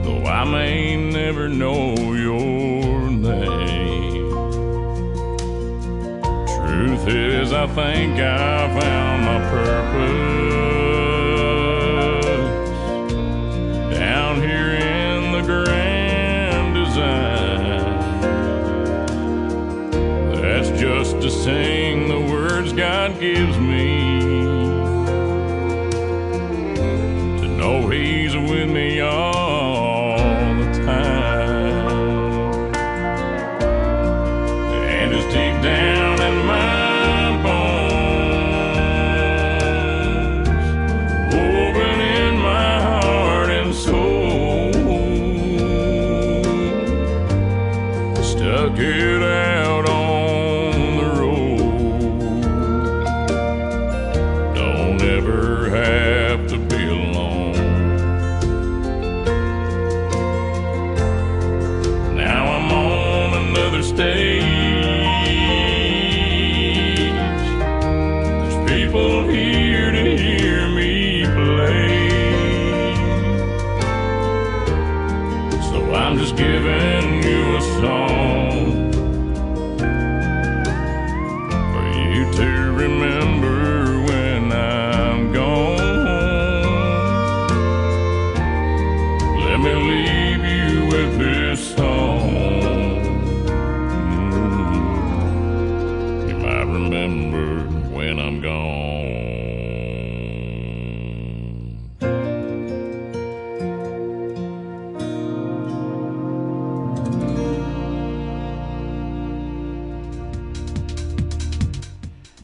Speaker 21: though I may never know your name. Truth is, I think I found my purpose down here in the grand design. That's just to sing the words God gives me, to know He's with me all the time. And it's deep down in my bones, woven in my heart and soul, stuck it out on the road. Don't ever have to be alone. Now I'm on another stage. There's people here to hear me play, so I'm just giving you a song for you to remember when I'm gone. Let me leave you with this song. You might remember when I'm gone.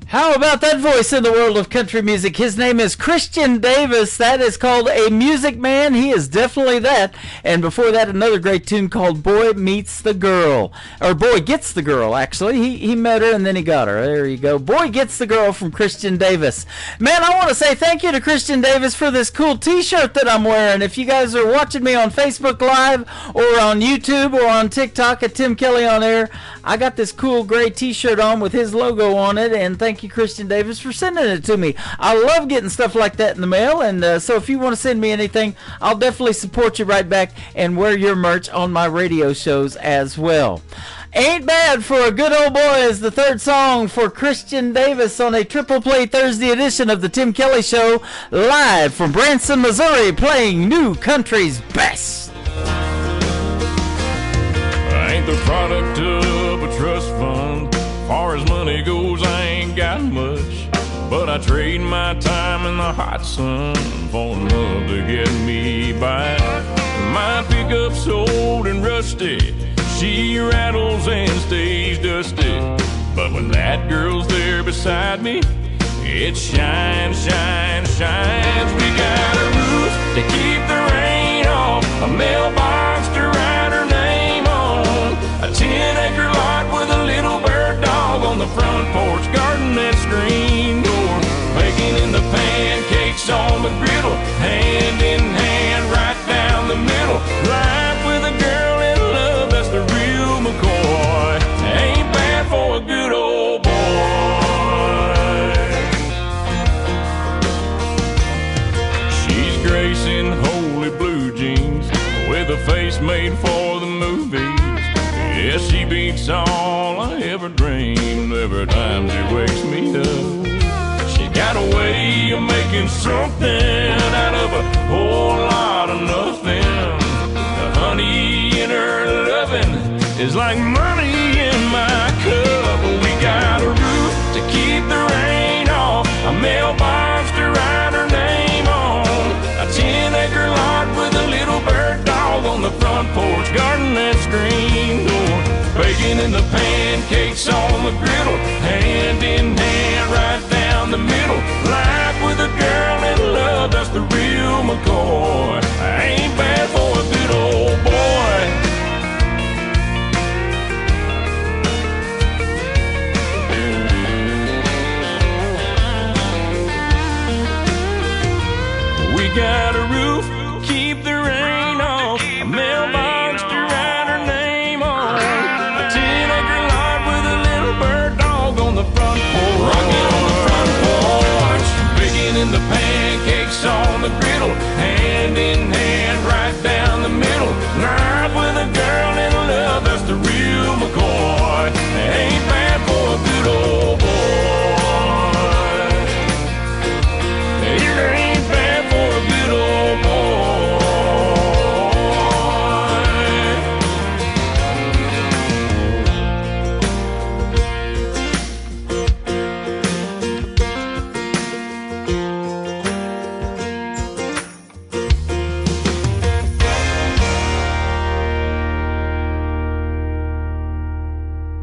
Speaker 3: How about that voice in the world of country music? His name is Christian Davis. That is called A Music Man. He is definitely that. And before that, another great tune called Boy Meets the Girl. Or Boy Gets the Girl, actually. He met her and then he got her. There you go. Boy Gets the Girl from Christian Davis. Man, I want to say thank you to Christian Davis for this cool t-shirt that I'm wearing. If you guys are watching me on Facebook Live or on YouTube or on TikTok at Tim Kelly On Air, I got this cool gray t-shirt on with his logo on it, and thank you, Christian Davis, for sending it to me. I love getting stuff like that in the mail, and so if you want to send me anything, I'll definitely support you right back and wear your merch on my radio shows as well. Ain't Bad for a Good Old Boy is the third song for Christian Davis on a Triple Play Thursday edition of the Tim Kelly Show, live from Branson, Missouri, playing New Country's best.
Speaker 21: I ain't the product of a trust fund. Far as money goes, I ain't got much, but I trade my time in the hot sun for love to get me by. My pickup's old and rusty, she rattles and stays dusty, but when that girl's there beside me, it shines, shines, shines. We got a roof to keep the rain off, a mailbox to write her name on, a 10-acre lot with a little bird dog on the front porch, garden and screen door, baking in the pancakes on the griddle, hand in hand right down the middle. Life with a girl in love, that's the real McCoy. Ain't bad for a good old boy. She's gracing holy blue jeans with a face made for the movies. Yeah, she beats all I ever dreamed every time she wakes me up. She got a way of making something out of a whole lot of nothing. is like money in my cup. We got a roof to keep the rain off, a mailbox to write her name on, a 10-acre lot with a little bird dog on the front porch, garden and screen door, bacon in the pancakes on the griddle, hand in hand right down the middle, life with a girl in love, that's the real McCoy. I ain't bad for a good old boy. We got a roof, keep the rain off, a mailbox to write her name on, a 10-acre lot with a little bird dog on the front porch, rocking on the front porch, bacon in the pancakes on the griddle, hand in hand right down the middle, night with a girl in love, that's the real McCoy. Ain't bad for a good old boy. It ain't bad for a good old boy.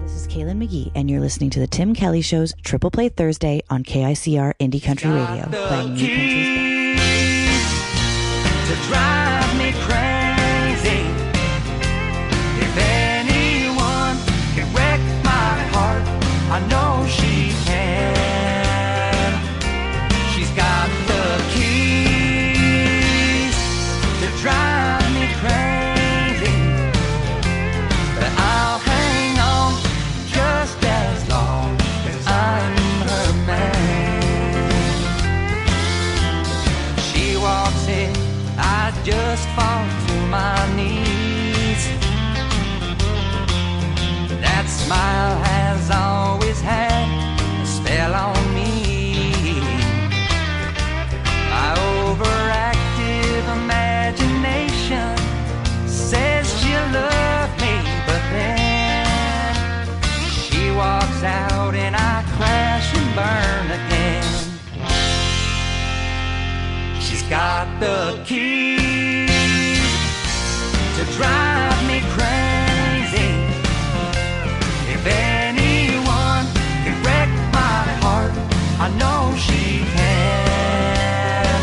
Speaker 1: This is Kaylin McGee, and you're listening to the Tim Kelly Show's Triple Play Thursday on KICR Indie Country Radio, playing new country's best.
Speaker 15: To drive me crazy. If anyone can wreck my heart, I know she can. She's got the keys to drive me crazy, but I'll hang on just as long as I'm her man. She walks in, I just fall to my knees. That smile has always had a spell on me. My overactive imagination says she'll love me, but then she walks out and I crash and burn again. She's got the keys to drive me crazy. If anyone can wreck my heart, I know she can.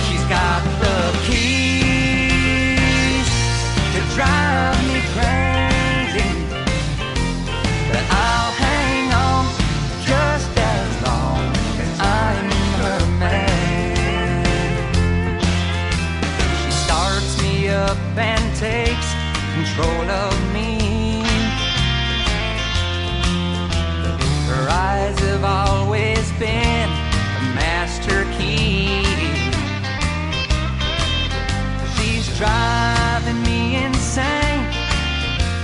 Speaker 15: She's got the keys to drive me crazy, but I'll hang on just as long as I'm her man. She starts me up and takes control of me. Her eyes have always been a master key. She's driving me insane,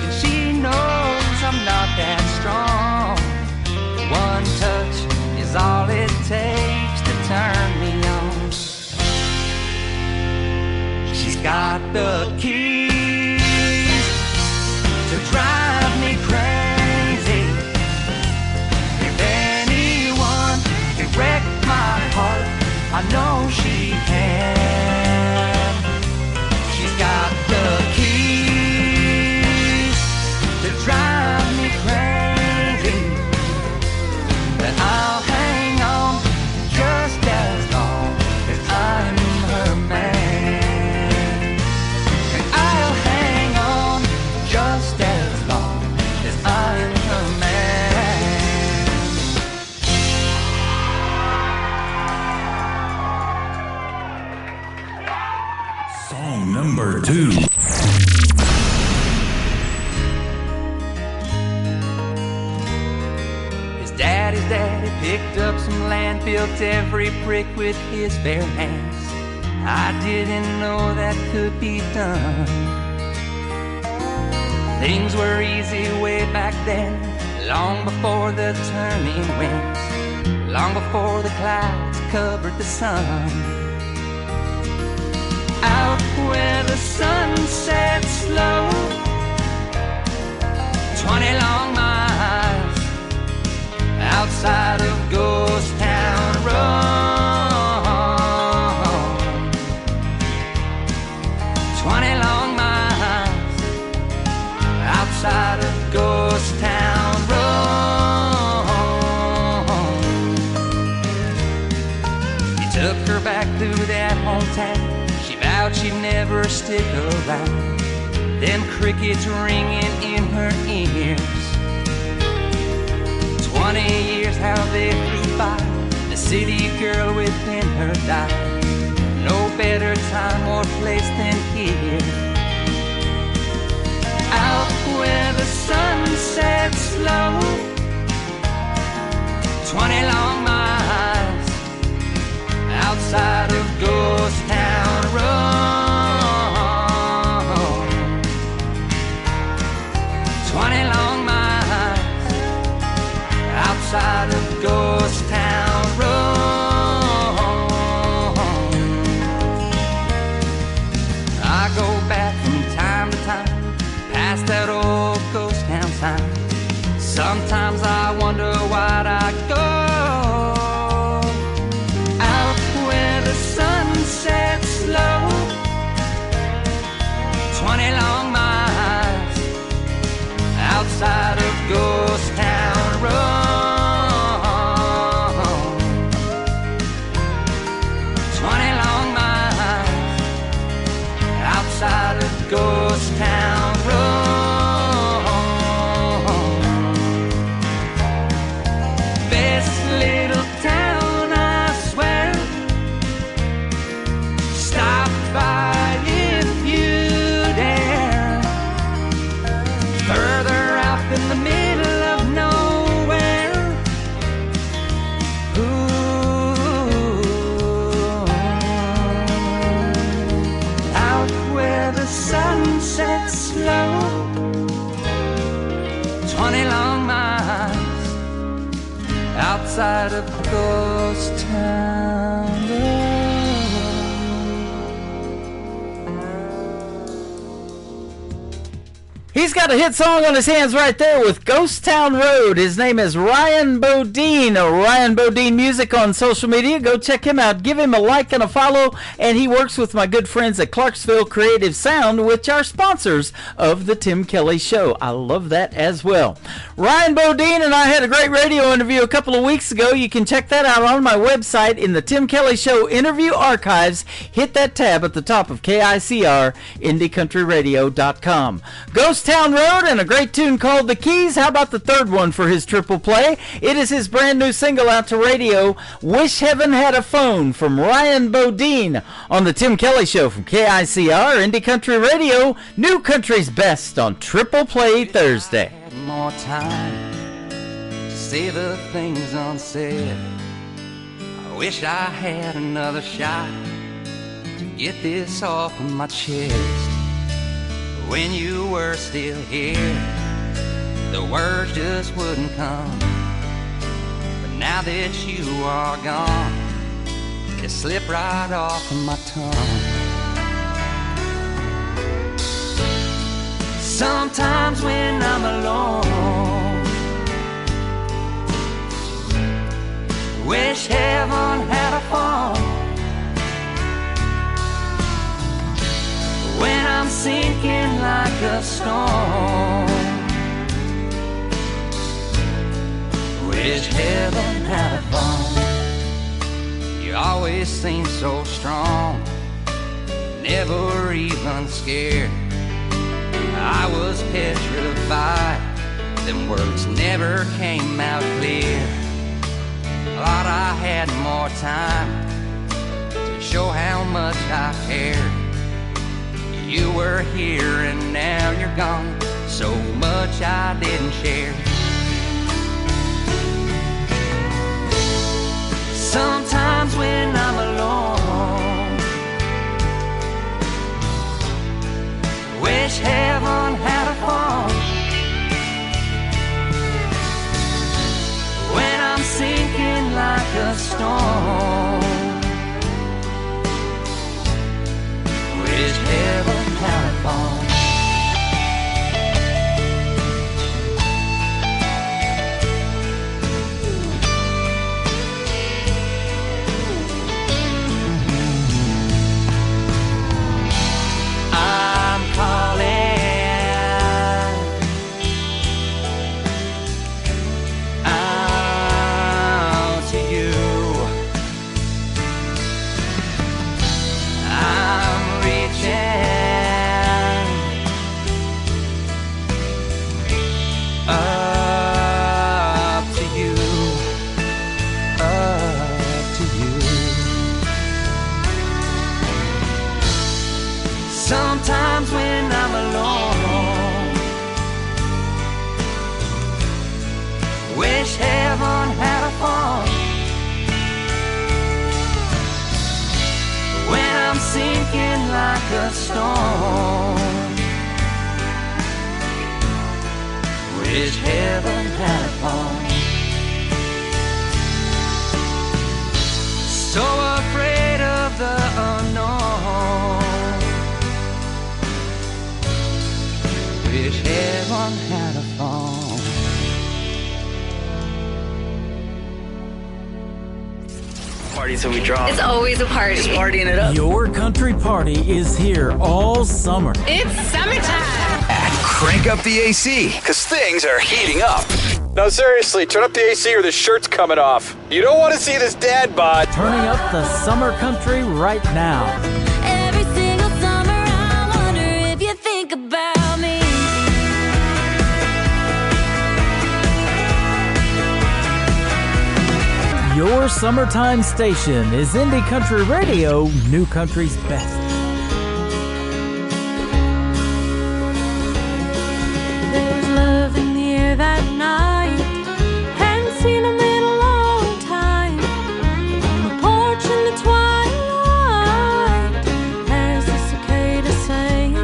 Speaker 15: and she knows I'm not that strong. One touch is all it takes to turn me on. She's got the keys to drive me crazy. If anyone can wreck my heart, I know she can. She's got the keys to drive me crazy, but I'll hang on just as long as I'm her man. And I'll hang on just as long as I'm her man.
Speaker 2: Song number 2.
Speaker 15: His daddy's daddy picked up some land, built every brick with his bare hands. I didn't know that could be done. Things were easy way back then, long before the turning winds, long before the clouds covered the sun. Out where the sun sets slow, 20 long miles outside of Ghost Town Road. 20 long miles outside of Ghost Town Road. He took her back through that hometown. She vowed she'd never stick around. Them crickets ringing in her ears. 20 years how they flew by. The city girl within her died. No better time or place than here, out where the sun sets slow. 20 long miles outside of Ghost Town Road. 20 long miles outside of Ghost Town Road. I go back from time to time past that old ghost town sign. Sometimes I wonder why'd I go out where the sun sets slow. 20 long miles outside of Ghost Town Road. 20 long miles outside of Ghost Town Road. Best little town, I swear. Stop by if you dare. Further out in the middle of nowhere. Ooh, out where the sun sets slow. 20 long miles outside of Ghost Town Road.
Speaker 3: He's got a hit song on his hands right there with Ghost Town Road. His name is Ryan Bodine. Ryan Bodine Music on social media. Go check him out. Give him a like and a follow. And he works with my good friends at Clarksville Creative Sound, which are sponsors of the Tim Kelly Show. I love that as well. Ryan Bodine and I had a great radio interview a couple of weeks ago. You can check that out on my website in the Tim Kelly Show interview archives. Hit that tab at the top of KICR, IndieCountryRadio.com. Ghost Town Road and a great tune called The Keys. How about the third one for his triple play? It is his brand new single out to radio, Wish Heaven Had a Phone, from Ryan Bodine on the Tim Kelly Show from KICR, Indie Country Radio, New Country's Best on Triple Play Thursday.
Speaker 15: More time to say the things unsaid. I wish I had another shot to get this off of my chest. When you were still here, the words just wouldn't come. But now that you are gone, it slipped right off of my tongue. Sometimes when I'm alone, wish heaven had a phone. When I'm sinking like a stone, wish heaven had a phone. You always seem so strong, never even scared. I was petrified, them words never came out clear. Thought I had more time to show how much I cared. You were here and now you're gone, so much I didn't share. Sometimes when I'm alone, wish heaven had a phone. When I'm sinking like a stone, wish heaven had a phone. stone. Wish heaven had a phone. So afraid of the unknown. Wish heaven had a phone.
Speaker 7: Party till we drop.
Speaker 11: It's always a party.
Speaker 7: Just partying it up.
Speaker 3: Your country party is here all summer.
Speaker 11: It's summertime.
Speaker 10: Crank up the AC, because things are heating up.
Speaker 19: No, seriously, turn up the AC or the shirt's coming off. You don't want to see this dad bod.
Speaker 3: Turning up the summer country right now.
Speaker 5: Every single summer I wonder if you think about me.
Speaker 3: Your summertime station is Indie Country Radio, New Country's best.
Speaker 16: There was love in the air that night. Hadn't seen him in a long time. On the porch in the twilight, as the cicada sang,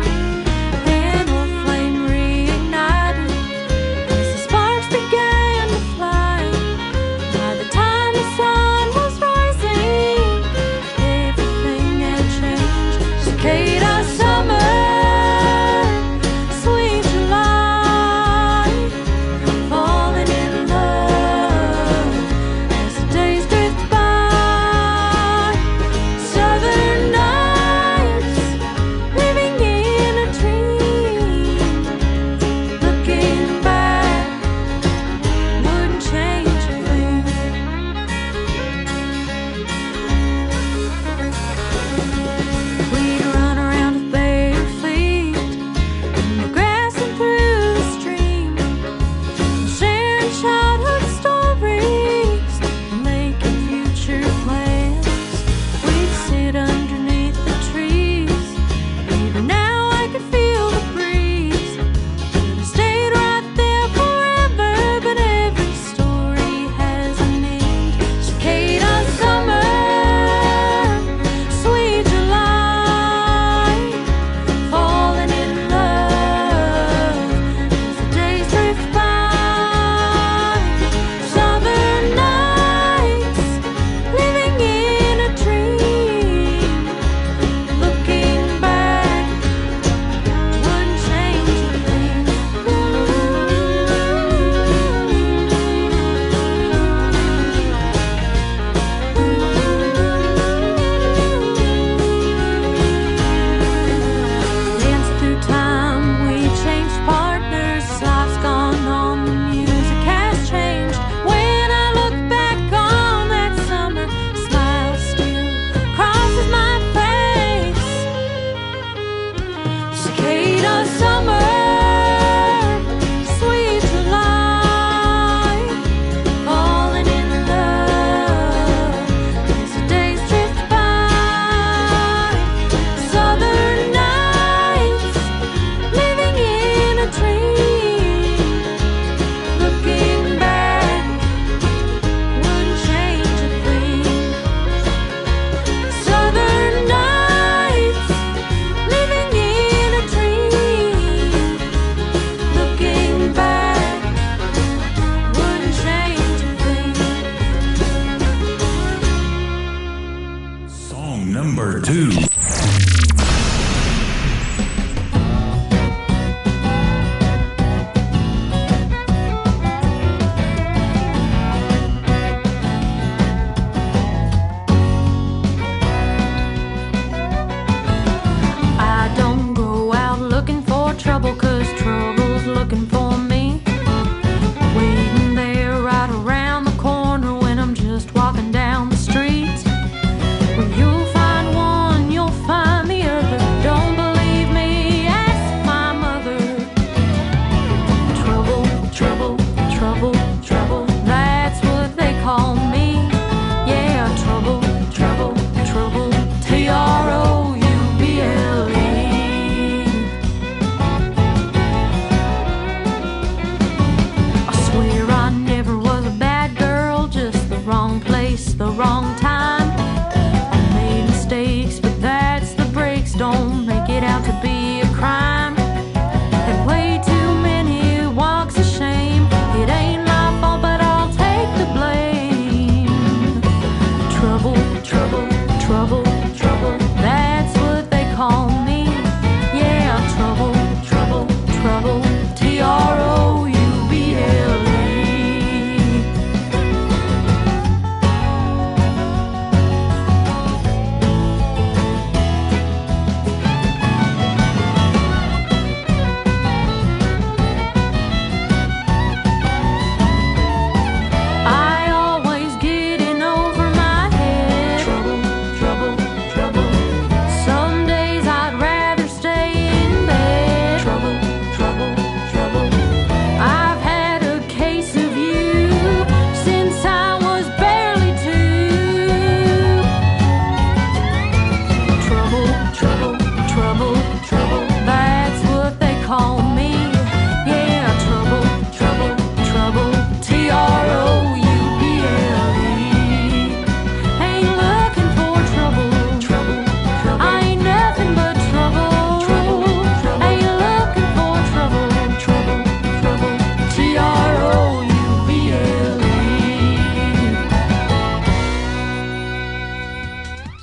Speaker 16: an old flame reignited as the sparks began to fly. By the time the sun was rising, everything had changed. Cicada summer, sweet July, falling in love as the days drift by. Southern nights, living in a dream. Looking back, wouldn't change a thing. We'd run around with bare feet in the grass and through the stream, sharing childhood stories, making future plans. We'd sit underneath the trees. Even now I can feel the breeze. Could have stayed right there forever, but every story has an end. Cicada summer, sweet July, falling in love as the days drift by. Southern nights, living in a dream. Looking back, wouldn't change a thing. Dancing through time, we changed partners. Life's gone on, the music has changed. When I look back on that summer, smile still crosses my face. Cicada summer, sweet July, falling in love as the days drift by. Southern nights, living in a dream. Looking back, wouldn't change a thing. Southern nights, living in a dream. Looking back, wouldn't change a thing.
Speaker 2: Song number 2.
Speaker 16: I don't go out looking for trouble, 'cause trouble's looking for me. Waiting there right around the corner when I'm just walking down the street. When you'll find one, you'll find the other. Don't believe me, ask my mother. Trouble, trouble, trouble, trouble, that's what they call me. Yeah, trouble, trouble, trouble, Trouble. I swear I never was a bad girl, just the wrong place, the wrong time. I made mistakes, but that's the breaks, don't make it out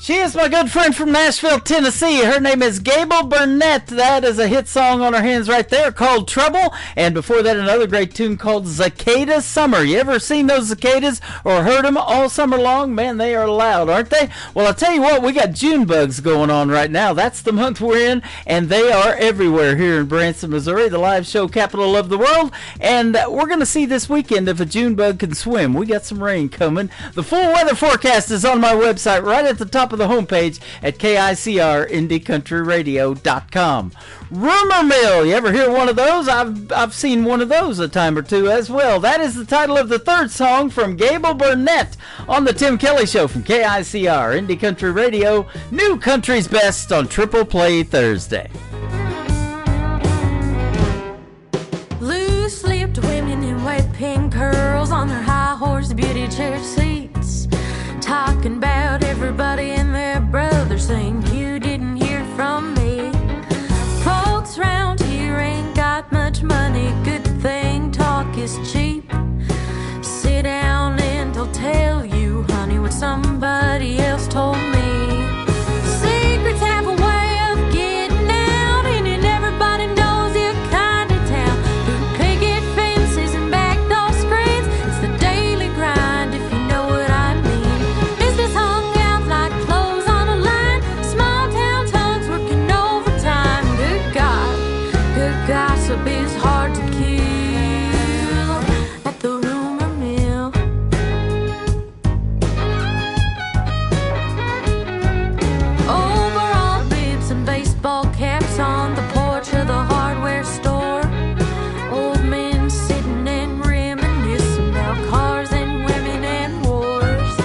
Speaker 3: She is my good friend from Nashville, Tennessee. Her name is Gable Burnett. That is a hit song on her hands right there called Trouble. And before that, another great tune called Cicada Summer. You ever seen those cicadas or heard them all summer long? Man, they are loud, aren't they? Well, I'll tell you what, we got June bugs going on right now. That's the month we're in, and they are everywhere here in Branson, Missouri, the live show capital of the world. And we're going to see this weekend if a June bug can swim. We got some rain coming. The full weather forecast is on my website right at the top of the homepage at KICRIndieCountryRadio.com. Rumor Mill, you ever hear one of those? I've seen one of those a time or two as well. That is the title of the third song from Gable Burnett on the Tim Kelly Show from KICR Indie Country Radio, New Country's Best on Triple Play Thursday.
Speaker 16: Loose-lipped women in wet pink curls on their high horse beauty chair seats, talking about everybody and their brother, saying you didn't hear from me. Folks round here ain't got much money, good thing talk is cheap. Sit down and they'll tell you, honey, what somebody else told me. Secrets have a way of getting out, and everybody knows your kind of town. Through picket fences and back door screens, it's the daily grind, if you know what I mean. Business hung out like clothes on a line, small town tongues working overtime. Good God, good gossip is hard to kill at the rumor mill. Overall bibs and baseball caps on the porch of the hardware store. Old men sitting and reminiscing about cars and women and wars.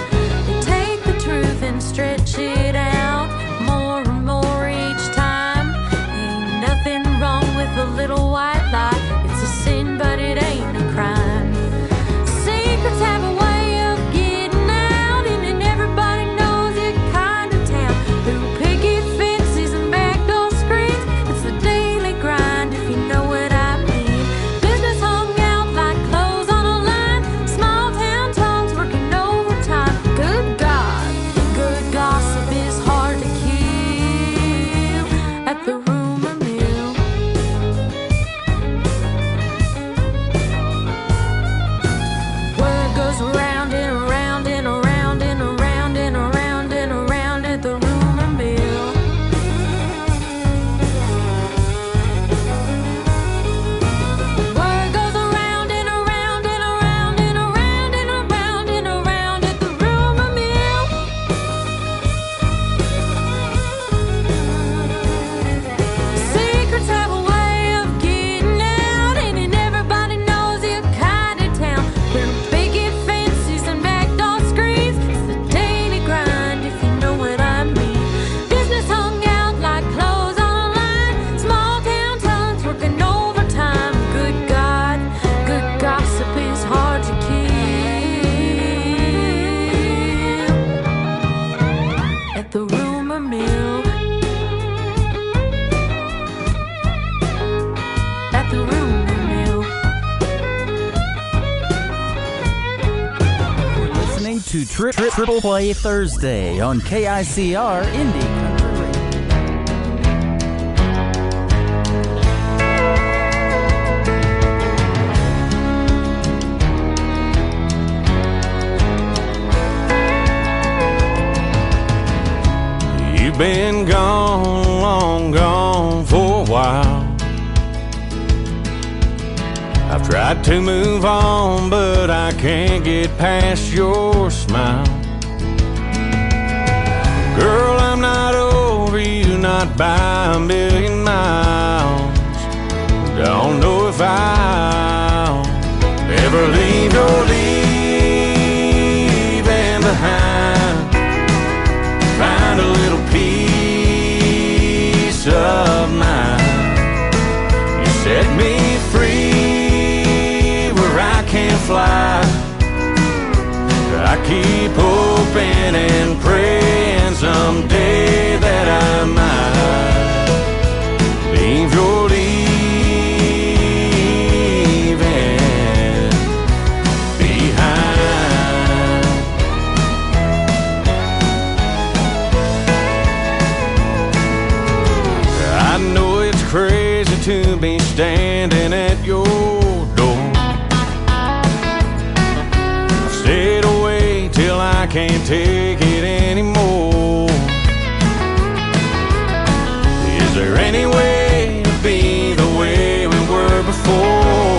Speaker 16: They take the truth and stretch it out more and more each time. Ain't nothing wrong with a little white lie. It's a sin, but it ain't a crime. Secrets have a way of getting out, and everybody knows your kind of town. Through picket fences and back door screens, it's the daily grind, if you know what I mean. Business hung out like clothes on a line, small town tongues working overtime. Good God, good gossip is hard to kill at the rumor mill. Word goes around and around and around and around and around and around at the rumor mill. Word goes around and around and around and around and around and around at the rumor mill. Secrets have a way of getting out, and everybody knows your kind of town. Through picket fences and back door screens, it's the daily grind, if you know what I mean. Business hung out like clothes on a line, small town tongues working overtime. Good God, good gossip is hard to kill at the rumor mill. At the rumor mill.
Speaker 3: We're listening to Triple Play Thursday on KICR Indie Country Radio.
Speaker 21: You've been gone, long gone for a while. I've tried to move on, but I can't get past your smile. Girl, I'm not over you, not by a million miles. Don't know if I'll ever leave your leaving behind. Find a little peace of mind. You set me free where I can't fly. I keep hoping and praying someday that I might leave your leaving behind.
Speaker 6: to be standing at your door. I've stayed away till I can't take it anymore. Is there any way to be the way we were before?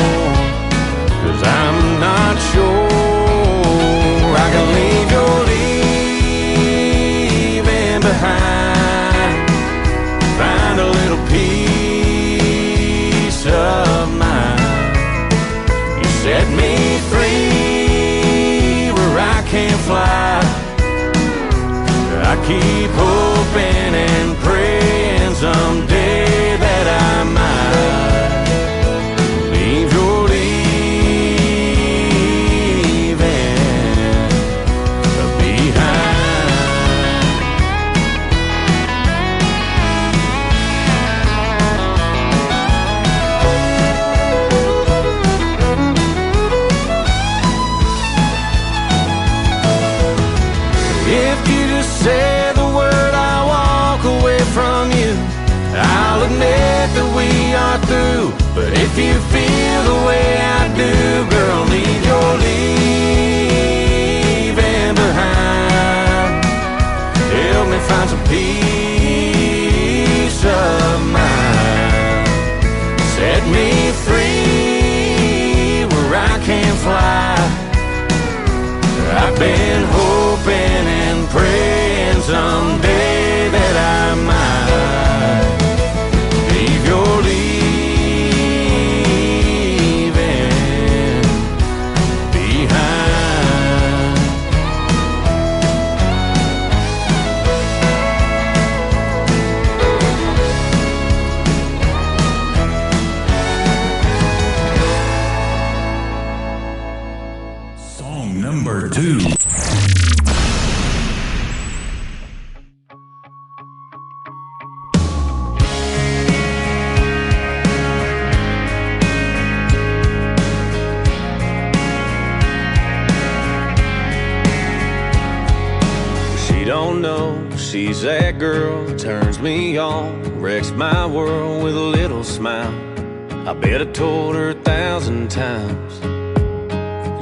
Speaker 6: 'Cause I'm not sure I can leave your leaving behind. Find a little peace of mind. You set me free where I can't fly. I keep hoping and praying someday that I might leave your say the word, I walk away from you. I'll admit that we are through. But if you feel the way I do, girl, leave your leaving behind. Help me find some peace of mind. Set me free where I can fly. I've been hoping and praying someday that I might leave your leaving behind.
Speaker 2: Song number 2.
Speaker 6: Don't know, she's that girl that turns me on, wrecks my world with a little smile. I bet I told her 1,000 times.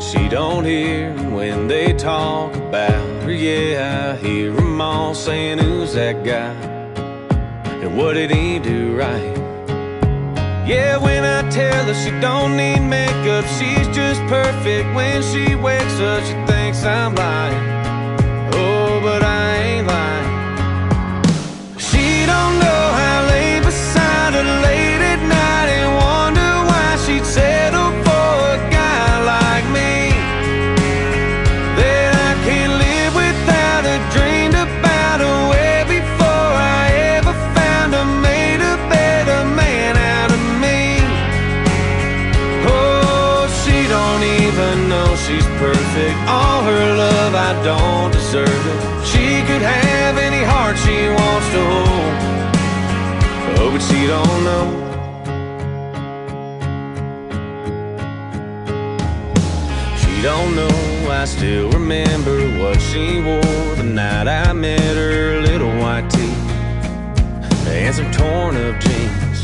Speaker 6: She don't hear when they talk about her. Yeah, I hear them all saying, who's that guy? And what did he do right? Yeah, when I tell her she don't need makeup, she's just perfect. When she wakes up, she thinks I'm lying. Oh, but I ain't lying. She don't know I lay beside her late at night and wonder why she'd settle for a guy like me. That I can't live without her, dreamed about her way before I ever found her, made a better man out of me. Oh, she don't even know she's perfect. All her love, I don't deserve it. She could have any heart she wants to hold. Oh, but she don't know. She don't know I still remember what she wore the night I met her. Little white tee and some torn up jeans.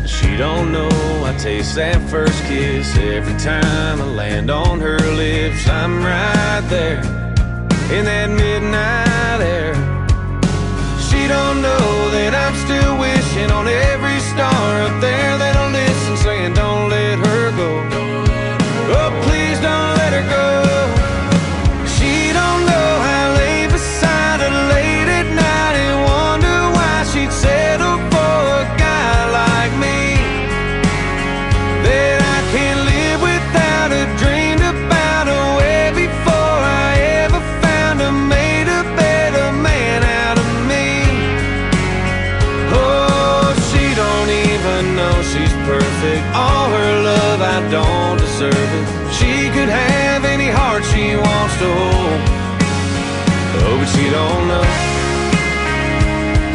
Speaker 6: She don't know I taste that first kiss every time I land on her lips. I'm right there in that midnight air. She don't know that I'm still wishing on every star up there that'll listen, saying don't let her go. Oh, please don't let her go. She don't know I lay beside her late at night and wonder why she'd settle for a guy like me. That I can't live without her, dreamed about her way before I ever found her, made a better man out of me. Oh, she don't even know she's perfect. All her love, I don't deserve it. She could have any heart she wants to hold. Oh, but she don't know.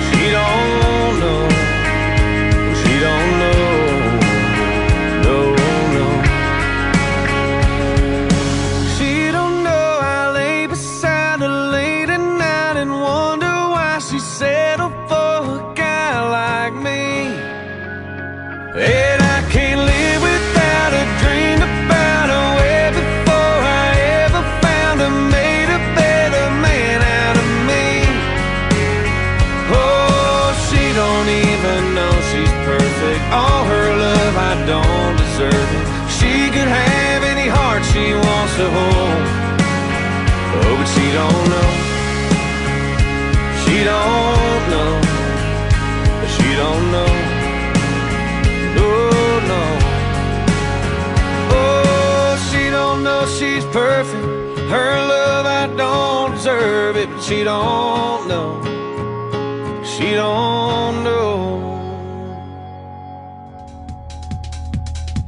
Speaker 6: She don't know. She don't know. No, no. She don't know I lay beside her late at night and wonder why she settled for a guy like me. Oh, but she don't know. She don't know. She don't know. Oh, no. Oh, she don't know she's perfect. Her love, I don't deserve it, but she don't know. She don't know.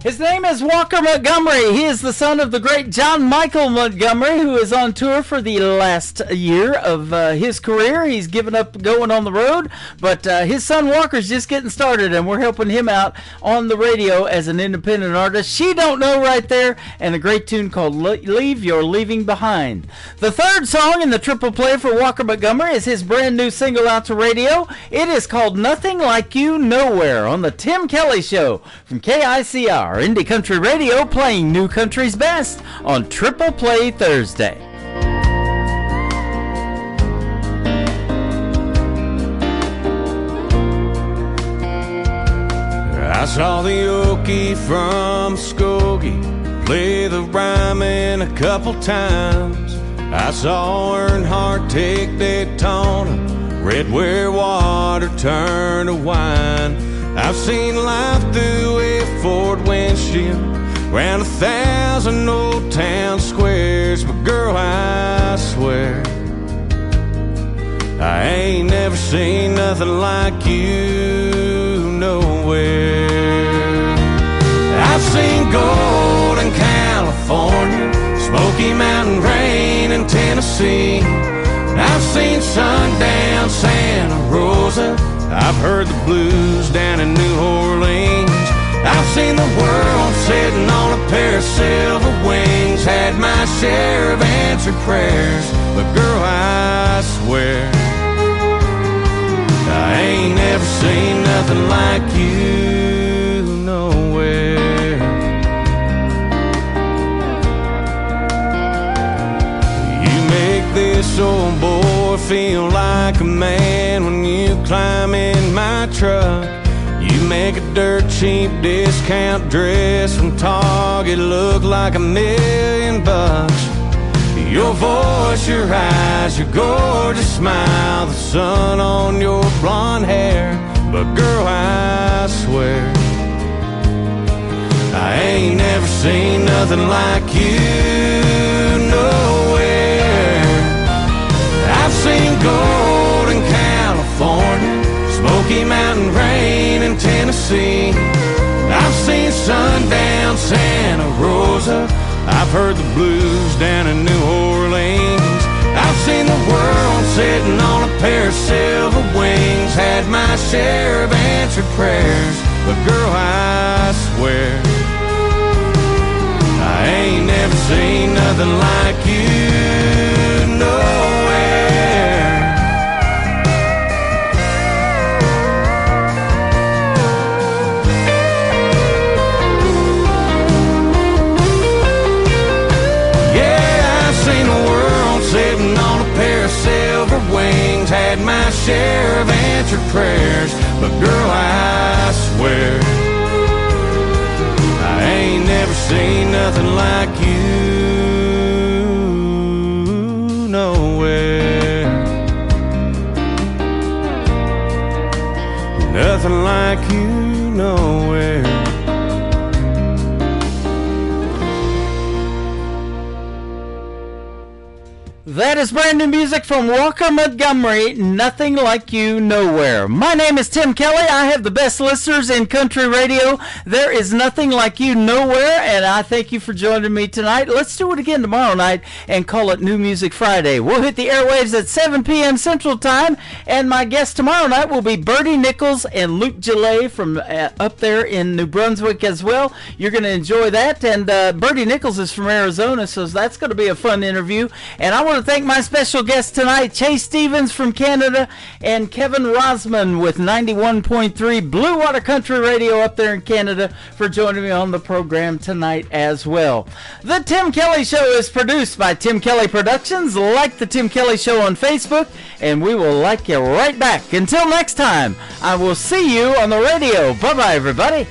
Speaker 3: His name is Walker Montgomery. He is the son of the great John Michael Montgomery, who is on tour for the last year of his career. He's given up going on the road, but his son Walker's just getting started, and we're helping him out on the radio as an independent artist. She Don't Know right there, and a great tune called Leave Your Leaving Behind. The third song in the triple play for Walker Montgomery is his brand new single out to radio. It is called Nothing Like You Nowhere on the Tim Kelly Show from KICR. Indie Country Radio, playing New Country's best on Triple Play Thursday.
Speaker 6: I saw the Okie from Skokie play the Ryman a couple times. I saw Earnhardt take Daytona, red where water turned to wine. I've seen life through a Ford windshield, round 1,000 old town squares. But girl, I swear, I ain't never seen nothing like you nowhere. I've seen gold in California, Smoky Mountain rain in Tennessee. I've seen sundown Santa Rosa, I've heard the blues down in New Orleans. I've seen the world sitting on a pair of silver wings, had my share of answered prayers. But girl, I swear, I ain't never seen nothing like you nowhere. You make this old boy feel like a man when you climb in my truck. You make a dirt cheap discount dress from Target look like $1 million. Your voice, your eyes, your gorgeous smile, the sun on your blonde hair. But girl, I swear, I ain't never seen nothing like you nowhere. I've seen gold in California, Smoky Mountain rain in Tennessee. I've seen sundown Santa Rosa, I've heard the blues down in New Orleans. I've seen the world sitting on a pair of silver wings, had my share of answered prayers. But girl, I swear, I ain't never seen nothing like you nowhere. Wings, had my share of answered prayers. But girl, I swear, I ain't never seen nothing like you nowhere. Nothing like you nowhere.
Speaker 3: That is brand new music from Walker Montgomery, Nothing Like You Nowhere. My name is Tim Kelly. I have the best listeners in country radio. There is nothing like you nowhere, and I thank you for joining me tonight. Let's do it again tomorrow night and call it New Music Friday. We'll hit the airwaves at 7 p.m. Central Time, and my guest tomorrow night will be Bertie Nichols and Luke Gillet from up there in New Brunswick as well. You're going to enjoy that, and Bertie Nichols is from Arizona, so that's going to be a fun interview. And I want to thank my special guests tonight, Chase Stevens from Canada and Kevin Rosman with 91.3 Blue Water Country Radio up there in Canada for joining me on the program tonight as well. The Tim Kelly Show is produced by Tim Kelly Productions. Like the Tim Kelly Show on Facebook, and we will like you right back. Until next time, I will see you on the radio. Bye-bye, everybody.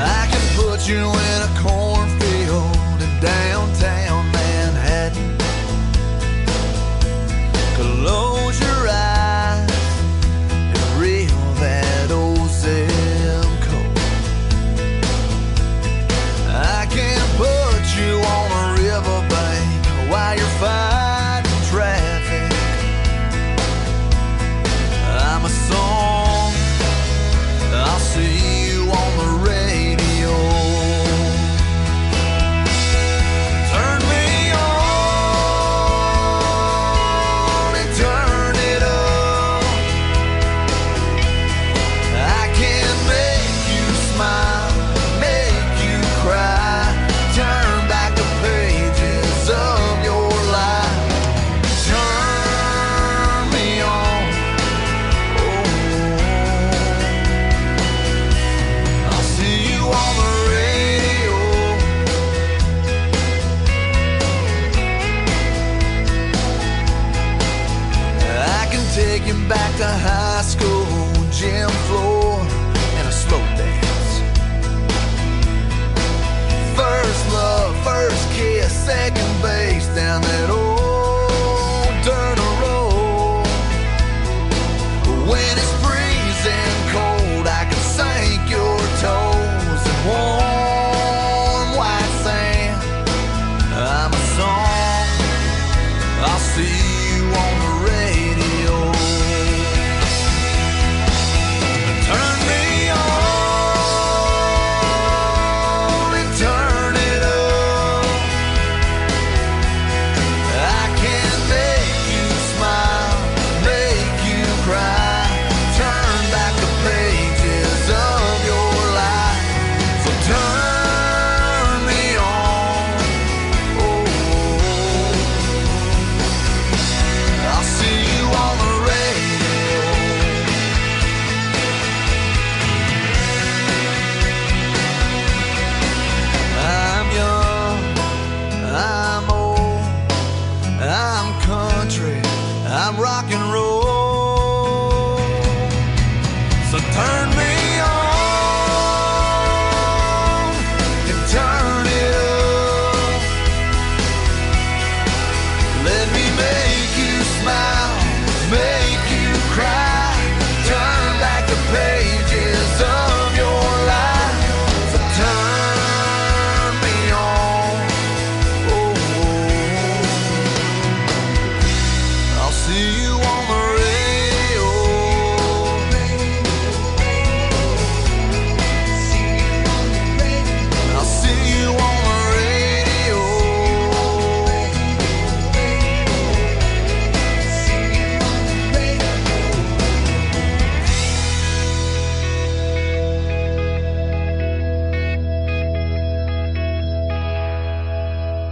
Speaker 6: I can
Speaker 13: you